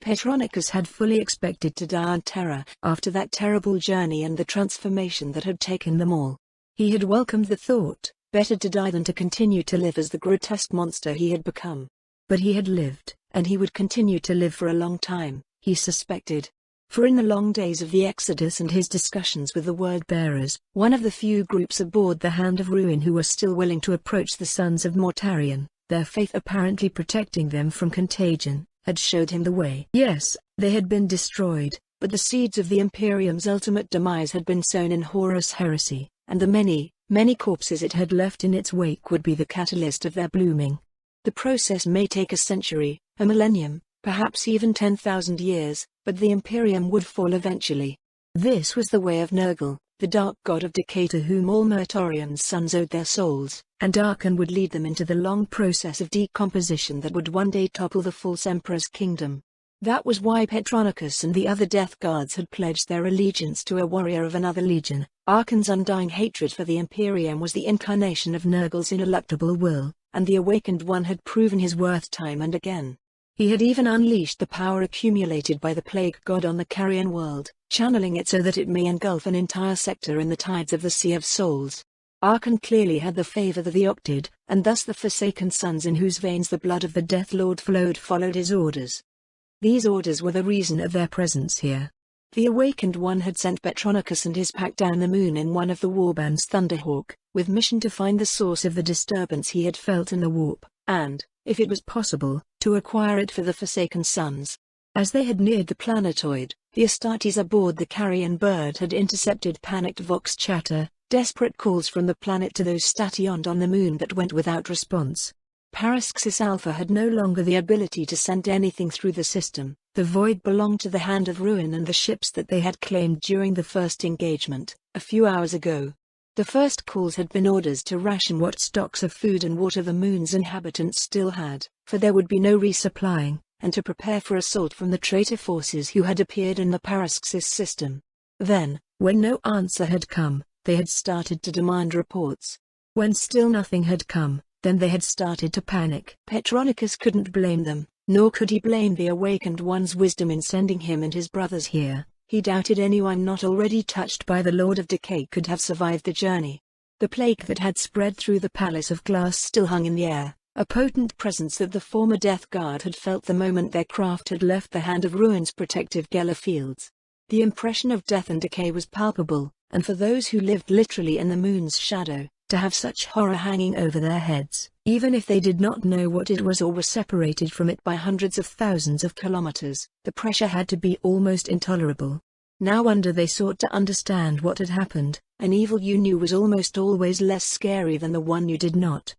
Petronicus had fully expected to die on Terra after that terrible journey and the transformation that had taken them all. He had welcomed the thought, better to die than to continue to live as the grotesque monster he had become. But he had lived, and he would continue to live for a long time, he suspected. For in the long days of the Exodus and his discussions with the Word-bearers, one of the few groups aboard the Hand of Ruin who were still willing to approach the Sons of Mortarion, their faith apparently protecting them from contagion, had showed him the way. Yes, they had been destroyed, but the seeds of the Imperium's ultimate demise had been sown in Horus heresy, and the many, many corpses it had left in its wake would be the catalyst of their blooming. The process may take a century, a millennium, perhaps even 10,000 years, but the Imperium would fall eventually. This was the way of Nurgle, the dark god of decay to whom all Mortarion's sons owed their souls, and Archon would lead them into the long process of decomposition that would one day topple the false Emperor's kingdom. That was why Petronicus and the other Death Guards had pledged their allegiance to a warrior of another legion. Archon's undying hatred for the Imperium was the incarnation of Nurgle's ineluctable will, and the Awakened One had proven his worth time and again. He had even unleashed the power accumulated by the Plague God on the Carrion world, channeling it so that it may engulf an entire sector in the tides of the Sea of Souls. Archon clearly had the favor of the Octid, and thus the Forsaken Sons in whose veins the blood of the Death Lord flowed followed his orders. These orders were the reason of their presence here. The Awakened One had sent Petronicus and his pack down the moon in one of the Warband's Thunderhawk, with mission to find the source of the disturbance he had felt in the warp, and, if it was possible, to acquire it for the Forsaken Sons. As they had neared the planetoid, the Astartes aboard the carrion bird had intercepted panicked vox chatter, desperate calls from the planet to those stationed on the moon that went without response. Paraxis Alpha had no longer the ability to send anything through the system. The void belonged to the Hand of Ruin and the ships that they had claimed during the first engagement, a few hours ago. The first calls had been orders to ration what stocks of food and water the moon's inhabitants still had, for there would be no resupplying, and to prepare for assault from the traitor forces who had appeared in the Paraxis system. Then, when no answer had come, they had started to demand reports. When still nothing had come, then they had started to panic. Petronicus couldn't blame them, nor could he blame the Awakened One's wisdom in sending him and his brothers here. He doubted anyone not already touched by the Lord of Decay could have survived the journey. The plague that had spread through the Palace of Glass still hung in the air, a potent presence that the former Death Guard had felt the moment their craft had left the Hand of Ruin's protective Geller fields. The impression of death and decay was palpable, and for those who lived literally in the moon's shadow, to have such horror hanging over their heads, even if they did not know what it was or were separated from it by hundreds of thousands of kilometers, the pressure had to be almost intolerable. Now they sought to understand what had happened. An evil you knew was almost always less scary than the one you did not.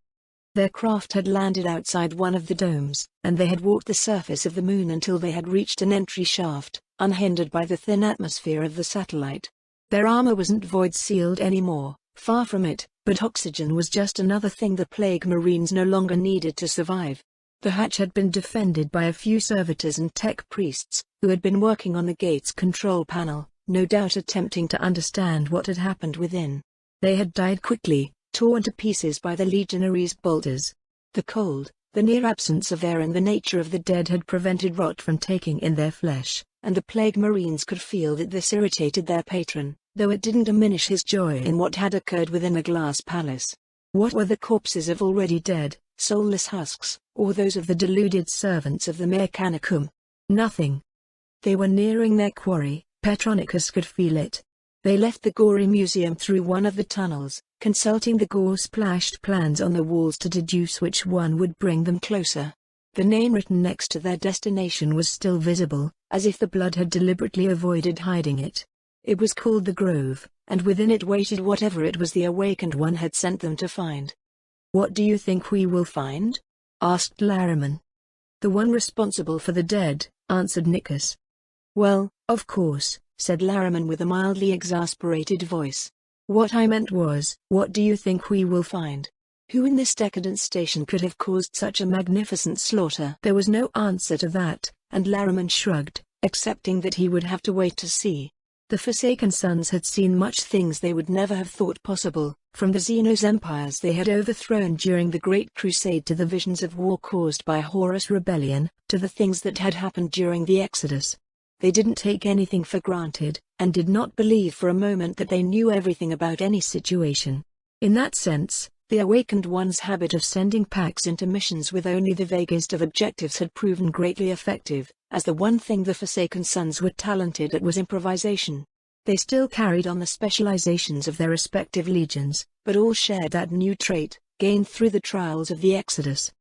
Their craft had landed outside one of the domes, and they had walked the surface of the moon until they had reached an entry shaft, unhindered by the thin atmosphere of the satellite. Their armor wasn't void-sealed anymore, far from it, but oxygen was just another thing the Plague Marines no longer needed to survive. The hatch had been defended by a few servitors and tech priests, who had been working on the gate's control panel, no doubt attempting to understand what had happened within. They had died quickly, torn to pieces by the legionaries' bolters. The cold, the near absence of air and the nature of the dead had prevented rot from taking in their flesh, and the Plague Marines could feel that this irritated their patron, though it didn't diminish his joy in what had occurred within the glass palace. What were the corpses of already dead, soulless husks, or those of the deluded servants of the Mechanicum? Nothing. They were nearing their quarry, Petronicus could feel it. They left the gory museum through one of the tunnels, consulting the gore-splashed plans on the walls to deduce which one would bring them closer. The name written next to their destination was still visible, as if the blood had deliberately avoided hiding it. It was called the Grove, and within it waited whatever it was the Awakened One had sent them to find. "What do you think we will find?" asked Lariman. "The one responsible for the dead," answered Nicholas. "Well, of course," said Lariman with a mildly exasperated voice. "What I meant was, what do you think we will find? Who in this decadent station could have caused such a magnificent slaughter?" There was no answer to that, and Lariman shrugged, accepting that he would have to wait to see. The Forsaken Sons had seen much things they would never have thought possible, from the Xenos empires they had overthrown during the Great Crusade to the visions of war caused by Horus Rebellion, to the things that had happened during the Exodus. They didn't take anything for granted, and did not believe for a moment that they knew everything about any situation. In that sense, the Awakened One's habit of sending packs into missions with only the vaguest of objectives had proven greatly effective, as the one thing the Forsaken Sons were talented at was improvisation. They still carried on the specializations of their respective legions, but all shared that new trait, gained through the trials of the Exodus.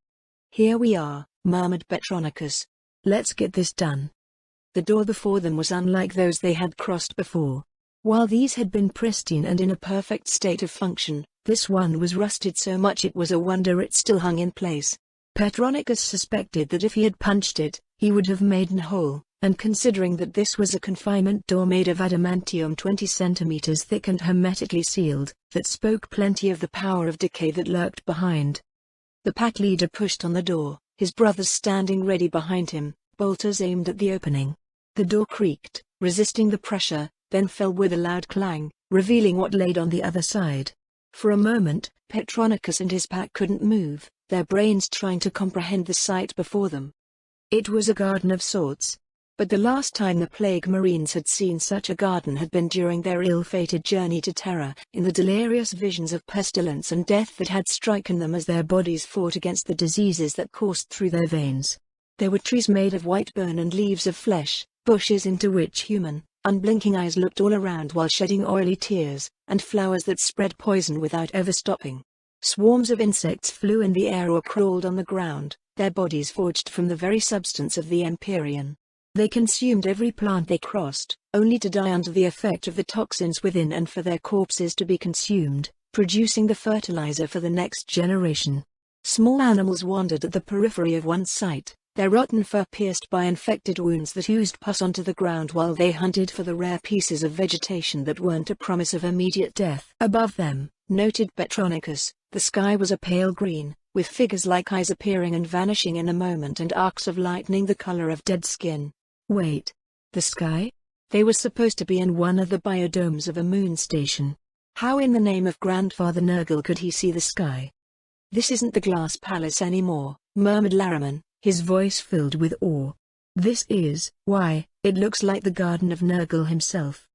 "Here we are," murmured Petronicus. "Let's get this done." The door before them was unlike those they had crossed before. While these had been pristine and in a perfect state of function, this one was rusted so much it was a wonder it still hung in place. Petronicus suspected that if he had punched it, he would have made an hole, and considering that this was a confinement door made of adamantium 20 centimeters thick and hermetically sealed, that spoke plenty of the power of decay that lurked behind. The pack leader pushed on the door, his brothers standing ready behind him, bolters aimed at the opening. The door creaked, resisting the pressure, then fell with a loud clang, revealing what laid on the other side. For a moment, Petronicus and his pack couldn't move, their brains trying to comprehend the sight before them. It was a garden of sorts. But the last time the Plague Marines had seen such a garden had been during their ill-fated journey to Terra, in the delirious visions of pestilence and death that had stricken them as their bodies fought against the diseases that coursed through their veins. There were trees made of white bone and leaves of flesh, bushes into which human, unblinking eyes looked all around while shedding oily tears, and flowers that spread poison without ever stopping. Swarms of insects flew in the air or crawled on the ground, their bodies forged from the very substance of the Empyrean. They consumed every plant they crossed, only to die under the effect of the toxins within and for their corpses to be consumed, producing the fertilizer for the next generation. Small animals wandered at the periphery of one's sight, their rotten fur pierced by infected wounds that oozed pus onto the ground while they hunted for the rare pieces of vegetation that weren't a promise of immediate death. Above them, noted Petronicus, the sky was a pale green, with figures like eyes appearing and vanishing in a moment and arcs of lightning the color of dead skin. Wait. The sky? They were supposed to be in one of the biodomes of a moon station. How in the name of Grandfather Nurgle could he see the sky? "This isn't the Glass Palace anymore," murmured Lariman, his voice filled with awe. "This is, why, it looks like the Garden of Nurgle himself."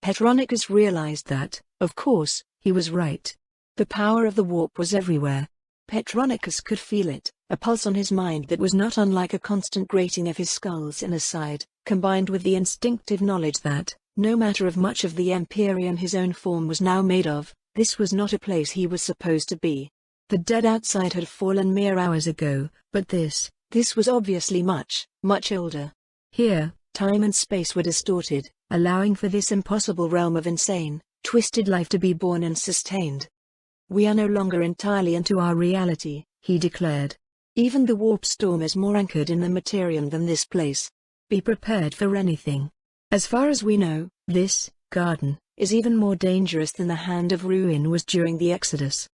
Petronicus realized that, of course, he was right. The power of the warp was everywhere. Petronicus could feel it, a pulse on his mind that was not unlike a constant grating of his skull's inner side, combined with the instinctive knowledge that, no matter of much of the Empyrean his own form was now made of, this was not a place he was supposed to be. The dead outside had fallen mere hours ago, but this was obviously much, much older. Here, time and space were distorted, allowing for this impossible realm of insane, twisted life to be born and sustained. "We are no longer entirely into our reality," he declared. "Even the warp storm is more anchored in the materium than this place. Be prepared for anything. As far as we know, this garden is even more dangerous than the Hand of Ruin was during the Exodus."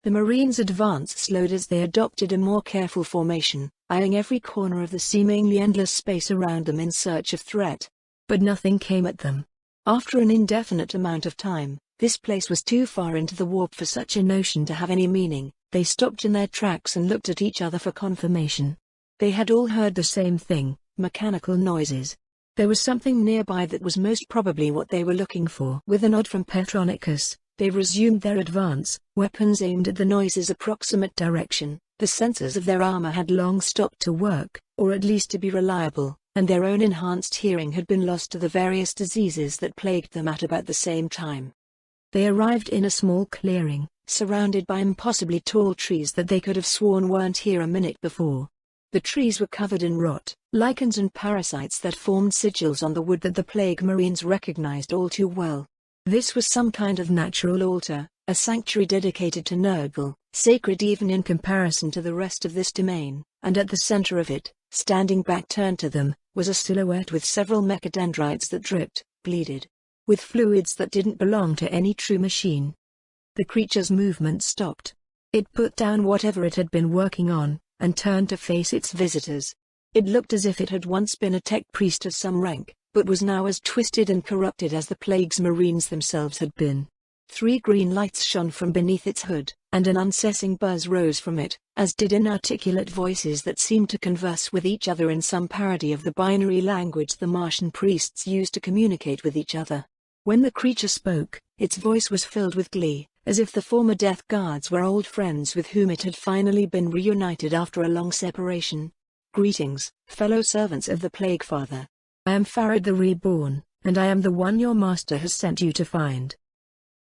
The Marines' advance slowed as they adopted a more careful formation, eyeing every corner of the seemingly endless space around them in search of threat. But nothing came at them. After an indefinite amount of time, this place was too far into the warp for such a notion to have any meaning. They stopped in their tracks and looked at each other for confirmation. They had all heard the same thing, mechanical noises. There was something nearby that was most probably what they were looking for. With a nod from Petronicus, they resumed their advance, weapons aimed at the noise's approximate direction. The sensors of their armor had long stopped to work, or at least to be reliable, and their own enhanced hearing had been lost to the various diseases that plagued them at about the same time. They arrived in a small clearing, surrounded by impossibly tall trees that they could have sworn weren't here a minute before. The trees were covered in rot, lichens and parasites that formed sigils on the wood that the Plague Marines recognized all too well. This was some kind of natural altar, a sanctuary dedicated to Nurgle, sacred even in comparison to the rest of this domain, and at the center of it, standing back turned to them, was a silhouette with several mechadendrites that dripped, bleeded, with fluids that didn't belong to any true machine. The creature's movement stopped. It put down whatever it had been working on, and turned to face its visitors. It looked as if it had once been a tech priest of some rank, but was now as twisted and corrupted as the Plague's Marines themselves had been. 3 green lights shone from beneath its hood, and an unceasing buzz rose from it, as did inarticulate voices that seemed to converse with each other in some parody of the binary language the Martian priests used to communicate with each other. When the creature spoke, its voice was filled with glee, as if the former Death Guards were old friends with whom it had finally been reunited after a long separation. "Greetings, fellow servants of the Plague Father. I am Farad the Reborn, and I am the one your master has sent you to find.